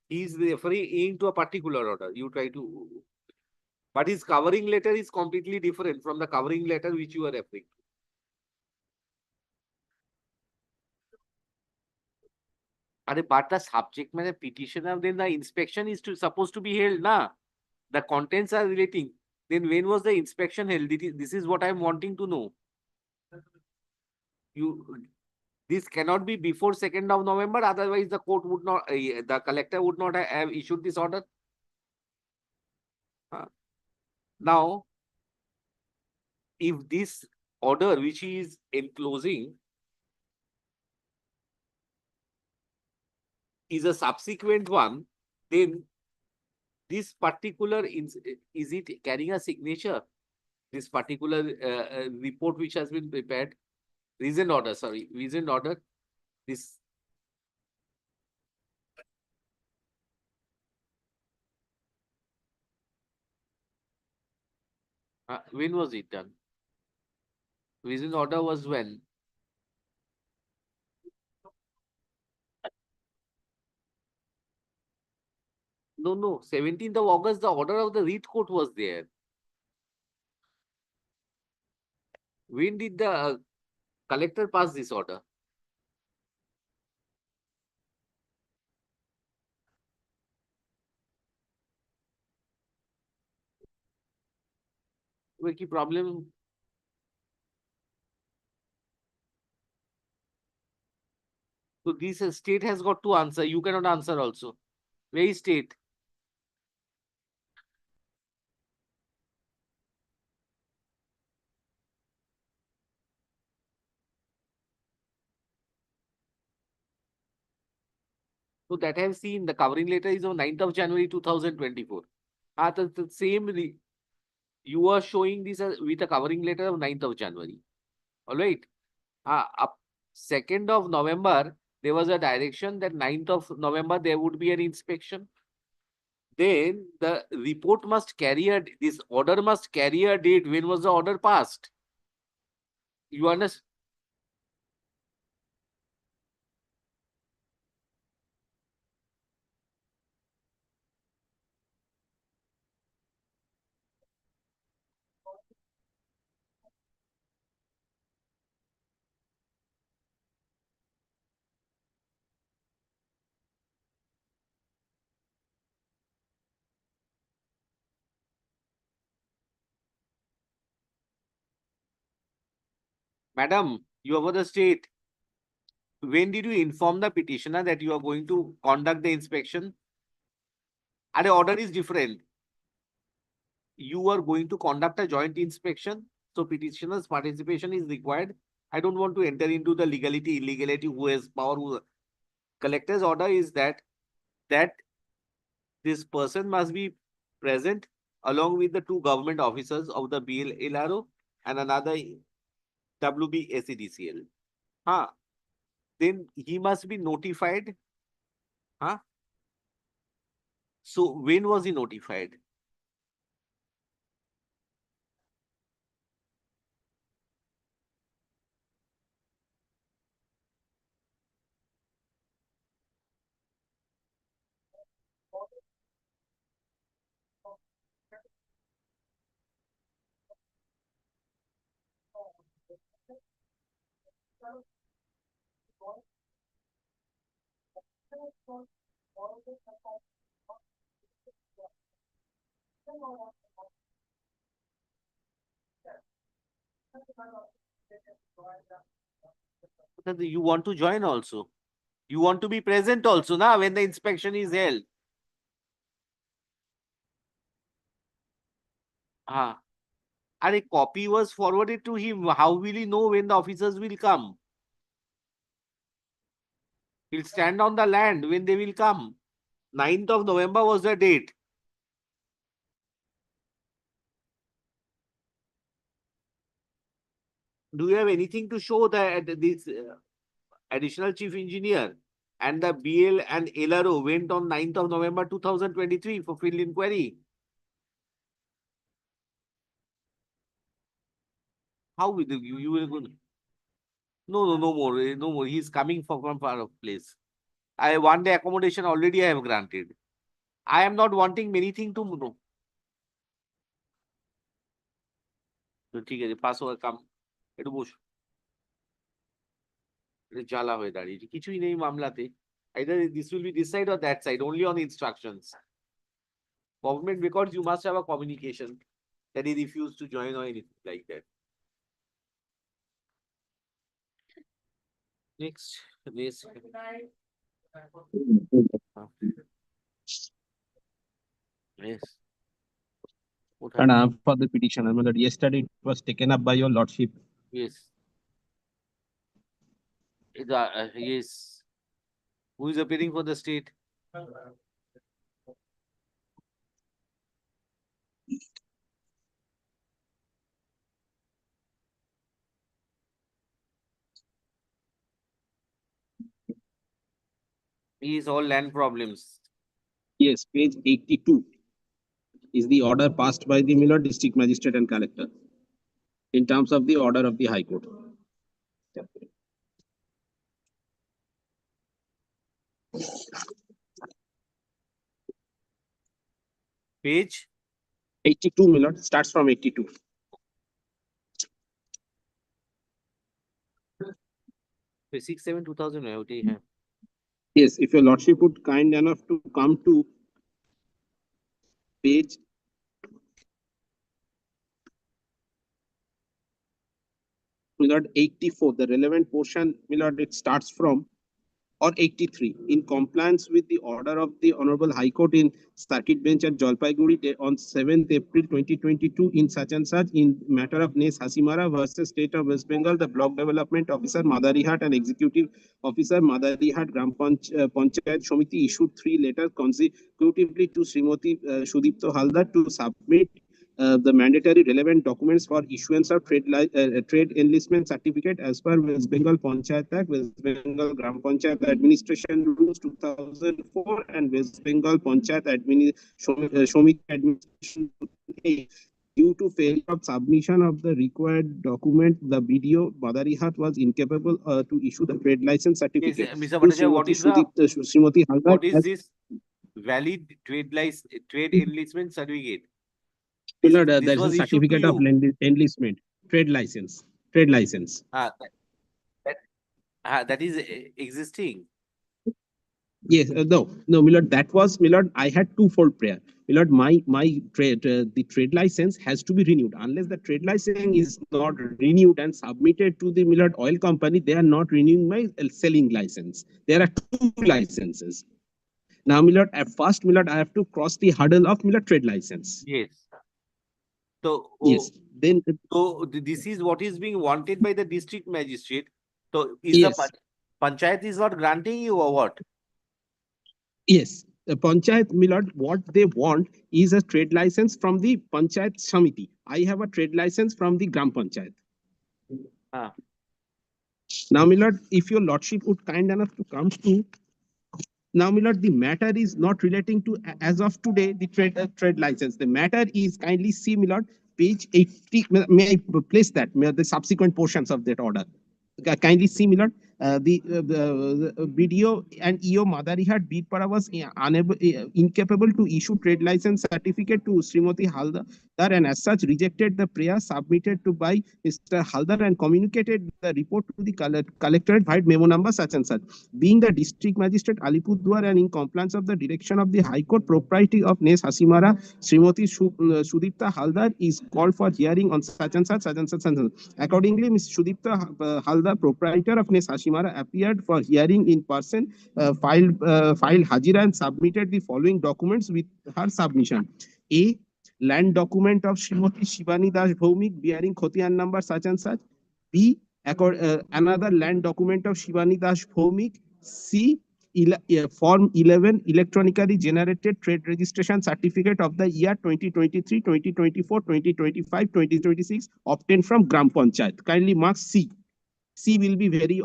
He is referring to a particular order. You try to, but his covering letter is completely different from the covering letter which you are referring to. But the subject matter petitioner, then the inspection is supposed to be held, na? The contents are relating. Then when was the inspection held? This is what I am wanting to know. This cannot be before 2nd of November, otherwise the court would not, the collector would not have issued this order. Now, if this order which is enclosing is a subsequent one, then this particular is it carrying a signature? This particular report which has been prepared, reasoned order, sorry, reasoned order, this. When was it done? Reasoned order was when? No, 17th of August, the order of the writ court was there. When did the collector pass this order? Where ki problem? So this state has got to answer. You cannot answer also. Where is state? So that I have seen the covering letter is on 9th of January 2024. The same you are showing this with a covering letter of 9th of January. All right. Up 2nd of November, there was a direction that 9th of November there would be an inspection. Then the report must carry this order must carry a date. When was the order passed? You understand? Madam, you are for the state. When did you inform the petitioner that you are going to conduct the inspection? And the order is different. You are going to conduct a joint inspection. So petitioner's participation is required. I don't want to enter into the legality, illegality, who has power. Collector's order is that this person must be present along with the two government officers of the BLRO and another WBSEDCL. Then he must be notified. So when was he notified? You want to join also? You want to be present also, na, when the inspection is held? And a copy was forwarded to him. How will he know when the officers will come? He'll stand on the land when they will come. 9th of November was the date. Do you have anything to show that this additional chief engineer and the BL and LRO went on 9th of November 2023 for field inquiry? How will you will go? No more. No more. He's coming from far off place. I 1 day accommodation already I have granted. I am not wanting many things to know. তো ঠিক আছে pass over কাম একটু বসো এটা জ্বালা হয়ে দাঁড়িয়েছে কিছুই নেই মামলাতে either this will be this side or that side only on instructions. Government records you must have a communication that he refused to join or anything like that. Next. Yes. And for the petition, I mean that yesterday it was taken up by your lordship. Yes. Yes. Who is appearing for the state? Is all land problems. Yes, page 82 is the order passed by the Miller District Magistrate and Collector in terms of the order of the High Court. Page 82, Miller, starts from 82. page 6/7/2000 होती है. Yes, if your lordship would kind enough to come to page Milord 84, the relevant portion, Milord, it starts from, or 83, in compliance with the order of the Honorable High Court in Circuit Bench at Jalpaiguri on 7th April 2022 in such and such in matter of Nes Hasimara versus State of West Bengal, the Block Development Officer Madarihat and Executive Officer Madarihat Gram Panchayat Shomiti issued 3 letters consecutively to Srimati Sudipto Haldar to submit the mandatory relevant documents for issuance of trade enlistment certificate as per West Bengal Panchayat Act, West Bengal Gram Panchayat Administration Rules 2004 and West Bengal Panchayat Shomiti Administration. Due to failure of submission of the required document, the BDO Badarihat was incapable to issue the trade license certificate. Yes, Mr. To Bhattacharya, what Srimati Haldar what is as this valid trade enlistment certificate? Milord, This there is a was issued to certificate of you. enlistment, trade license, trade license. That is existing. Yes, no, Milord, that was Milord. I had twofold prayer. Milord, my trade, the trade license has to be renewed. Unless the trade license is not renewed and submitted to the Milord oil company, they are not renewing my selling license. There are 2 licenses. Now, Milord, at first, Milord, I have to cross the hurdle of Milord trade license. Yes. So yes, then so this is what is being wanted by the district magistrate. So is yes. the panchayat is not granting you or what? Yes, the Panchayat Milord, what they want is a trade license from the Panchayat Samiti. I have a trade license from the Gram Panchayat. Now, Milord, if your lordship would kind enough to come to, now, Milord, the matter is not relating to, as of today, the trade license. The matter is, kindly see, Milord, page 80. May I place that? May the subsequent portions of that order? Kindly see, Milord. The BDO and EO Madarihat Bidpara was incapable to issue trade license certificate to Srimati Haldar and as such rejected the prayer submitted to by Mr. Haldar and communicated the report to the collectorate by memo number such and such. Being the district magistrate Alipurduar and in compliance of the direction of the High Court, propriety of Nes Hasimara, Srimati Sudipta Haldar is called for hearing on such and such, such and such, such and such. Accordingly, Ms. Sudipta Haldar, proprietor of Nes Hashimara, appeared for hearing in person, filed Hajira and submitted the following documents with her submission. A. Land document of Srimati Shivani Das Bhaumik bearing Khotian number such and such. B. Another land document of Shivani Das Bhaumik. C. Form 11 electronically generated trade registration certificate of the year 2023, 2024, 2025, 2026 obtained from Gram Panchayat. Kindly mark C. C will be very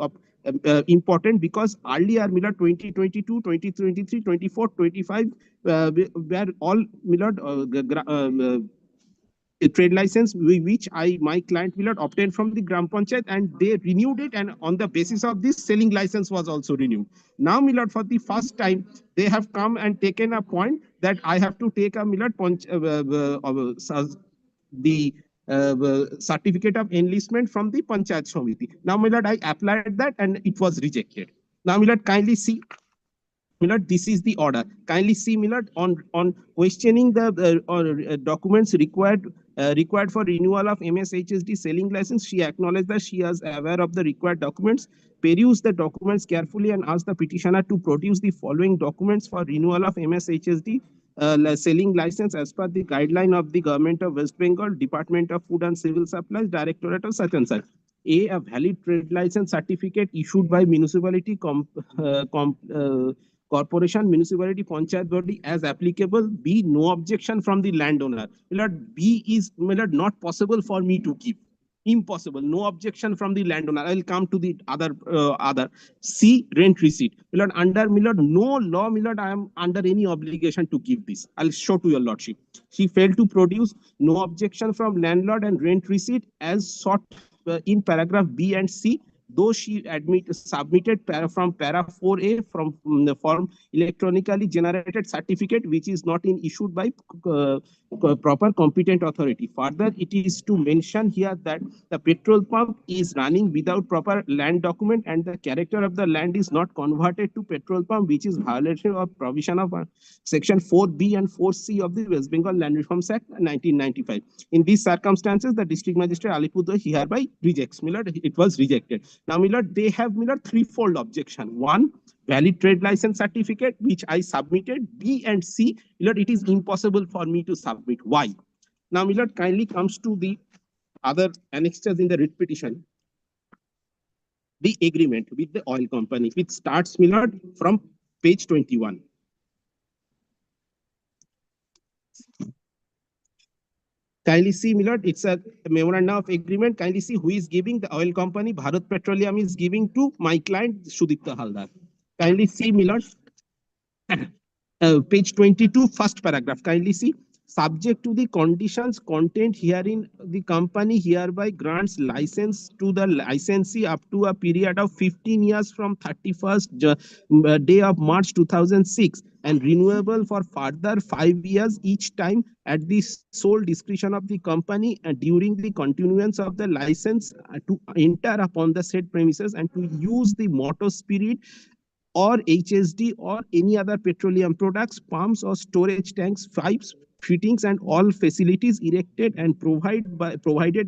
important because earlier Milord 2022, 2023, 24, 25 were all Milord trade license which my client Milord obtained from the Gram Panchayat and they renewed it, and on the basis of this selling license was also renewed. Now Milord, for the first time they have come and taken a point that I have to take a Milord the certificate of enlistment from the Panchayat Samiti. Now, Milord, I applied that and it was rejected. Now, Milord, kindly see. Milord, this is the order. Kindly see, Milord, on questioning the documents required for renewal of MSHSD selling license. She acknowledged that she is aware of the required documents. Peruse the documents carefully and ask the petitioner to produce the following documents for renewal of MSHSD selling license as per the guideline of the Government of West Bengal, Department of Food and Civil Supplies, Directorate of such and such. A valid trade license certificate issued by municipality corporation, municipality, panchayat body as applicable. B, no objection from the landowner. My lord, B is, my lord, not possible for me to give. Impossible. No objection from the landowner. I will come to the other. C, rent receipt. My lord, under, my lord, no law, my lord, I am under any obligation to give this. I'll show to your lordship. She failed to produce. No objection from landlord and rent receipt as sought in paragraph B and C, though she submitted from para 4A from the form electronically generated certificate which is not in issued by proper competent authority. Further, it is to mention here that the petrol pump is running without proper land document and the character of the land is not converted to petrol pump, which is violation of provision of section 4B and 4C of the West Bengal Land Reforms Act 1995. In these circumstances, the district magistrate Alipurduar hereby rejects. Milord, it was rejected. Now, Milord, they have, Milord, threefold objection. One, valid trade license certificate, which I submitted. B and C, Milord, it is impossible for me to submit. Why? Now, Milord, kindly comes to the other annexures in the writ petition. The agreement with the oil company, which starts, Milord, from page 21. Kindly see, Milord, it's a memorandum of agreement. Kindly see who is giving. The oil company, Bharat Petroleum, is giving to my client, Sudipta Haldar. Kindly see, Milord. Page 22, first paragraph. Kindly see. Subject to the conditions contained herein, the company hereby grants license to the licensee up to a period of 15 years from 31st day of March 2006 and renewable for further 5 years each time at the sole discretion of the company and during the continuance of the license to enter upon the said premises and to use the motor spirit or HSD or any other petroleum products, pumps or storage tanks, pipes, fittings and all facilities erected and provided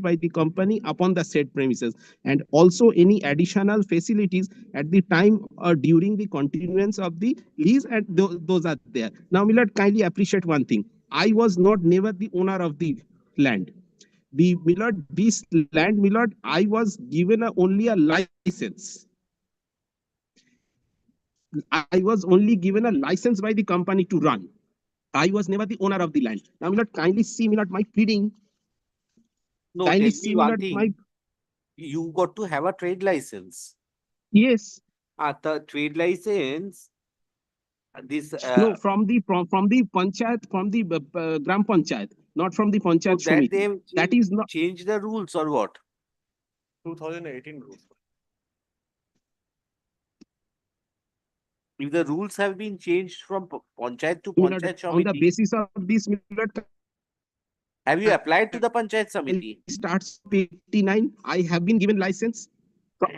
by the company upon the said premises, and also any additional facilities at the time or during the continuance of the lease, and those are there. Now, Milord, kindly appreciate one thing. I was not never the owner of the land. The Milord, this land, Milord, I was given only a license. I was only given a license by the company to run. I was never the owner of the land. Now, Milord, kindly see, Milord, my pleading. No, Kindly tell me see, one Milord, my. thing. You got to have a trade license. Yes. The trade license, this No, from the panchayat, from the gram panchayat, not from the so panchayat that they shomiti. have That is not. changed the rules or what? 2018 rules. If the rules have been changed from panchayat to Milord, panchayat on the samiti, basis of this, Milord, have you applied to the panchayat samiti? starts 89. I have been given license. No,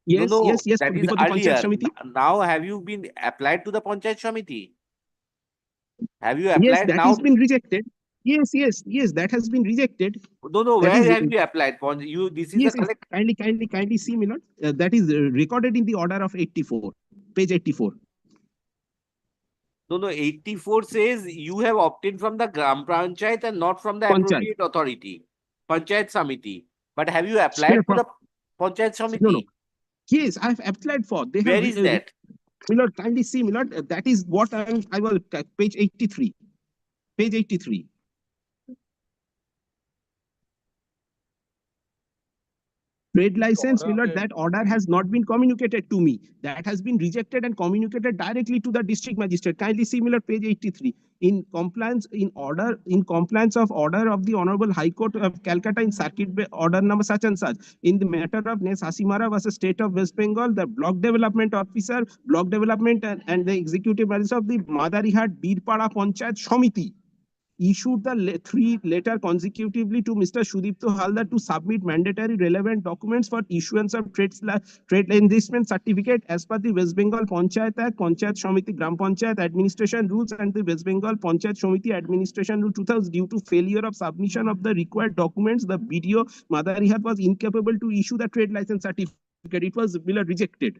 Yes, no, yes, yes. that is Before the panchayat earlier. shomiti. Now, have you been applied to the panchayat samiti? Have you Yes, applied that now? has been rejected. Yes, yes, yes. That has been rejected. No, no. That Where is. have you applied? You. This is a Yes, yes. collect. Kindly see, Milord. That is recorded in the order of 84, page 84. No, no. 84 says you have obtained from the gram panchayat and not from the Panchayat. appropriate authority, panchayat samiti. But have you Milord, applied to the panchayat no, no. samiti? Yes, I have applied for. They have. Where is that? Milord, kindly see, Milord. That is what I will. Page 83. Page 83. Trade license, Milord, that order has not been communicated to me. That has been rejected and communicated directly to the district magistrate. Kindly see, Milord, page 83. In compliance of order of the Honorable High Court of Calcutta in circuit order number such and such, in the matter of Nes Hasimara versus State of West Bengal, the block development officer, block development and the executive magistrate of the Madarihat Birpara Panchayat Shomiti issued the three letter consecutively to Mr. Sudipto Haldar to submit mandatory relevant documents for issuance of trade enlistment certificate as per the West Bengal Panchayat Act, Panchayat Shomiti Gram Panchayat Administration Rules and the West Bengal Panchayat Shomiti Administration Rule 2000. Due to failure of submission of the required documents, the BDO Madarihat was incapable to issue the trade license certificate. It was rejected.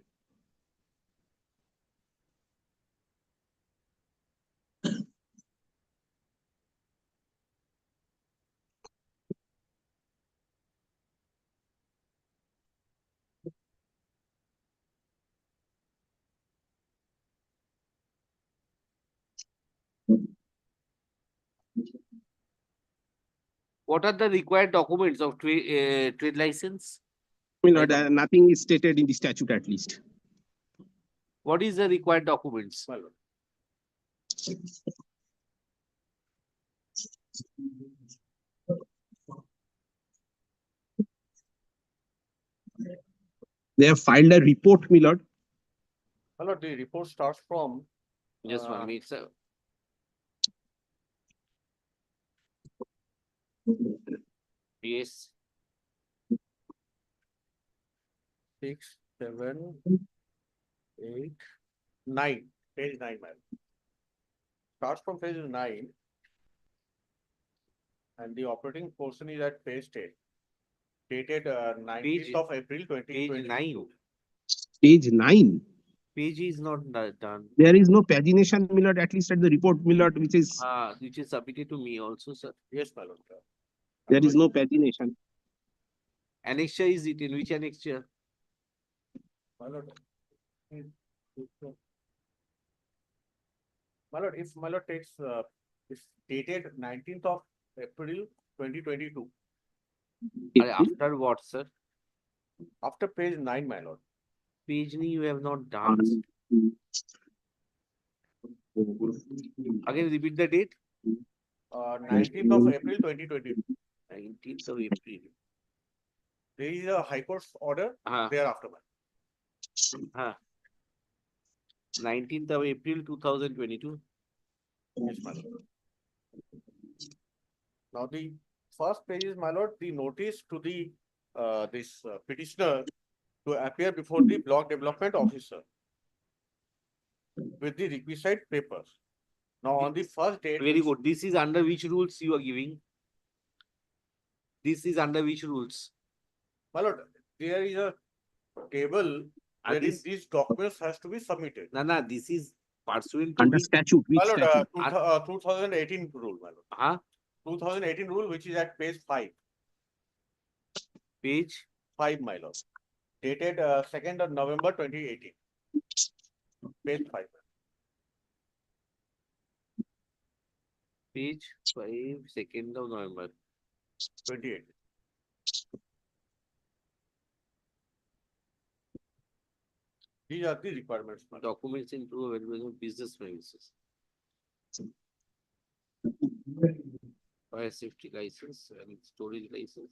What are the required documents of trade license? My lord, nothing is stated in the statute at least. What is the required documents? My lord. They have filed a report, my lord. My lord, the report starts from. Just 1 minute, sir. Yes. 6, 7, 8, 9, page 9, man. Starts from page 9. And the operating portion is at page 10. Dated 19th of April 2020. Page 9. Page 9. Page is not done. There is no pagination, my lord, at least at the report, my lord, which is submitted to me also, sir. Yes, my lord. there is no pagination. Annexure is it in which annexure? My lord. My lord, if my lord takes it's dated 19th of April 2022. After what, sir? After page 9, my lord. Page 9 you have not done. Again, repeat the date. 19th of April 2022. 19th of April. There is a High Court's order thereafter. 19th of April 2022. Yes, my lord. Now the first page is, my lord, the notice to the petitioner to appear before the block development officer with the requisite papers. Now on the first date. Very good. This is under which rules you are giving? This is under which rules? My lord, there is a table wherein these documents has to be submitted. No, this is pursuant to Under statute, which my lord, statute? 2018 rule, my lord. 2018 rule, which is at page 5. Page 5, my lord. Dated 2nd of November 2018. Page 5. Page 5, 2nd of November 28. These are the requirements. Documents into available business premises. Fire safety license and storage license.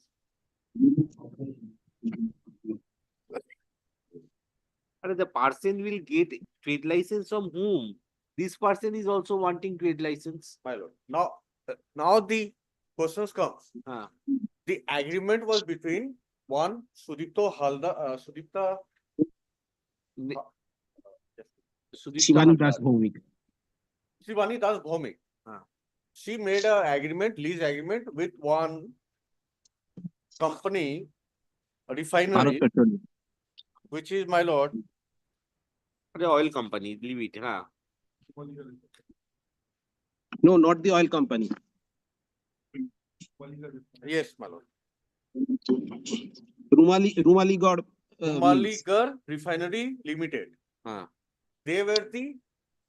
And the person will get trade license from whom? This person is also wanting trade license. My lord. Now the questions comes. The agreement was between one Sudipta Halda, Shivani Das Bhowik. Shivani Das Bhowik. She made a lease agreement with one company, a refinery, which is, my lord, the oil company. Leave it, No, not the oil company. Yes, my lord. Rumaligarh Refinery Limited. They were the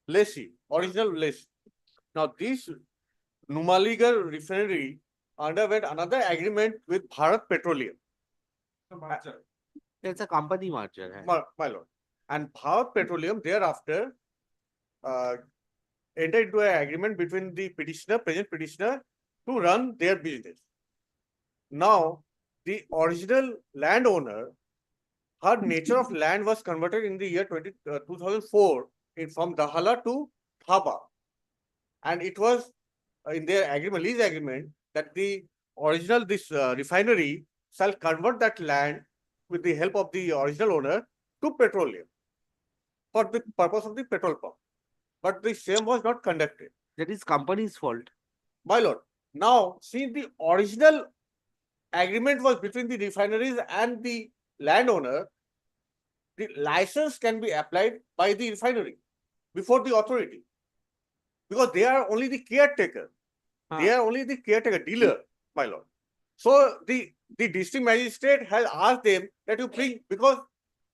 lessee, original lessee. Now this Numaligarh Refinery underwent another agreement with Bharat Petroleum. It's a company merger. My lord. And Bharat Petroleum thereafter entered into an agreement between the present petitioner, to run their business. Now, the original landowner, her nature of land was converted in the year 2004 from Dahala to Thaba. And it was in their lease agreement, that the original refinery shall convert that land with the help of the original owner to petroleum for the purpose of the petrol pump. But the same was not conducted. That is company's fault. My lord. Now, since the original agreement was between the refineries and the landowner, the license can be applied by the refinery before the authority, because they are only the caretaker. They are only the caretaker dealer, my lord. So the district magistrate has asked them that you bring, because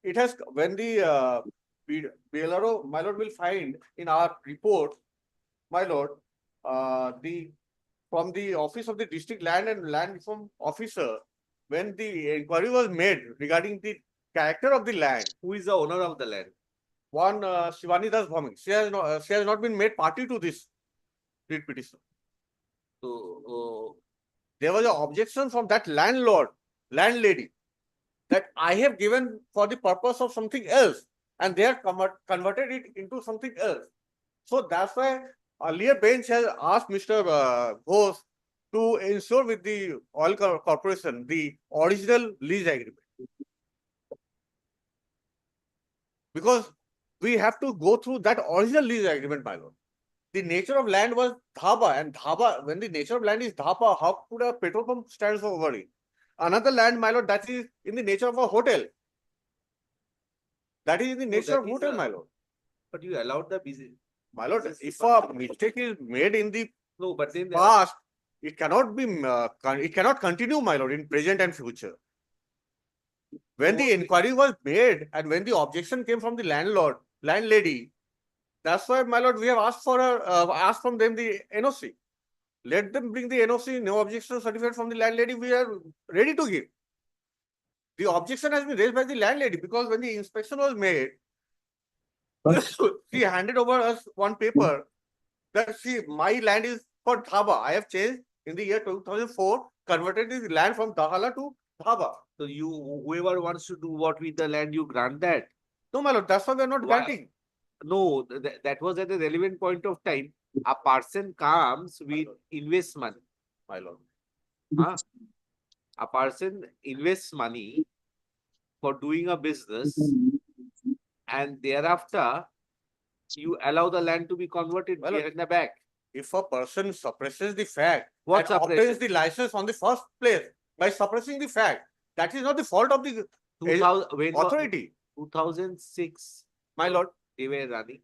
it has, when the BLRO, my lord, will find in our report, my lord, the from the office of the district land and land reform officer, when the inquiry was made regarding the character of the land, Who is the owner of the land? one Shivani Das Bhami, she has not been made party to this writ petition. So, There was an objection from that landlady, that I have given for the purpose of something else, and they have converted it into something else. So that's why earlier bench has asked Mr. Ghosh to ensure with the oil corporation the original lease agreement. Because we have to go through that original lease agreement, my lord. The nature of land was dhaba, and dhaba, when the nature of land is dhaba, how could a petrol pump stand over it? Another land, my lord, that is in the nature of a hotel. That is in the nature of hotel, my lord. but you allowed the business. My lord, if a mistake is made in the No, but then past, it cannot be, it cannot continue, my lord, in present and future. When the inquiry was made and when the objection came from the landlady, that's why, my lord, we have asked for asked from them the NOC. Let them bring the NOC, no objection certificate from the landlady. We are ready to give. The objection has been raised by the landlady because when the inspection was made, she handed over us one paper that my land is for dhaba. I have changed in the year 2004, converted the land from Dahala to dhaba. So whoever wants to do what with the land, you grant that. No, my lord, that's why we are not granting. No, that was at a relevant point of time. A person comes with investment, my lord. A person invests money for doing a business, and thereafter you allow the land to be converted here in the back. If a person suppresses the fact What and obtains the license on the first place by suppressing the fact, that is not the fault of the authority. 2006, my lord, they were running.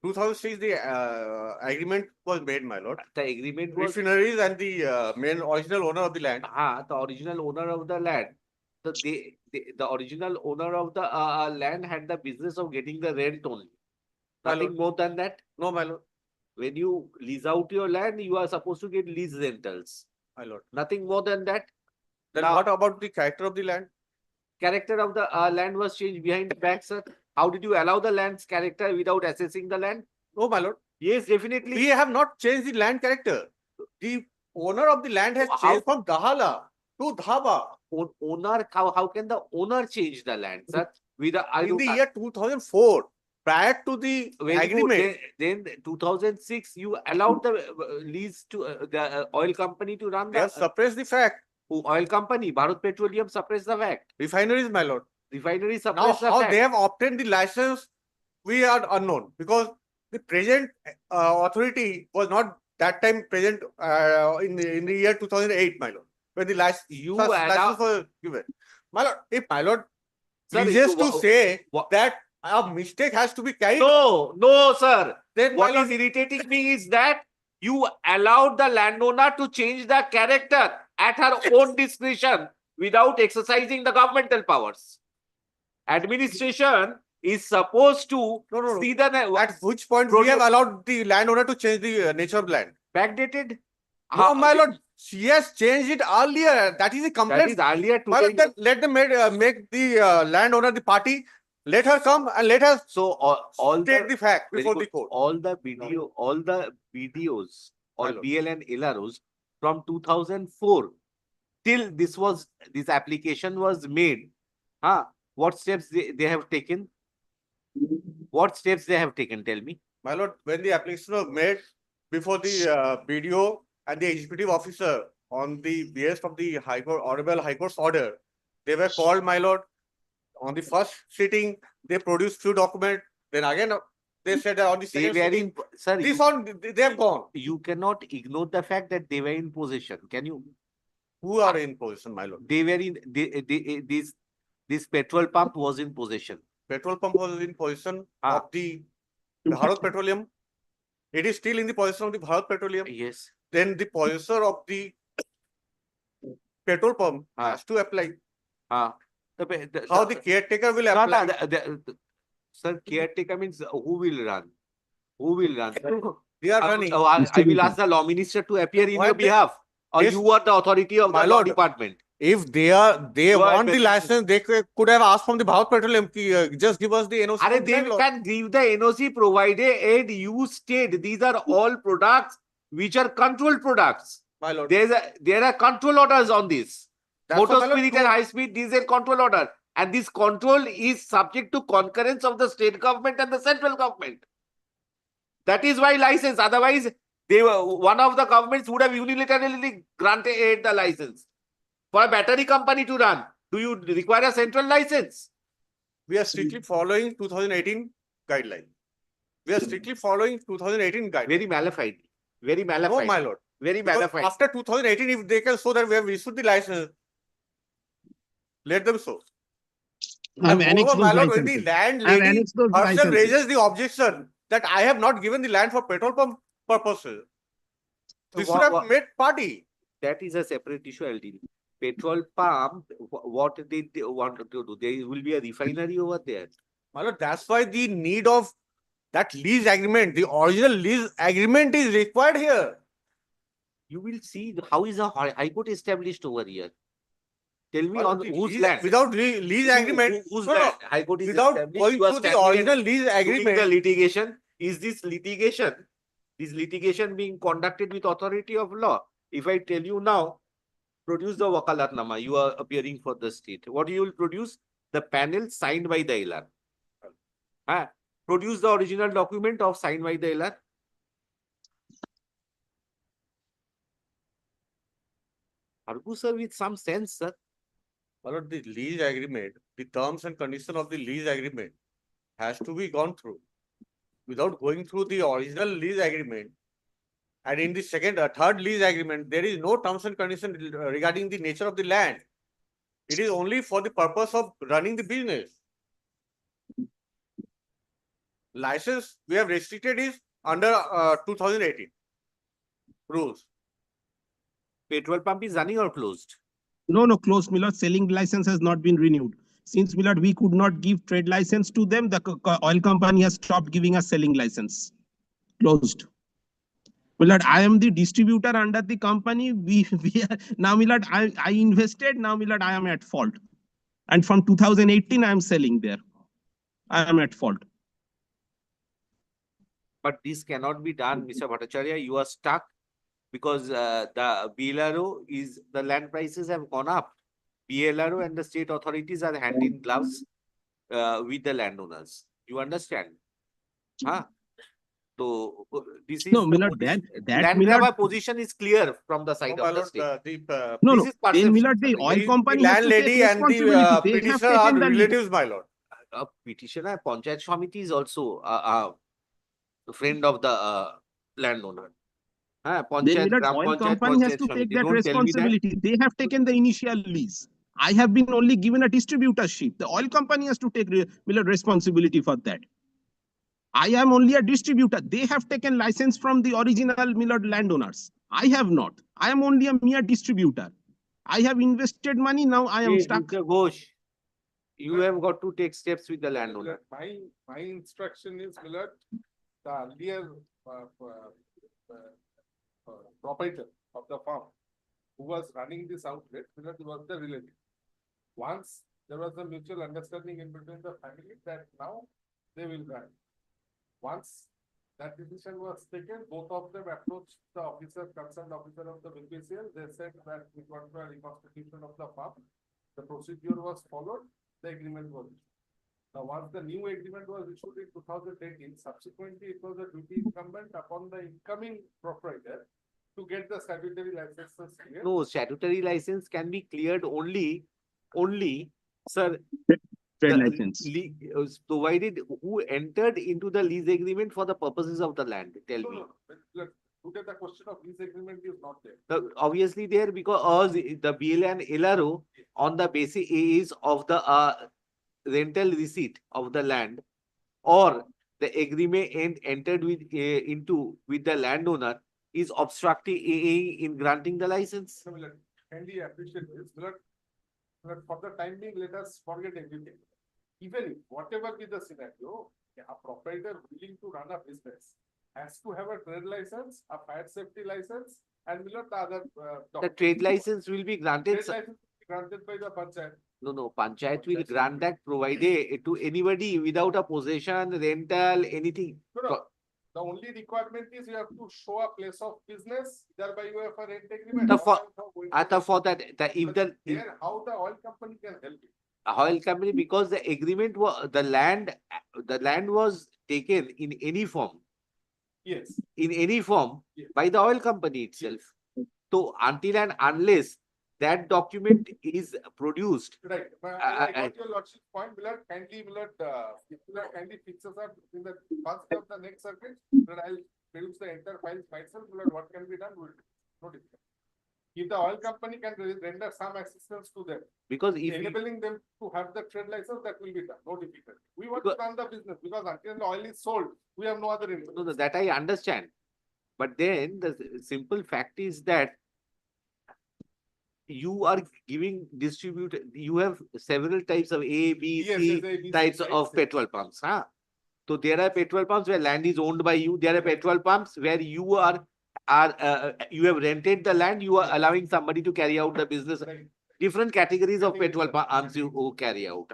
2006, the agreement was made, my lord. The agreement was Pensionaries and the main original owner of the land. The original owner of the land. So the original owner of the land had the business of getting the rent only. Nothing more than that. No, my lord. When you lease out your land, you are supposed to get lease rentals. My lord. Nothing more than that. Then what about the character of the land? Character of the land was changed behind the back, sir. How did you allow the land's character without assessing the land? No, my lord. Yes, definitely. We have not changed the land character. The owner of the land has changed from Dahala to Dhaba. Owner, how can the owner change the land, sir? In the year 2004, prior to the agreement. Then 2006, you allowed the lease to the oil company to run. They have suppressed the fact. Oil company, Bharat Petroleum suppressed the fact. Refineries, my lord. Refineries suppressed the fact. Now, how fact. they have obtained the license, we are unknown because the present authority was not that time present in the year 2008, my lord, when the license was given. My lord, if my lord wishes to say that a mistake has to be carried. No, sir. Then what is irritating me is that you allowed the landowner to change the character at her own discretion without exercising the governmental powers. Administration is supposed to see the... At which point we have allowed the landowner to change the nature of land? Backdated? No, my lord, she has changed it earlier. That is a complaint. That is earlier to lord, let them make the landowner the party. Let her come and let her state the fact before the court. All the videos or BL and LROs from 2004 till this application was made. What steps they have taken? What steps they have taken? Tell me. My lord, when the application was made before the BDO and the executive officer on the basis of the High Court, Honorable High Court's order, they were called, my lord. On the first sitting, they produced few documents. Then again, they said that on the second sitting, they have gone. You cannot ignore the fact that they were in possession. Can you? Who are in possession, my lord? They were in this petrol pump was in possession. Petrol pump was in possession of the Bharat Petroleum. It is still in the possession of the Bharat Petroleum. Yes. Then the possessor of the petrol pump has to apply. How the caretaker will apply? Sir, caretaker means who will run? Who will run? They are running. I will ask the law minister to appear in Why your they- behalf, or Yes. you are the authority of My the law lord, department. If they You are want the very- license, they could have asked from the Bharat Petroleum, just give us the NOC. Are from the they landlord. can give the NOC provided you state these are all products which are controlled products. My lord. There are control orders on this. That's Motor what my lord spirit do- and high speed diesel control order, and this control is subject to concurrence of the state government and the central government. That is why license. Otherwise, one of the governments would have unilaterally granted the license for a battery company to run. Do you require a central license? We are strictly following 2018 guideline. We are strictly following 2018 guideline. Very malified. Very No, malified. my lord. Very Because malified. after 2018, if they can show that we have issued the license, let them show. I've And annexed moreover, my those lord, when the licenses. landlady annexed those herself licenses. raises the objection that I have not given the land for petrol pump purposes, So this should have made party. That is a separate issue, I'll deal. Petrol pump, what they want to do? There will be a refinery over there. My lord, that's why the need of that lease agreement, the original lease agreement is required here. You will see how is a high court established over here. Tell me My on lord, the whose lease- land? Without lease agreement, Whose no, no, land? High court is without established. going You are through the standing original and lease doing agreement. the litigation. Is this litigation being conducted with authority of law? If I tell you now, produce the wakalatnama, you are appearing for the state. What you will produce? The panel signed by the LR. Produce the original document of signed by the LR. Argu sir, with some sense, sir. My lord, the lease agreement, the terms and condition of the lease agreement has to be gone through. Without going through the original lease agreement, and in the third lease agreement, there is no terms and condition regarding the nature of the land. It is only for the purpose of running the business. License we have restricted is under 2018 rules. Petrol pump is running or closed? No, closed, my lord. Selling license has not been renewed. Since, my lord, we could not give trade license to them, the oil company has stopped giving us selling license. Closed. My lord, I am the distributor under the company. We are, now, my lord, I invested. Now, my lord, I am at fault. And from 2018, I am selling there. I am at fault. But this cannot be done, Mr. Bhattacharya. You are stuck because the BLRO is the land prices have gone up. BLRO and the state authorities are hand in gloves with the landowners. You understand? Huh? So this is No, my lord, that land my lord, grabber position is clear from the side My of the lord, state. no, This no. is Then, perception, my lord, the sir. oil the company has to take landlady and the responsibility. They have petitioner are taken the lead. relatives, my lord. Petitioner, Panchayat Samiti is also a friend of the landowner. Then, Panchayat, my lord, Gram oil Panchayat, company has Panchayat to take Samiti. that Don't tell me that. responsibility. They have taken the initial lease. I have been only given a distributorship. The oil company has to take my lord, responsibility for that. I am only a distributor. They have taken license from the original my lord, landowners. I have not. I am only a mere distributor. I have invested money. Now I am Hey, stuck. Mr. Ghosh, you have got to take steps with the landowner. My instruction is, Millard, the earlier proprietor of the farm who was running this outlet, Millard was the relative. Once there was a mutual understanding in between the family that now they will run. Once that decision was taken, both of them approached the concerned officer of the BPCL. They said that we want a reconstitution of the farm. The procedure was followed, the agreement was issued. Now, once the new agreement was issued in 2018, subsequently it was a duty incumbent upon the incoming proprietor to get the statutory licenses cleared. No, statutory license can be cleared only, sir, Trade license. provided who entered into the lease agreement for the purposes of the land. Tell me. Today the question of lease agreement is not there. Obviously there because the BLA and LRO on the basis is of the rental receipt of the land or the agreement entered into with the landowner is obstructing in granting the license. Kindly appreciate this. But for the time being, let us forget everything. Even if, whatever be the scenario, a proprietor willing to run a business has to have a trade license, a fire safety license, and will not the other. The trade license will be granted. Trade license will be granted by the panchayat. No, Panchayat will grant that provided to anybody without a possession, rental, anything. No. The only requirement is you have to show a place of business, thereby you have a rent agreement. For that, There, how the oil company can help you? Oil company, because the agreement was the land was taken in any form. Yes. In any form, yes, by the oil company itself. So until and unless that document is produced. Right. I got your lordship's point. Willard, kindly fix us up in the first of the next circuit. That I'll produce the entire files myself. Willard, what can be done? We'll do. No difference. If the oil company can render some assistance to them, because if enabling them to have the trade license, that will be done. No difficulty. We want to run the business because until the oil is sold, we have no other influence. No, that I understand. But then the simple fact is that you are you have several types of A, B, C types of petrol pumps. So there are petrol pumps where land is owned by you. There are petrol pumps where you you have rented the land. You are allowing somebody to carry out the business. Different categories of petrol pumps you carry out.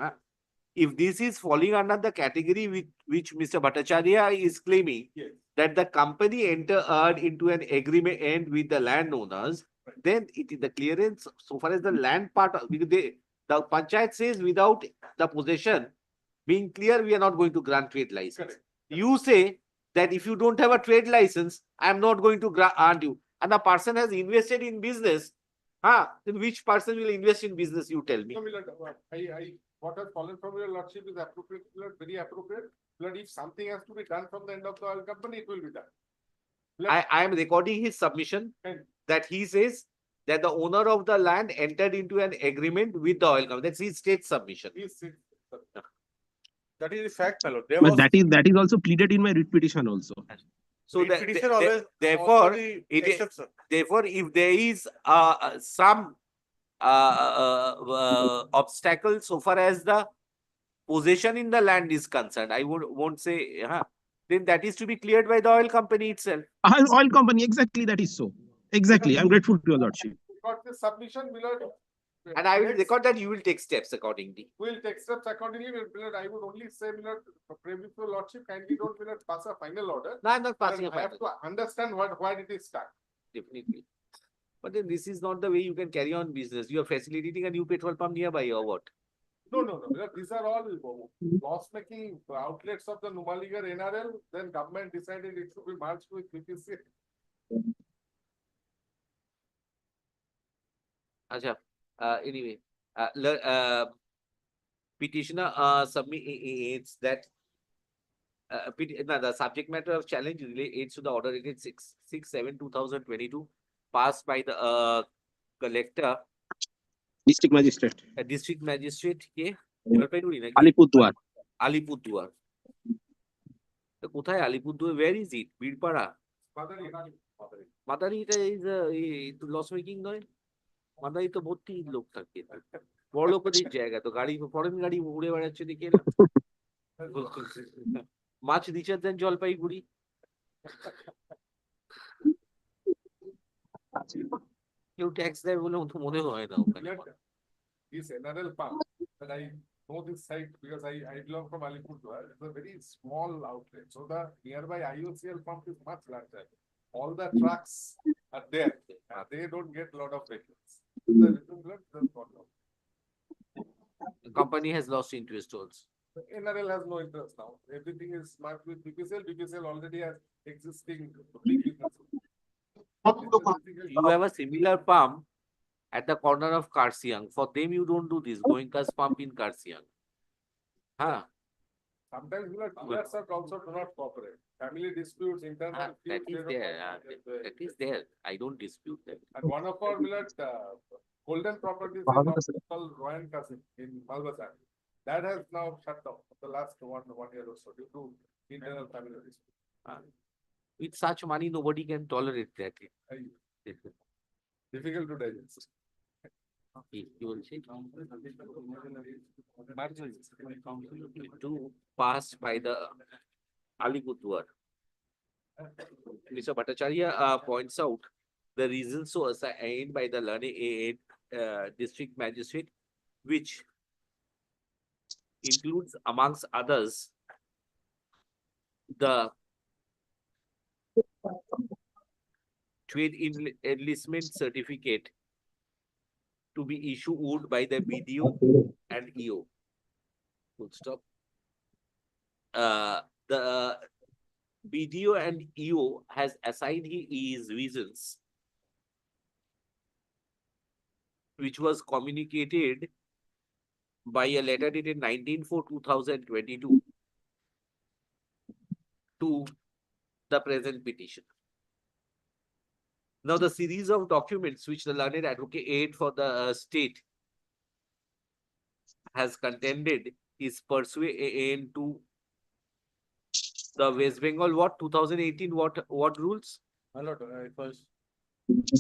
If this is falling under the category which Mr. Bhattacharya is claiming, that the company entered into an agreement with the landowners, then it is the clearance so far as the land part, the panchayat says without the possession being clear, we are not going to grant trade license. Correct. You say that if you don't have a trade license, I am not going to grant you. And the person has invested in business. Then which person will invest in business? You tell me. No, what has fallen from your lordship is appropriate, very appropriate. If something has to be done from the end of the oil company, it will be done. I am recording his submission that he says that the owner of the land entered into an agreement with the oil company. That's his state submission. That is the fact, my lord. But that is also pleaded in my writ petition also. So therefore, if there is some obstacle so far as the possession in the land is concerned, I won't say, then that is to be cleared by the oil company itself. Oil company, exactly, that is so. Exactly, I'm grateful to your lordship. Got this submission, Willard. And I will record that you will take steps accordingly. We'll take steps accordingly. Willard, I would only say, Willard, pray with your lordship, kindly don't, Willard, pass a final order. No, I'm not passing a final. I have to understand why it is stuck. Definitely. But then this is not the way you can carry on business. You are facilitating a new petrol pump nearby or what? No. These are all loss-making outlets of the Numaligarh NRL. Then government decided it should be merged with BPC. Anyway, petitioner submits that the subject matter of challenge relates to the order dated 6/7/2022 passed by the collector. District magistrate. District magistrate ke Jalpaiguri naki? Alipurduar. Alipurduar. কোথায় Alipurduar? Where is it? Birpara? Madari is loss making নয়? মাদারি তো ভর্তি লোক থাকে, বড় লোকদের জায়গা, তো গাড়ি ফরেন গাড়ি উড়ে বেড়াচ্ছে দেখে না। মাছ রিচার দেন জলপাইগুড়ি। কেউ ট্যাক্স দেয় বলে তো মনে হয় না ওখানে। This NRL pump that I know this site because I belong from Alipurduar. It's a very small outlet. So the nearby IOCL pump is much larger. All the trucks are there. They don't get a lot of vehicles. The company has lost interest also. NRL has no interest now. Everything is marked with BPCL. BPCL already has existing big businesses. You have a similar pump at the corner of Karsiang. For them, you don't do this. Goenka's pump in Karsiang. Sometimes dealers are also do not cooperate. Family disputes, internal. That is there. That is there. I don't dispute that. And one of our golden properties is called Royan Cousin in Malbazar. That has now shut down for the last one year or so due to internal family disputes. With such money, nobody can tolerate that. Difficult to digest. To pass by the Alipurduar. Mr. Bhattacharya points out the reasons so assigned by the learned district magistrate, which includes, amongst others, the trade enlistment certificate to be issued by the BDO and EO. Full stop. The BDO and EO has assigned his reasons, which was communicated by a letter dated 19/4/2022 to the present petition. Now, the series of documents which the learned advocate for the state has contended is pursuant to the West Bengal what 2018 what rules? My lord, it was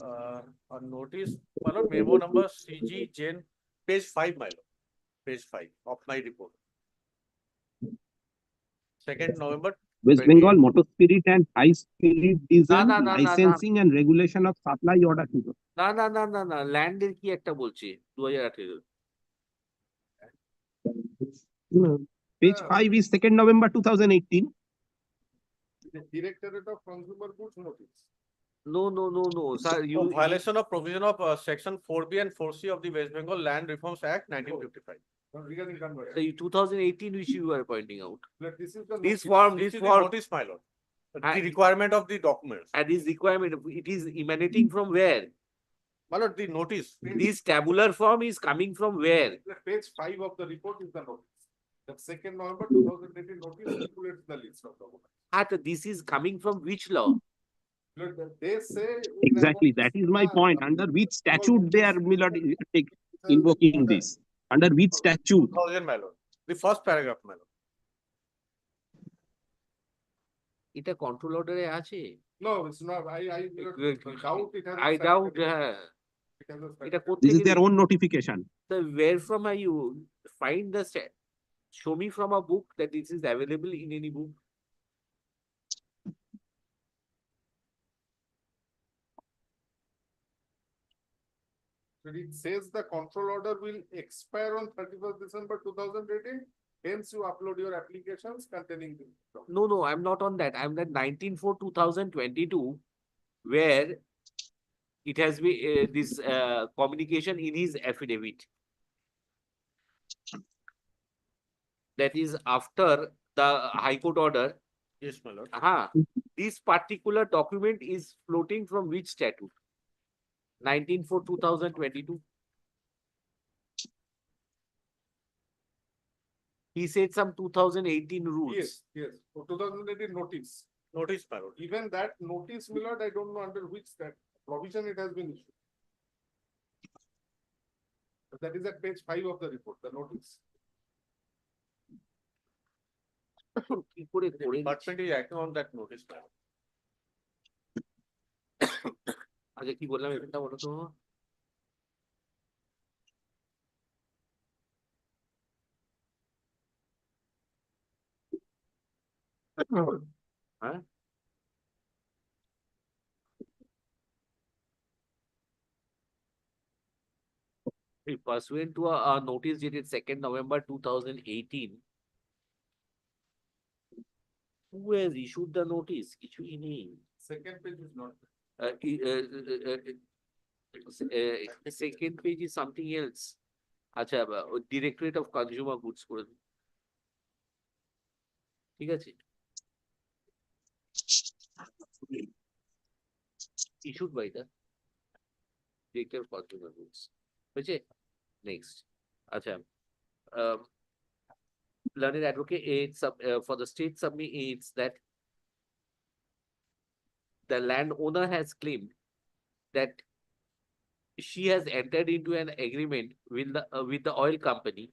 a notice, my lord, memo number CG Jain, page 5, my lord, page 5 of my report. 2nd November. West 28. Bengal Motor Spirit and High Spirit Diesel না, না, licensing and regulation of supply order ছিল। না ল্যান্ডের কি একটা বলছে 2018 Page 5 is 2nd November 2018. The Directorate of Consumer Goods notice. No, sir. You Violation of provision of section 4B and 4C of the West Bengal Land Reforms Act 1955. Regarding conversion. the 2018 which you were pointing out. That this is the This notice. form, This this is the form, notice, my lord. The requirement of the documents. and this requirement, it is emanating from where? My lord, the notice. This tabular form is coming from where? The page 5 of the report is the notice. The 2nd November 2018 notice includes the list of documents. This is coming from which law? Look, they say. Exactly, that is my point. Under which statute they are invoking this? Under which statute? 2000, my lord. The first paragraph, my lord. এটা control অর্ডারে আছে? No, it's not. I doubt it has. I doubt. এটা This is their own notification. So where from are you find the show me from a book that this is available in any book? It says the control order will expire on 31st December 2018. Hence, you upload your applications containing this. No, I'm not on that. I'm at 19/4/2022, where it has been this communication in his affidavit. That is after the High Court order. Yes, my lord. This particular document is floating from which statute? 19/4/2022. He said some 2018 rules. Yes. For 2018 notice. Notice, my lord. Even that notice, my lord, I don't know under which that provision it has been issued. That is at page 5 of the report, the notice. কি করে করে Department is acting on that notice, my lord. আচ্ছা কি বললাম এটা বলো তো? হ্যাঁ pursuant to a notice dated 2nd November 2018. Who has issued the notice? কিছুই নেই। Second page is not. Second page is something else. আচ্ছা Directorate of Consumer Goods করে দিন। ঠিক আছে? Issued by the Director of Consumer Goods. হয়েছে? Next. আচ্ছা learned advocate for the state submits that the landowner has claimed that she has entered into an agreement with the oil company.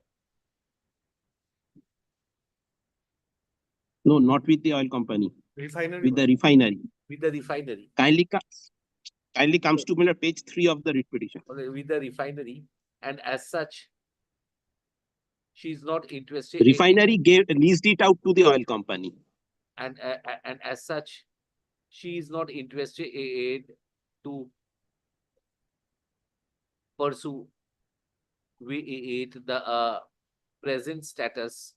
No, not with the oil company. Refinery. With the refinery. With the refinery. Kindly comes to page 3 of the writ petition. With the refinery, and as such, she is not interested. Refinery leased it out to the oil company. And as such, she is not interested to pursue the present status,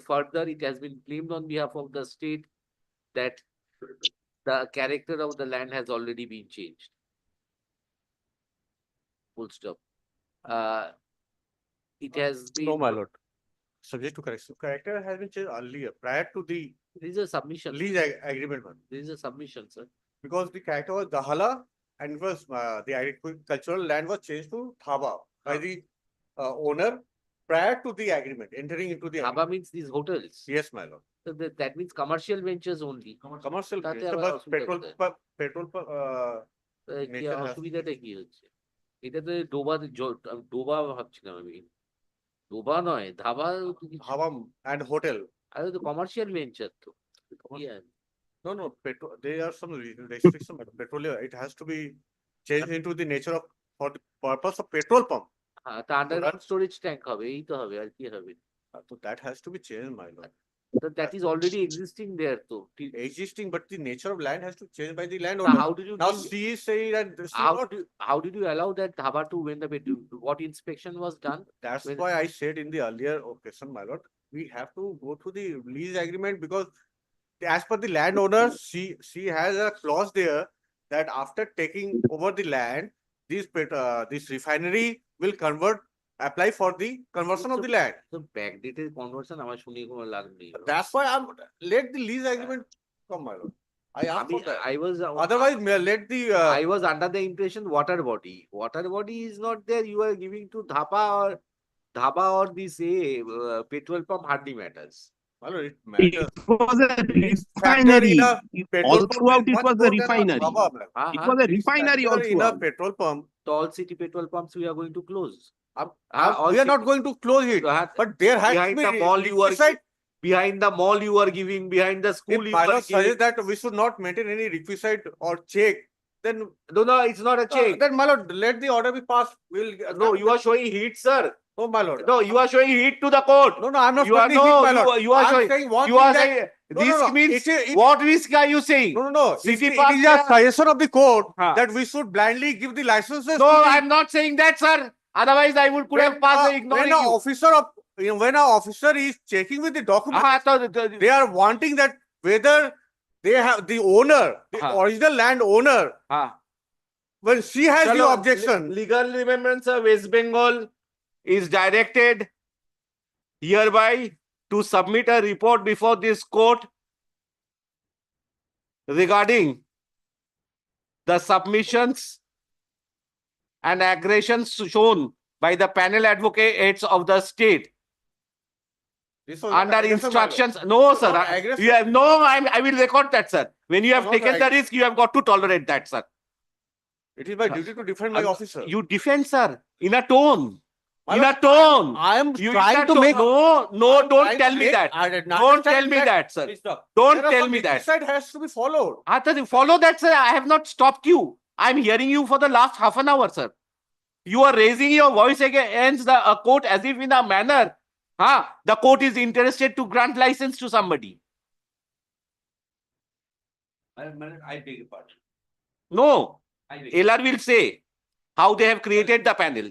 further it has been claimed on behalf of the state that the character of the land has already been changed. Full stop. It has been. No, my lord. Subject to correction. Character has been changed earlier, prior to the There is a submission. lease agreement one. There is a submission, sir. Because the character was Dahala and it was the agricultural land was changed to Thaba by the owner prior to the agreement, entering into the Dhaba means these hotels. Yes, my lord. So that means commercial ventures only. Commercial তাতে venture, আবার but অসুবিধা petrol কোথায়? petrol কি nature has- অসুবিধাটা কি হচ্ছে? এটা তো ডোবা ভাবছিলাম আমি। ডোবা নয়, ধাবা Dhaba and hotel. আরে তো কমার্শিয়াল ভেঞ্চার তো। Yeah. No, no, petrol. There are some restrictions. Petroleum, it has to be changed into the nature of for the purpose of petrol pump. হ্যাঁ, তা আন্ডারগ্রাউন্ড স্টোরেজ ট্যাঙ্ক হবে, এই তো হবে আর কি হবে। So that has to be changed, my lord. That is already existing there to. Existing, but the nature of land has to change by the landowner. So how did you now give- she is saying that this is not. How did you allow that dhaba to when the what inspection was done? That's When- why I said in the earlier occasion, my lord, we have to go through the lease agreement because as per the landowner, she has a clause there that after taking over the land, this refinery will apply for the conversion of the land. So backdated conversion আমার শুনে কোনো লাভ নেই। That's why I'm let the lease agreement come, my lord. I asked for that. I was Otherwise, let the I was under the impression water body. Water body is not there. You are giving to dhaba or this petrol pump hardly matters. my lord, it It matters. was a Its factor refinery. in a petrol All pump throughout is it much was more a than a refinery. Dhaba, ma'am. It was a refinery all Factor in a throughout. petrol pump. So all city petrol pumps we are going to close. We are not going to close it, but there has to Behind be the mall you are requisite. behind the mall you are giving, behind the school If you are bylaws giving. suggest that we should not maintain any requisite or check, then No, it's not a check. then my lord, let the order be passed. We'll No, you are showing heat, sir. Oh, my lord. No, you are showing heat to the court. No, I'm not You are showing heat, my lord. you are I'm showing. saying one You thing are that- saying No, no, this no. means It- what risk are you saying? No. City It Park is a there- suggestion of the court Huh. that we should blindly give the licenses. No, to the- I'm not saying that, sir. Otherwise, I could have passed ignoring when you. when an officer is checking with the documents, So they are wanting that whether they have the owner, the original land owner, when she has the Chalo, objection. Legal Remembrance of West Bengal is directed hereby to submit a report before this court regarding the submissions and aggressions shown by the panel advocates of the state This was under aggression, my lord. instructions. No, sir. Not aggression. You have no. I will record that, sir. When you have No, taken no, the risk, you have got to tolerate that, sir. It is my duty to defend my officer. You defend, sir, in a tone. My In a lord, tone. I am You trying in a to tone. make. No, I'm don't trying tell to me make- that. I did not Don't understand tell me that, sir. Please stop. Don't There are tell some me that. requisite has to be followed. Follow that, sir. I have not stopped you. I'm hearing you for the last half an hour, sir. You are raising your voice against the court as if in a manner. The court is interested to grant license to somebody. I beg your pardon. No. I beg. LR will say how they have created the panel.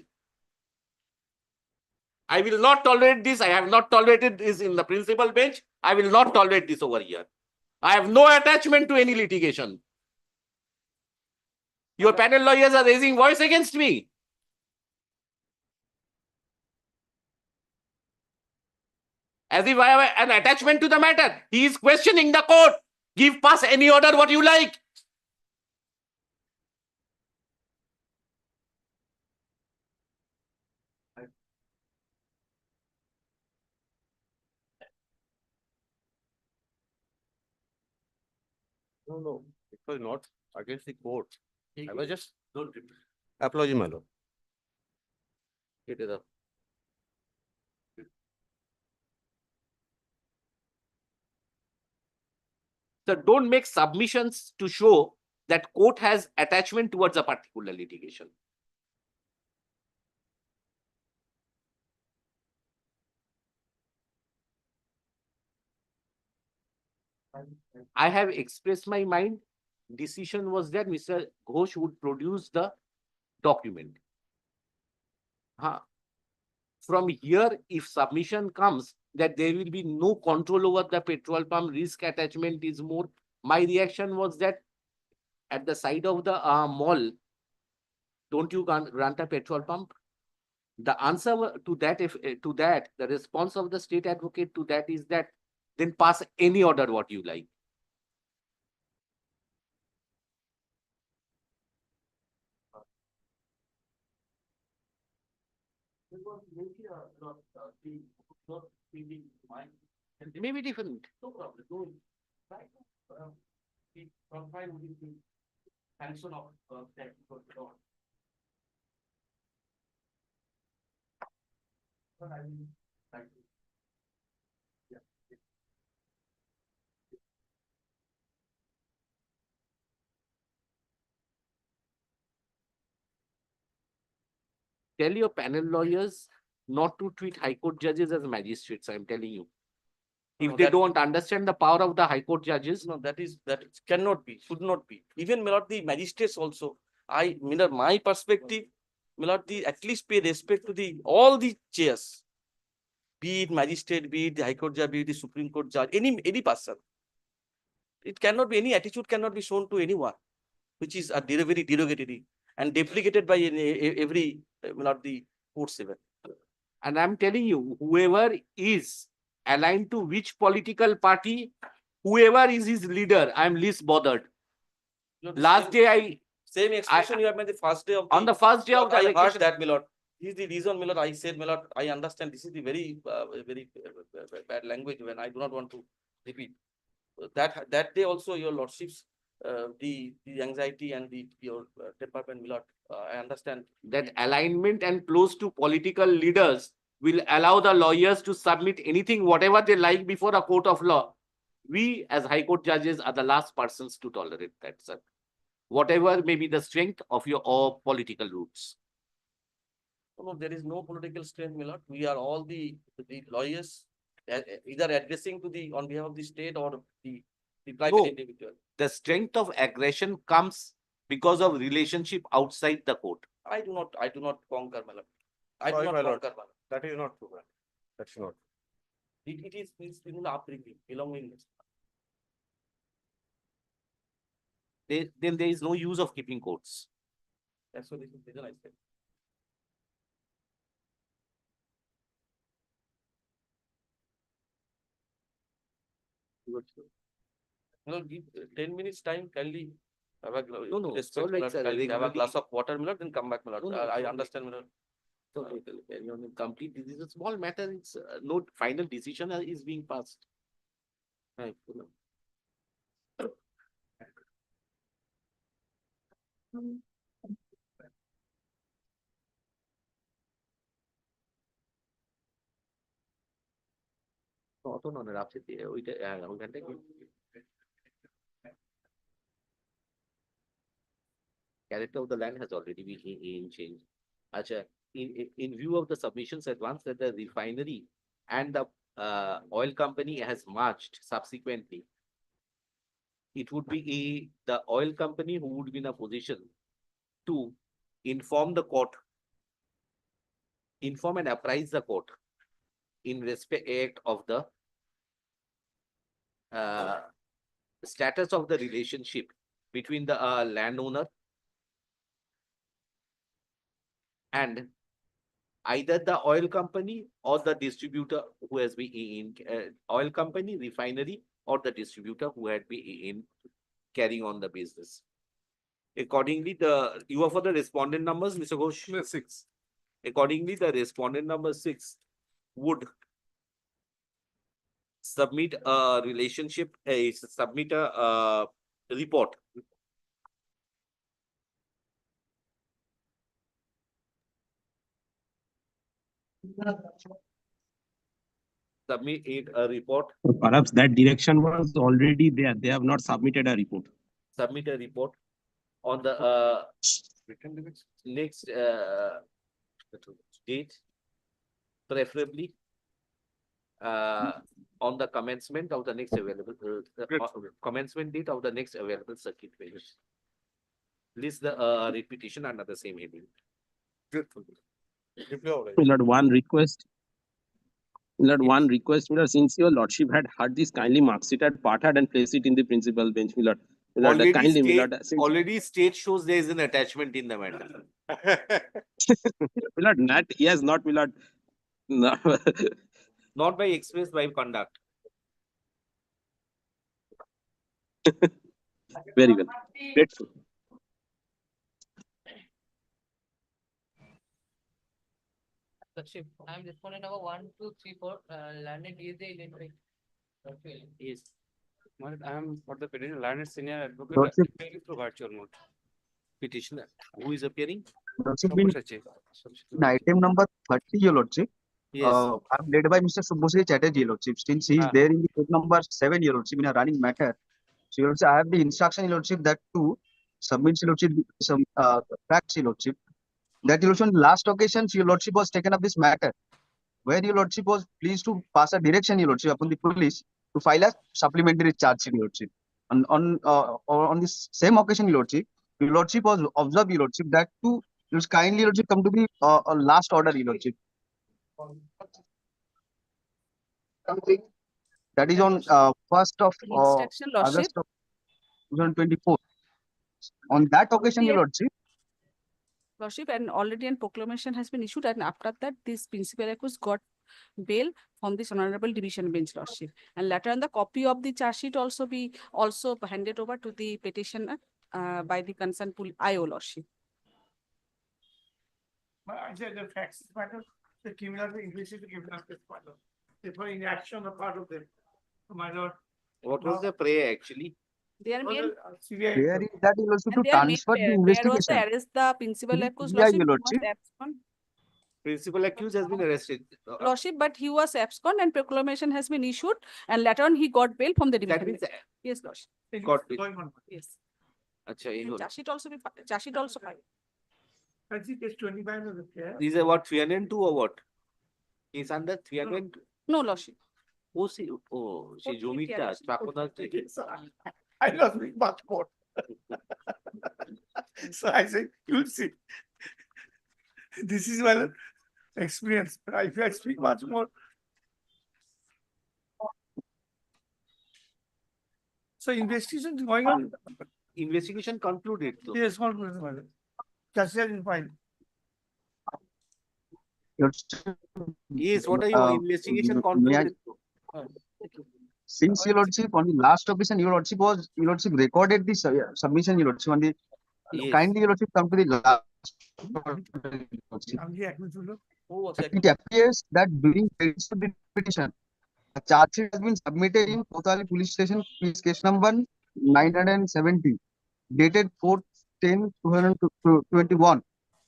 I will not tolerate this. I have not tolerated this in the principal bench. I will not tolerate this over here. I have no attachment to any litigation. Your panel lawyers are raising voice against me. As if I have an attachment to the matter. He is questioning the court. Give pass any order what you like. No. It was not against the court. I was just Don't apology, my lord. It is a So don't make submissions to show that court has attachment towards a particular litigation. I have expressed my mind. Decision was that Mr. Ghosh would produce the document. From here, if submission comes that there will be no control over the petrol pump, risk attachment is more. My reaction was that at the side of the mall, don't you grant a petrol pump? The answer to that, the response of the state advocate to that is that then pass any order what you like. Maybe different. No problem. No. Counsel of that. Tell your panel lawyers not to treat High Court judges as magistrates. I'm telling you. If No, they that- don't understand the power of the High Court judges, No, that cannot be, should not be. Even my lord, the magistrates also. My perspective, my lord, at least pay respect to all the chairs. Be it magistrate, be it the High Court judge, be it the Supreme Court judge, any person. It cannot be, any attitude cannot be shown to anyone, which is very derogatory and deprecated by every, my lord, the courts even. and I'm telling you, whoever is aligned to which political party, whoever is his leader, I'm least bothered. Last day, Same expression you have made the first day of on the first day of the I heard election. that, my lord. This is the reason, my lord, I said, my lord, I understand this is the very bad language when I do not want to repeat. That day also, your lordships, the anxiety and your temperament, my lord, I understand. That alignment and close to political leaders will allow the lawyers to submit anything, whatever they like before a court of law. We as High Court judges are the last persons to tolerate that, sir. Whatever may be the strength of your political roots. No, there is no political strength, my lord. We are all the lawyers, either addressing to on behalf of the state or the private individual. The strength of aggression comes because of relationship outside the court. I do not conquer, my lord. Sorry, my lord. That is not true, man. That's not. It is in the upbringing, belongingness. Then there is no use of keeping courts. That's what the reason I said. Give 10 minutes time, kindly have a So like, have a glass of water, my lord, then come back, my lord. I understand, my lord. So complete. This is a small matter. It's no final decision is being passed. Right. অত নয় রাফসে ওইটা ওইখানটা character of the land has already been changed. Acha, in view of the submissions advanced that the refinery and the oil company has merged subsequently, it would be the oil company who would be in a position to inform the court, inform and apprise the court in respect of the status of the relationship between the landowner and either the oil company or the distributor who has been in oil company, refinery, or the distributor who had been in carrying on the business. Accordingly, you are for the respondent numbers, Mr. Ghosh? 6. Accordingly, the respondent number 6 would submit a relationship, submit a report. Submit a report. Perhaps that direction was already there. They have not submitted a report. Submit a report on the next date, preferably on the commencement of the next available, commencement date of the next available circuit bench. List the repetition under the same heading. My lord, one request. My lord, one request, my lord, since your lordship had heard this, kindly marks it at part and place it in the principal bench, my lord. My lord, Already kindly, my state, lord, since- already state shows there is an attachment in the matter. my lord, not, yes, not, my lord. No. Not by express, by conduct. Very well. Grateful. Lordship, I am respondent number 1, 2, 3, 4, landed is the electric. Yes. I am for the petition, landed senior advocate, Lordship. appearing through virtual mode. Petitioner, who is appearing? Lordship, in Subhash in item number 30, your lordship, Yes. I'm led by Mr. Subhashri Chatterjee, your lordship. Since he is there in the code number 7, your lordship, in a running matter. So, your lordship, I have the instruction, your lordship, that to submit, your lordship, some facts, your lordship. That, your lordship, on the last occasion, your lordship was taken up this matter, where your lordship was pleased to pass a direction, your lordship, upon the police to file a supplementary charge, your lordship. On this same occasion, your lordship was observed, your lordship, that to just kindly, your lordship, come to the last order, your lordship. That is on 1st of Instruction, lordship. August of 2024. On that occasion, your lordship, Lordship, and already an proclamation has been issued, and after that, this principal accused got bail from this honorable division bench, lordship. And later on, the copy of the charge sheet also be handed over to the petitioner by the concerned IO, lordship. I said the facts matter, the criminal investigation criminal case matter. Therefore, in action on the part of them. My lord. What was the prayer actually? Their main, there is that, your lordship, to and their main transfer the prayer was to investigation. arrest the principal to accused, the lordship. your He was lordship. abscond. Principal accused has been arrested. Lordship, but he was abscond and proclamation has been issued, and later on he got bail from the That division means bench. Yes, lordship. got bail. Going on. Yes. Acha, ye And ho- charge sheet also be charge sheet also filed. I think it's 25 of the care. These are what, 302 or what? Is under 302? No, lordship. Oh, see, Jomita, I lost much more. So I said, you'll see. This is my experience. If I speak much more. So investigation is going on. Investigation concluded. Though. Yes, concluded. Just as in fine. Yes, what are your investigation concluded? Since your lordship, on the last occasion, your lordship recorded the submission, your lordship, on the kindly, your lordship, come to the last. It appears that during the petition, a charge sheet has been submitted in Kotali Police Station, case number 970, dated 4/10/2021.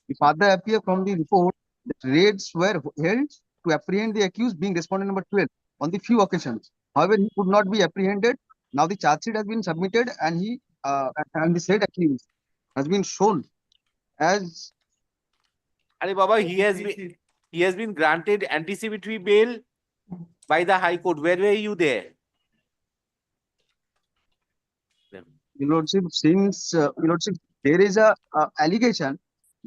The further appear from the report that raids were held to apprehend the accused, being respondent number 12, on the few occasions. However, he could not be apprehended. Now the charge sheet has been submitted, and the said accused has been shown as. Are Baba, he has been granted anticipatory bail by the High Court. Where were you there? Your lordship, since your lordship, there is a allegation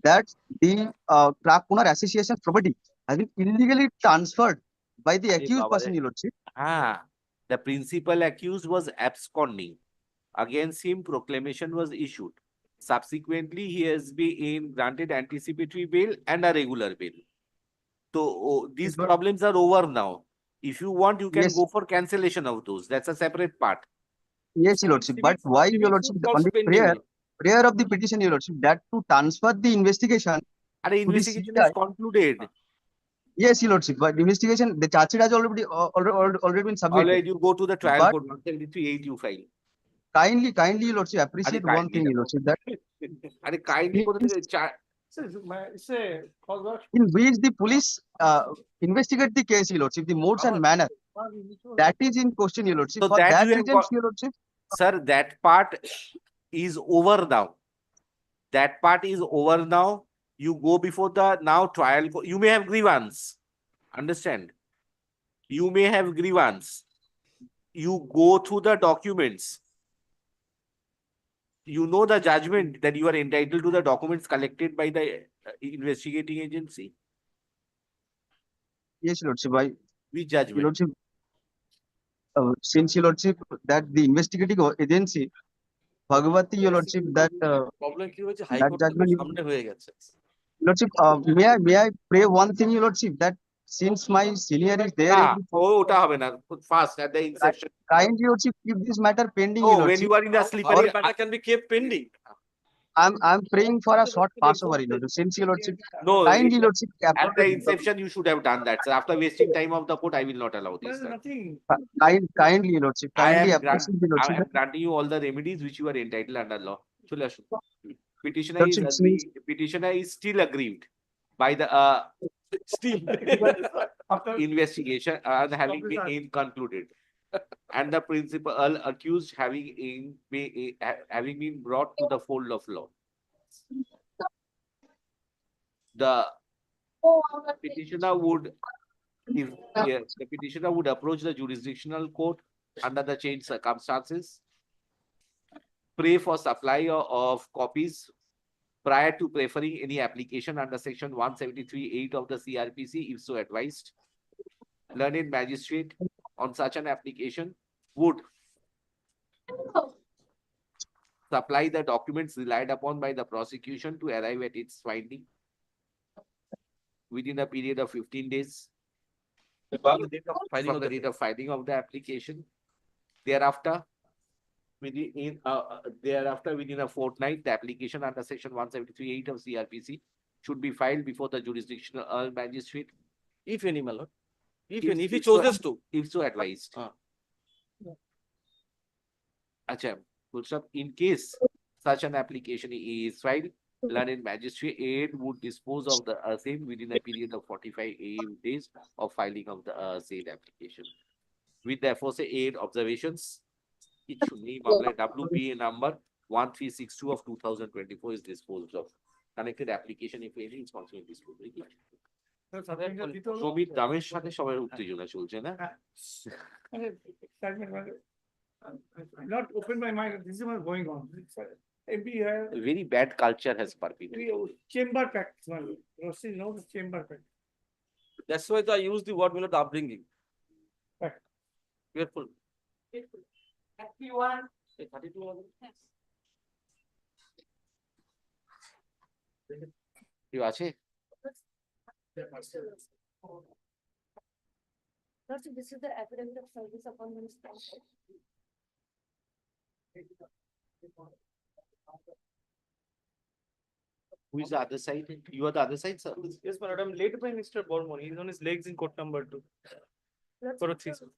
that the Clark-Punar Association property has been illegally transferred by the accused person, your lordship. The principal accused was absconding. Against him, proclamation was issued. Subsequently, he has been granted anticipatory bail and a regular bail. So these problems are over now. If you want, you can go for cancellation of those. That's a separate part. Yes, your lordship. But why, your lordship, on the prayer of the petition, your lordship, that to transfer the investigation. Investigation is concluded. Yes, your lordship. But investigation, the charge sheet has already been submitted. Alright, you go to the trial court. 173.8 you file. Kindly, your lordship, appreciate one thing, your lordship, that kindly go to the charge. In which the police investigate the case, your lordship, the modes and manner. That is in question, your lordship. So for that that you have reason, got- your lordship. Sir, that part is over now. That part is over now. You go before the now trial. You may have grievance. Understand? You may have grievance. you go through the documents. You know the judgment that you are entitled to the documents collected by the investigating agency. Yes, Lordship. By Which judgment? Lordship, since Your Lordship that the investigating agency, Bhagavati, Your Lordship, that problem কি হয়েছে that হাইকোর্টের judgment. সামনে হয়ে গেছে Lordship, may I pray one thing, Your Lordship, that since my senior is there, না, in the ওটা হবে না। First at the inception. kindly, Lordship, keep this matter pending, No, Your when Lordship. you are in the slippery, our matter can be kept pending. I'm praying for a short passover, Your Lordship. Since Your Lordship, no, kindly, Lordship, at the inception you should have done that. So after wasting time of the court, I will not allow this. kindly, Your Lordship, kindly appreciate the I Lordship. am granting you all the remedies which you are entitled under law. চলে আসুন। Petitioner is Lordship, since petitioner is still aggrieved by the Still. investigation having been concluded, and the principal accused having been brought to the fold of law. The petitioner would the petitioner would approach the jurisdictional court under the changed circumstances, pray for supply of copies prior to preferring any application under section 173(8) of the CRPC, if so advised. Learned magistrate on such an application would supply the documents relied upon by the prosecution to arrive at its finding within a period of 15 days from the date of filing of the application. Thereafter, within a fortnight, the application under section 173(8) of CRPC should be filed before the jurisdictional magistrate, If any, my lord. If he chooses to. if so advised. Acha, full stop. In case such an application is filed, learned magistrate would dispose of the same within a period of 45 days of filing of the said application. With the aforesaid observations, it should name WPA number 1362 of 2024 is disposed of. Connected application, if any, is also disposed. শ্রমিক দামের সাথে সবাই উত্তেজনা চলছে না? Not open my mind. This is what's going on. A very bad culture has perpetuated. Chamber practice. Rossi knows the chamber practice. That's why I use the word the upbringing. Right. Careful. 31. 32. কেউ আছে? This is the affidavit of service upon the installment. Who is the other side? You are the other side, sir? Yes, my lord. I'm late by Mr. Bormon. He's on his legs in court number 2. For a 3, sir.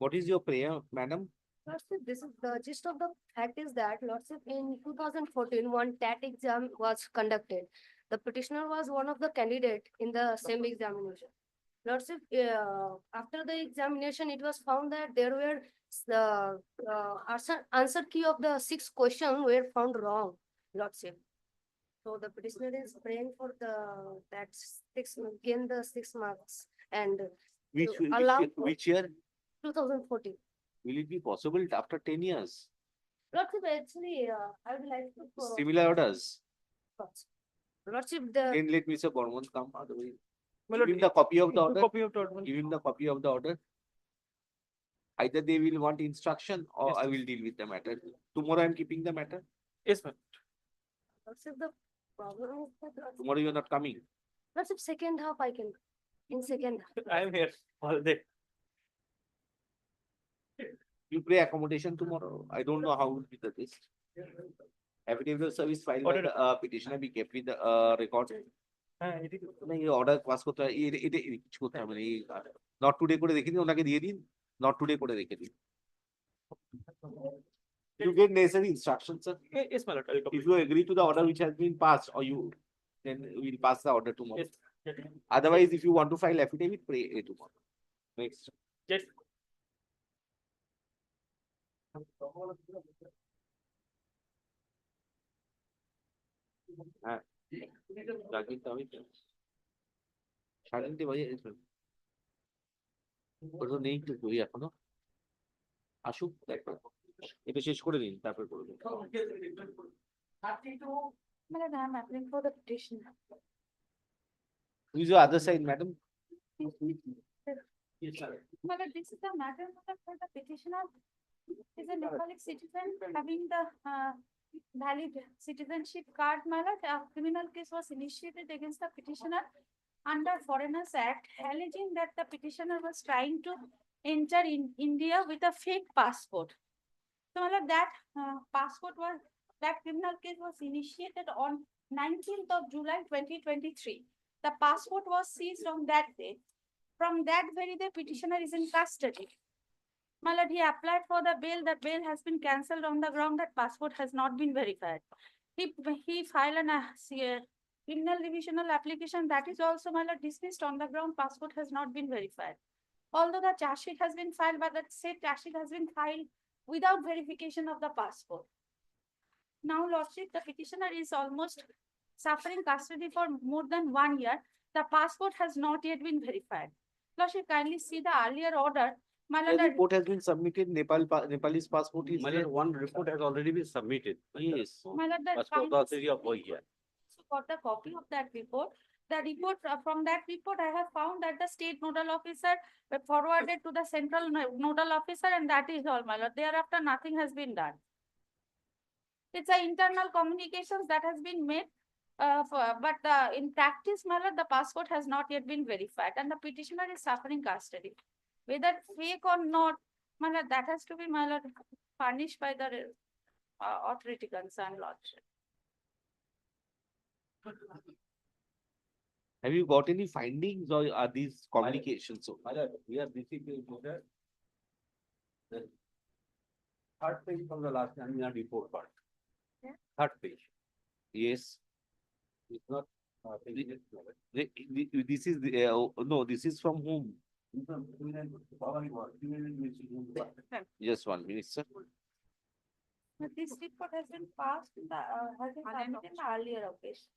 What is your prayer, madam? Lordship, this is the gist of the fact is that, Lordship, in 2014, one TAT exam was conducted. The petitioner was one of the candidates in the same examination. Lordship, after the examination, it was found that there were the answer key of the 6 questions were found wrong, Lordship. So the petitioner is praying for that 6 gain the 6 marks and Which year? 2014. Will it be possible after 10 years? Lordship, actually, I would like to. Similar orders. Lordship, Then let Mr. Bormon come. Otherwise, My give lord, him the copy of the order. Copy of the order. Give him the copy of the order. Either they will want instruction or Yes, I will deal with the matter. Tomorrow I am keeping the matter. Yes, ma'am. Lordship, the problem is that. Tomorrow you are not coming. Lordship, second half I can. In second half. I am here all day. You pray accommodation tomorrow. I don't know how will be the list. Affidavit of service filed by the petitioner be kept with the record. Order pass করতে হয় এটা কিছু করতে হবে না এই not today করে রেখে দিন ওনাকে দিয়ে দিন নট টুডে করে রেখে দিন you get necessary instructions sir. Yes, my lord. If you agree to the order which has been passed or you then we'll pass the order tomorrow. Yes. Otherwise if you want to file affidavit pray tomorrow. Next. Yes. হ্যাঁ রাখি তো আমি সাড়ে 3:00 বাজে ওটা নেই তো কই এখনো আসুক একবার এটা শেষ করে নিন তারপর করবেন Madam, I am applying for the petition. Who is your other side, madam? Yes, sir. Madam, this is the matter for the petitioner is a Nepali citizen having the valid citizenship card. Madam, a criminal case was initiated against the petitioner under Foreigners Act, alleging that the petitioner was trying to enter in India with a fake passport. So, madam, that that criminal case was initiated on 19th of July 2023. The passport was seized on that day. From that very day, petitioner is in custody. My lord, he applied for the bail. The bail has been cancelled on the ground that passport has not been verified. He filed an criminal revisional application that is also, my lord, dismissed on the ground passport has not been verified. Although the charge sheet has been filed, but that said charge sheet has been filed without verification of the passport. Now, lordship, the petitioner is almost suffering custody for more than 1 year. The passport has not yet been verified. Lordship, kindly see the earlier order. My The lord, report has been submitted. Nepalese passport is there. One report has already been submitted. Yes. my lord, the Passport authority of Bohia. got the copy of that report. The report from that report, I have found that the state nodal officer forwarded to the central nodal officer, and that is all, my lord. Thereafter, nothing has been done. It's a internal communications that has been made, but in practice, my lord, the passport has not yet been verified, and the petitioner is suffering custody. Whether fake or not, my lord, that has to be, my lord, furnished by the authority concerned, lordship. Have you got any findings or are these communications? So, We are basically the third page from the last annual report part. Yeah. Third page. yes. It's not. This is the, no, this is from whom? Just 1 minute, sir. But this report has been passed in the, has been submitted in the earlier occasion.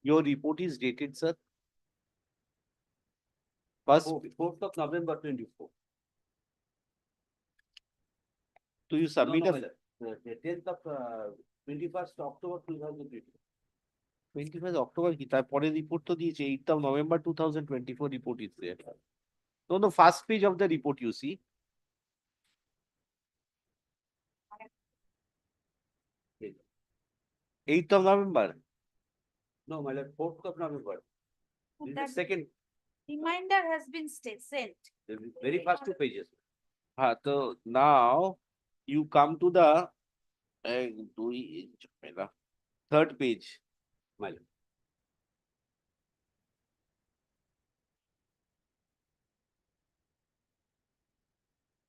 Your report is dated, sir. First, 4th of November 24. do you submit a 10th of 21st October 2020. 21st October কি তারপরে report তো দিয়েছে 8th of November 2024 report is there. So the first page of the report you see. 8th of November. No, my lord, 4th of November. This is the That second, reminder has been sent. the very first 2 pages. So now you come to the third page. My lord.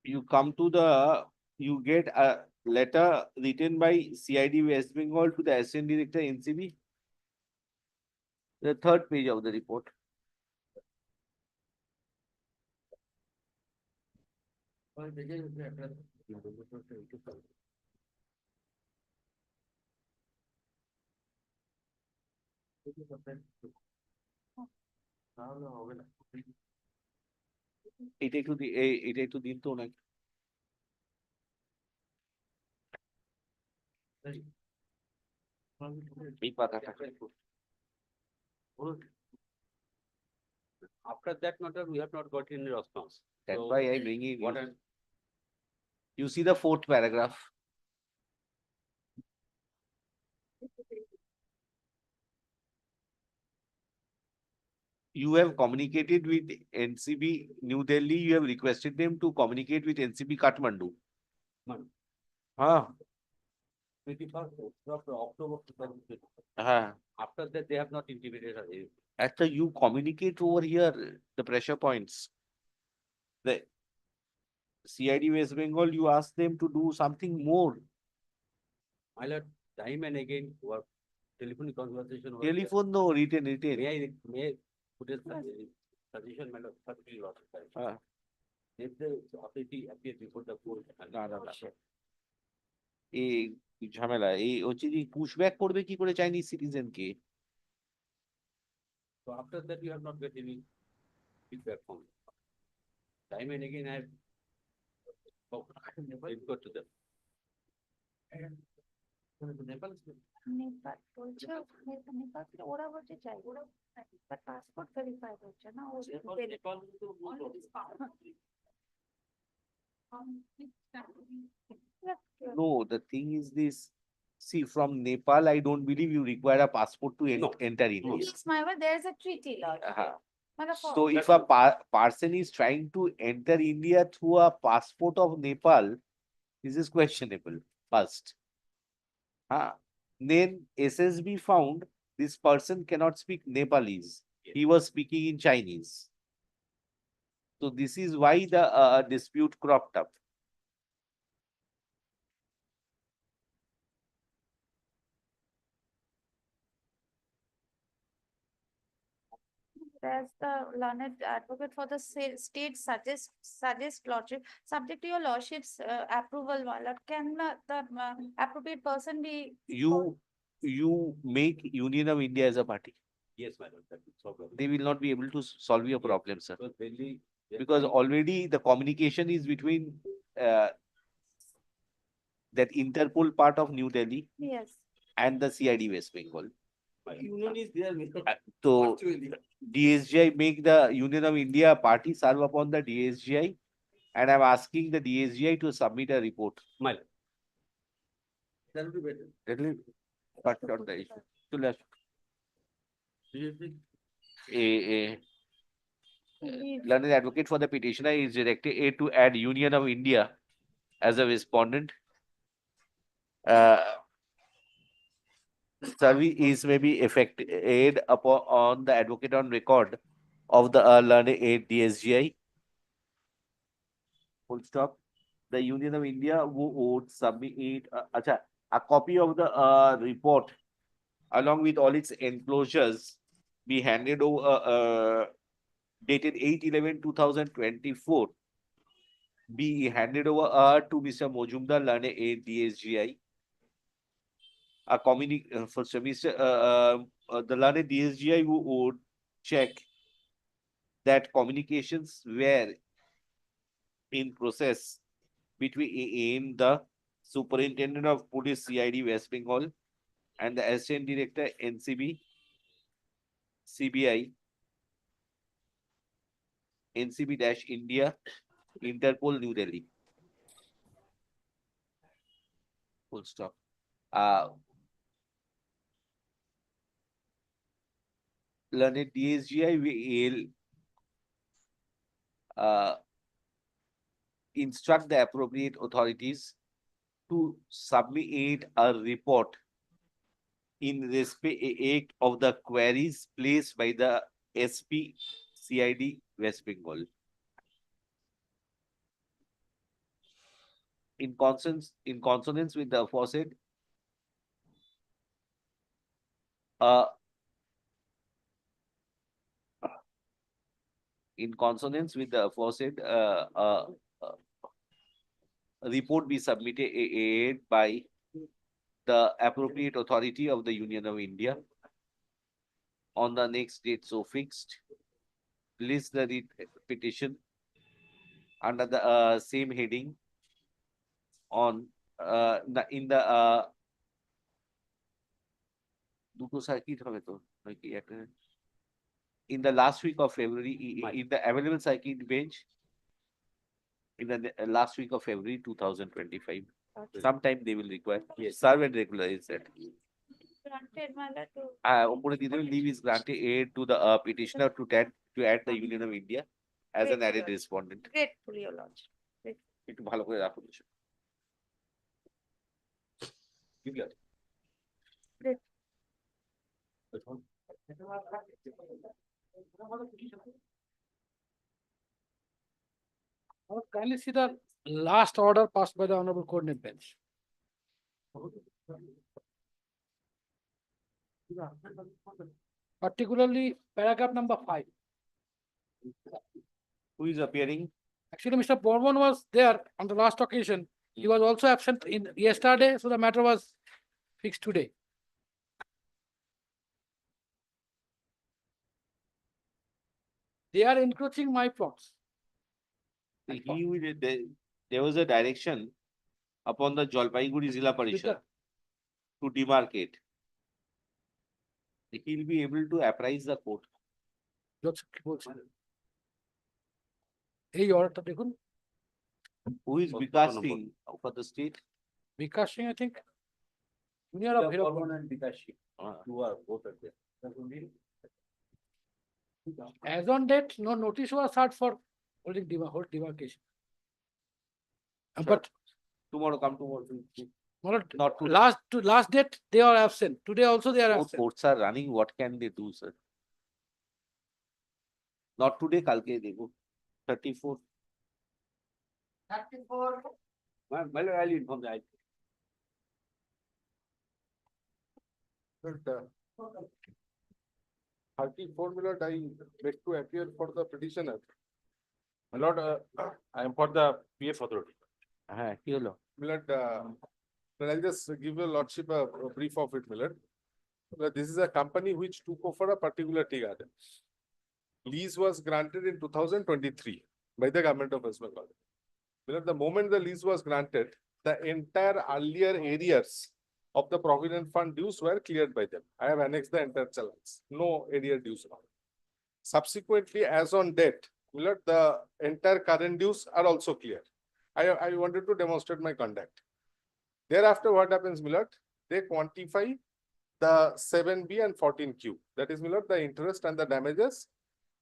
You come to the, you get a letter written by CID West Bengal to the Assistant Director NCB. The third page of the report. এটা একটু দিন তো নাকি এই পাতাটা After that matter, we have not got any response. That's So, why I bring it. what are- You see the 4th paragraph. You have communicated with NCB New Delhi. You have requested them to communicate with NCB Kathmandu. হ্যাঁ 21st of October 2020. হ্যাঁ After that, they have not intimated us. একটা you communicate over here the pressure points. The CID West Bengal, you ask them to do something more. My lord, time and again, our telephonic conversation. was- Telephone no, written. May I put a suggestion, my lord, for the law. If the authority appears before the court. না না না এই ঝামেলা এই হচ্ছে যে pushback করবে কি করে Chinese সিটিজেনকে So after that, you have not get any feedback from them. Time and again, I have input to them. Nepal Nepal বলছে নেপাল থেকে ওরা বলছে চাই ওরা পাসপোর্ট ভেরিফাই হচ্ছে না ও no the thing is this see from Nepal I don't believe you require a passport to enter India. Yes, my word, there is a treaty law. So if a person is trying to enter India through a passport of Nepal, this is questionable first. Then SSB found this person cannot speak Nepalese. He was speaking in Chinese. So this is why the dispute cropped up. As the learned advocate for the state suggest lordship, subject to your lordship's approval, my lord, can the appropriate person be? You make Union of India as a party. Yes, madam, that is problem. They will not be able to solve your problem, sir. So mainly, Because already the communication is between that Interpol part of New Delhi Yes. and the CID West Bengal. Union is there. So DSGI make the Union of India party serve upon the DSGI, and I'm asking the DSGI to submit a report. My lord. That will be better. That will cut out the issue. চলে আসো। Learned advocate for the petitioner is directed to add Union of India as a respondent. Service is maybe effected upon the advocate on record of the learned aid DSGI. Full stop. The Union of India would submit a copy of the report along with all its enclosures be handed over dated 8/11/2024 be handed over to Mr. Mojumdar Learned Aid DSGI. A for Mr. The Learned DSGI would check that communications were in process between the Superintendent of Police CID West Bengal and the Assistant Director NCB CBI NCB-India Interpol New Delhi. Full stop. Learned DSGI will instruct the appropriate authorities to submit a report in respect of the queries placed by the SP CID West Bengal. In consonance with the aforesaid, report be submitted by the appropriate authority of the Union of India on the next date so fixed. List the petition under the same heading on in the in the last week of February in the available circuit bench in the last week of February 2025. Sometime they will require serve and regularize that. Granted, my lord, Leave is granted to the petitioner to add the Union of India as an added respondent. grateful, your lordship. একটু ভালো করে রাখুন। Kindly see the last order passed by the Honorable Coordinate Bench. Particularly paragraph number 5. Who is appearing? Actually, Mr. Borman was there on the last occasion. He was also absent in yesterday, so the matter was fixed today. They are encroaching my plots. There was a direction upon the Jalpaiguri Zilla Parishad to demarcate. He'll be able to apprise the court. এই অর্ডারটা দেখুন। Who is Vikasing for the state? Vikas Singh, I think. Junior of Hero. And Vikas Singh. Two are both are there. As on date, no notice was served for holding demarcation. But Tomorrow, come tomorrow. not last date, they are absent. Today also they are Both absent. courts are running. What can they do, sir? Not today, kalke dekho. 34. 34. I'll inform the But, 34 Milord, I beg to appear for the petitioner. My lord, I am for the PF authority. Milord, I'll just give your lordship a brief of it, Milord. This is a company which took over a particular tea garden. Lease was granted in 2023 by the government of West Bengal. Milord, the moment the lease was granted, the entire earlier arrears of the Provident Fund dues were cleared by them. I have annexed the entire challenge. No arrear dues now. Subsequently, as on date, Milord, the entire current dues are also clear. I wanted to demonstrate my conduct. Thereafter, what happens, Milord? They quantify the 7B and 14Q. That is, Milord, the interest and the damages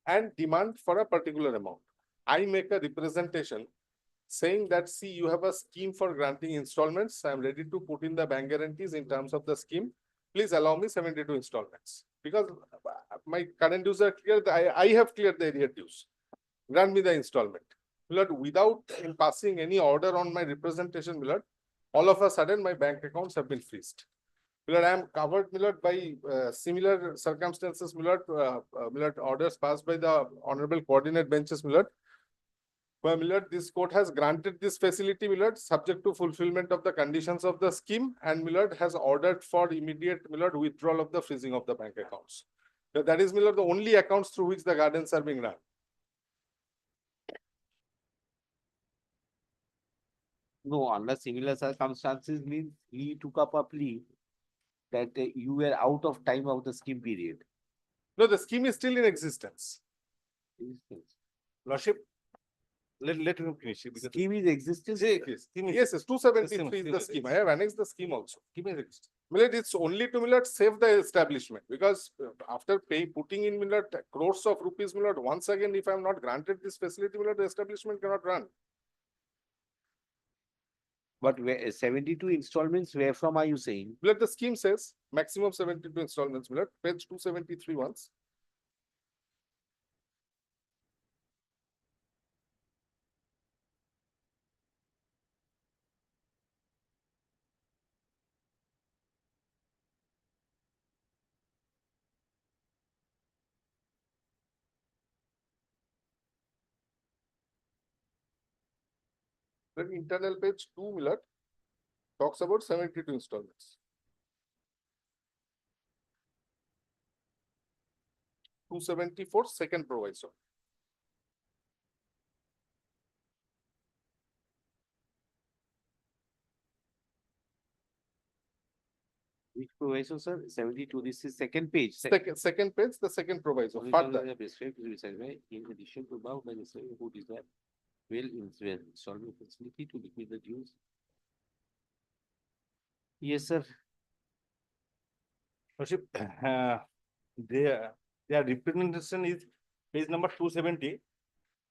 and demand for a particular amount. I make a representation saying that, see, you have a scheme for granting installments. I am ready to put in the bank guarantees in terms of the scheme. Please allow me 72 installments. Because my current dues are clear, I have cleared the arrear dues. Grant me the installment. Milord, without passing any order on my representation, Milord, all of a sudden my bank accounts have been freezed. Milord, I am covered, Milord, by similar circumstances, Milord, Milord, orders passed by the Honorable Coordinate Benches, Milord. But Milord, this court has granted this facility, Milord, subject to fulfillment of the conditions of the scheme, and Milord has ordered for immediate, Milord, withdrawal of the freezing of the bank accounts. So that is, Milord, the only accounts through which the gardens are being run. No, under similar circumstances means he took up a plea that you were out of time of the scheme period. No, the scheme is still in existence. Lordship, let him finish. Scheme is existence. Yes, 273 is the scheme. I have annexed the scheme also. Milord, it's only to, Milord, save the establishment, because after putting in, Milord, crores of rupees, Milord, once again, if I am not granted this facility, Milord, the establishment cannot run. But 72 installments, where from are you saying? Milord, the scheme says maximum 72 installments, Milord, page 273 once. Then internal page 2, Milord, talks about 72 installments. 274, second proviso. Which proviso, sir? 72. This is second page. Second page, the second proviso. Further. In addition to above, by the same who desire will installment facility to liquid the dues. Yes, sir. Worship, their representation is page number 270.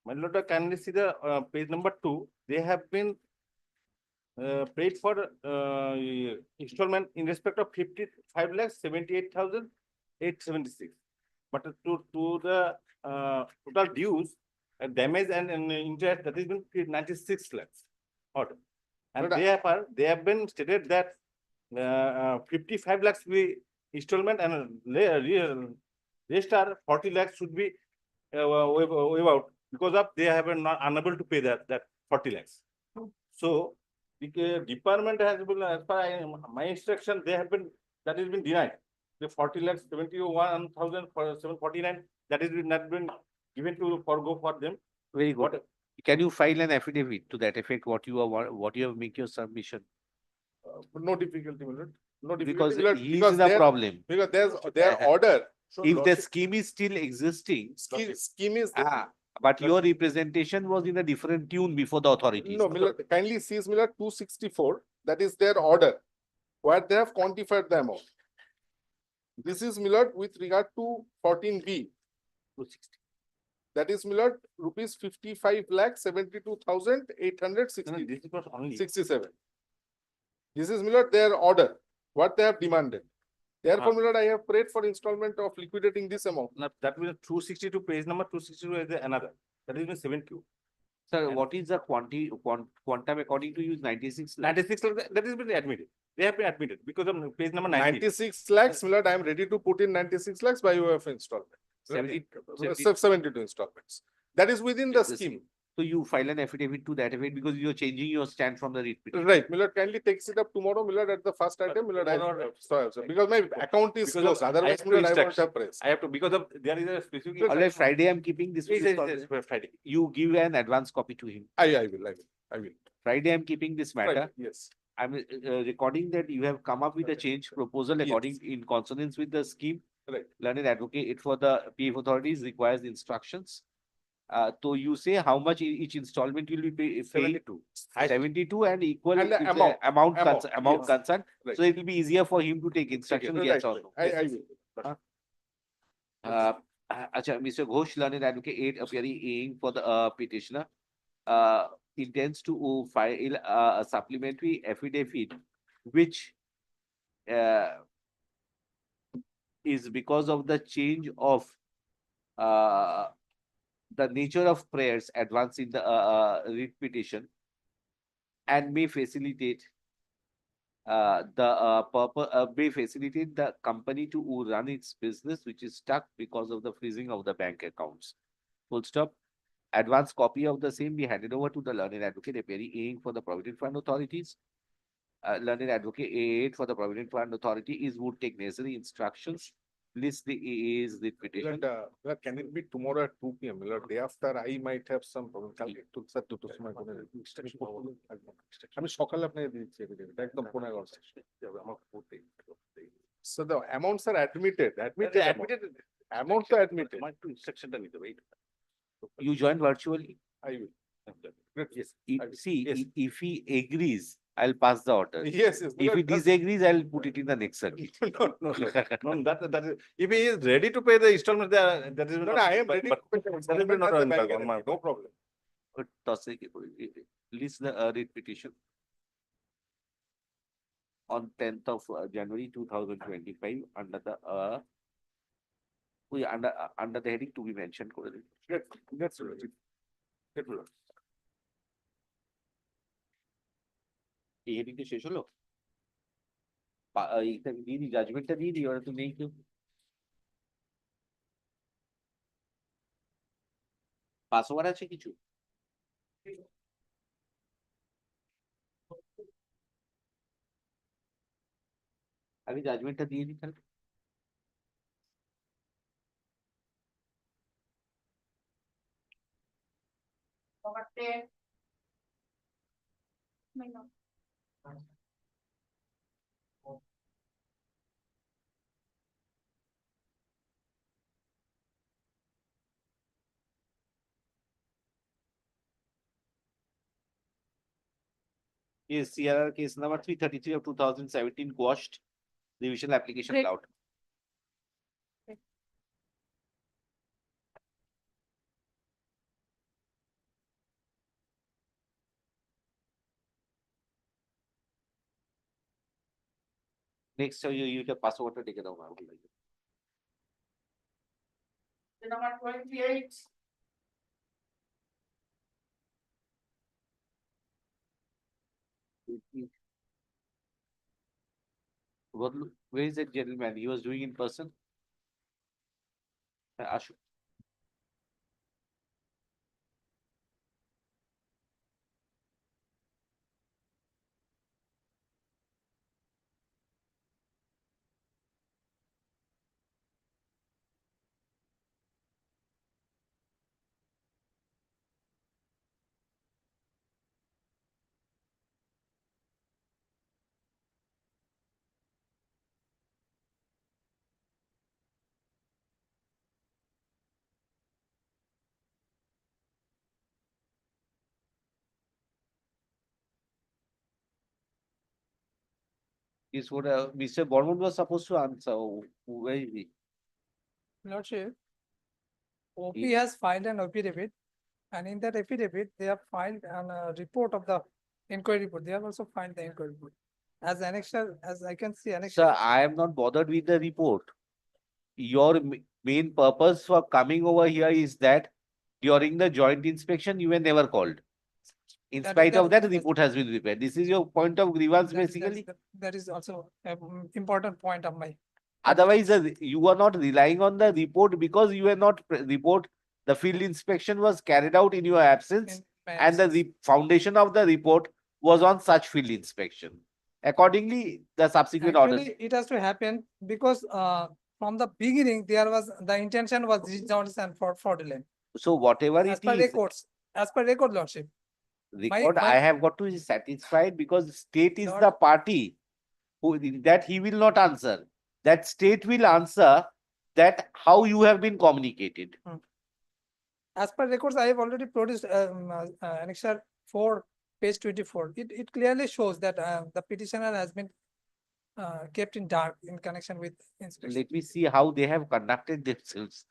My lord, kindly see the page number 2. They have been paid for installment in respect of 55,78,876. But to the total dues, damage and interest, that has been 96 lakhs. Order. And they have been stated that 55 lakhs will be installment and rest are 40 lakhs should be waive out because of they have been not unable to pay that 40 lakhs. So the department has been, as per my instruction, they have been, that has been denied. The 40 lakhs 71,749, that has been not been given to forgo for them. Very good. Can you file an affidavit to that effect? What you have make your submission? No difficulty, my lord. No Because difficulty. he is the problem. Because there's their order. If the scheme is still existing, Scheme is there. but your representation was in a different tune before the authorities. No, Miller, kindly sees Miller 264. That is their order, where they have quantified the amount. This is Miller with regard to 14B. 260. That is Miller rupees 55,72,867. This was only 67. This is Miller their order, what they have demanded. Therefore, Miller, I have prayed for installment of liquidating this amount. Now, that will 262, page number 262 is another. That is 7Q. Sir, what is the quantum according to you? 96 lakhs? 96 lakhs, that has been admitted. They have been admitted because of page number 90. 96 lakhs, Miller, I am ready to put in 96 lakhs by way of installment. 72 installments. That is within the scheme. So you file an affidavit to that effect because you are changing your stand from the writ petition. Right, Miller kindly takes it up tomorrow, Miller, at the first item, Miller, because my account is closed, otherwise, Miller, I won't have press. I have to, because of, there is a specific. Alright, Friday I'm keeping this. Friday. You give an advance copy to him. I will. Friday I'm keeping this matter. Friday, yes. I'm recording that you have come up with a change proposal according in consonance with the scheme. Right. Learned advocate for the PF authorities requires instructions. So you say how much each installment will be paid? 72. 72 and equal And the it's amount. amount Yes. concerned. Right. So it will be easier for him to take instructions. Yes or no? I will. Acha, Mr. Ghosh, learned advocate 8 appearing for the petitioner, intends to file a supplementary affidavit, which is because of the change of the nature of prayers advanced in the writ petition, and may facilitate the company to run its business, which is stuck because of the freezing of the bank accounts. Full stop. Advance copy of the same be handed over to the learned advocate appearing for the Provident Fund authorities. Learned advocate A8 for the Provident Fund authority would take necessary instructions. List the AA's writ petition. Can it be tomorrow at 2 p.m.? Day after, I might have some problem. So the amounts are admitted. Amounts are admitted. You join virtually. I will. Yes. If he agrees, I'll pass the order. Yes. If he disagrees, I'll put it in the next circuit. No, that is, if he is ready to pay the installment, that is. No, I am ready. That is not on no problem. List the writ petition on 10th of January 2025 under the under the heading to be mentioned. That's right. এই হেডিংটা শেষ হলো? এইটা দিয়ে দিই, জাজমেন্টটা দিয়ে দিই, ওরা তো নেই কেউ। পাসওয়ার্ড আছে কিছু? আমি জাজমেন্টটা দিয়ে দিই তাহলে। Is CRR case number 333 of 2017 quashed. Revision application Great. allowed. Next, you can pass over to take it down. Number 28. Where is that gentleman? He was doing in person? Ashok. Is what Mr. Borman was supposed to answer. Where is he? Lordship, OP He- has filed an affidavit, and in that affidavit, they have filed a report of the inquiry report. They have also filed the inquiry report. As annexure, as I can see, annexure. Sir, I am not bothered with the report. Your main purpose for coming over here is that during the joint inspection, you were never called. In That- spite of that- that, report has been prepared. This is your point of grievance, basically. That is also an important point of my. Otherwise, you are not relying on the report because you were not report. The field inspection was carried out in your absence, and the foundation of the report was on such field inspection. Accordingly, the subsequent orders. Actually, it has to happen because from the beginning, there was, the intention was dishonest and fraudulent. So whatever As it per is, records, as per record, Lordship. record I have got to be satisfied because state is the party who that he will not answer. That state will answer that how you have been communicated. As per records, I have already produced annexure 4, page 24. It clearly shows that the petitioner has been kept in dark in connection with inspection. Let me see how they have conducted themselves.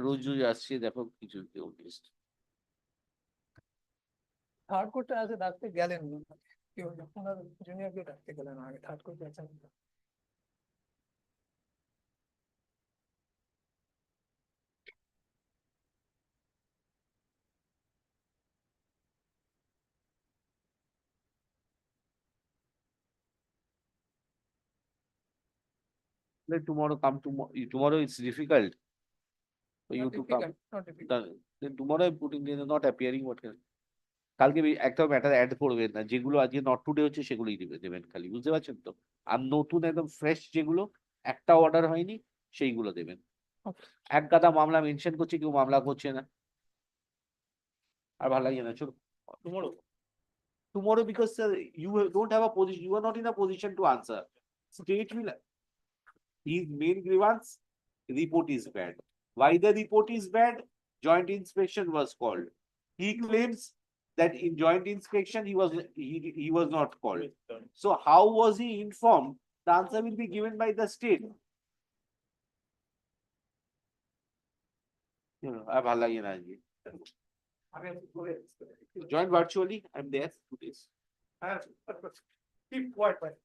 রোজ রোজ আসছে দেখো কিছু কেউ list. Third কোর্টে আছে ডাকতে গেলেন না। কেউ ওনার জুনিয়রকে ডাকতে গেলেন আগে, থার্ড কোর্টে আছেন। Let tomorrow come tomorrow it's difficult for you Not to come. difficult, not difficult. Then tomorrow I'm putting in not appearing what can. কালকে একটা ম্যাটার অ্যাড করবেন না, যেগুলো আজকে নট টুডে হচ্ছে সেগুলোই দেবেন খালি, বুঝতে পারছেন তো? আর নতুন একদম ফ্রেশ যেগুলো একটা অর্ডার হয়নি সেইগুলো দেবেন। এক গাদা মামলা মেনশন করছে, কেউ মামলা করছে না, আর ভালো লাগে না। চলো tomorrow because sir, you don't have a position, you are not in a position to answer. State will, his main grievance, report is bad. Why the report is bad? Joint inspection was called. He claims that in joint inspection he was not called. So how was he informed? The answer will be given by the state. ভালো লাগে না আজকে। Join virtually, I'm there 2 days. Keep quiet.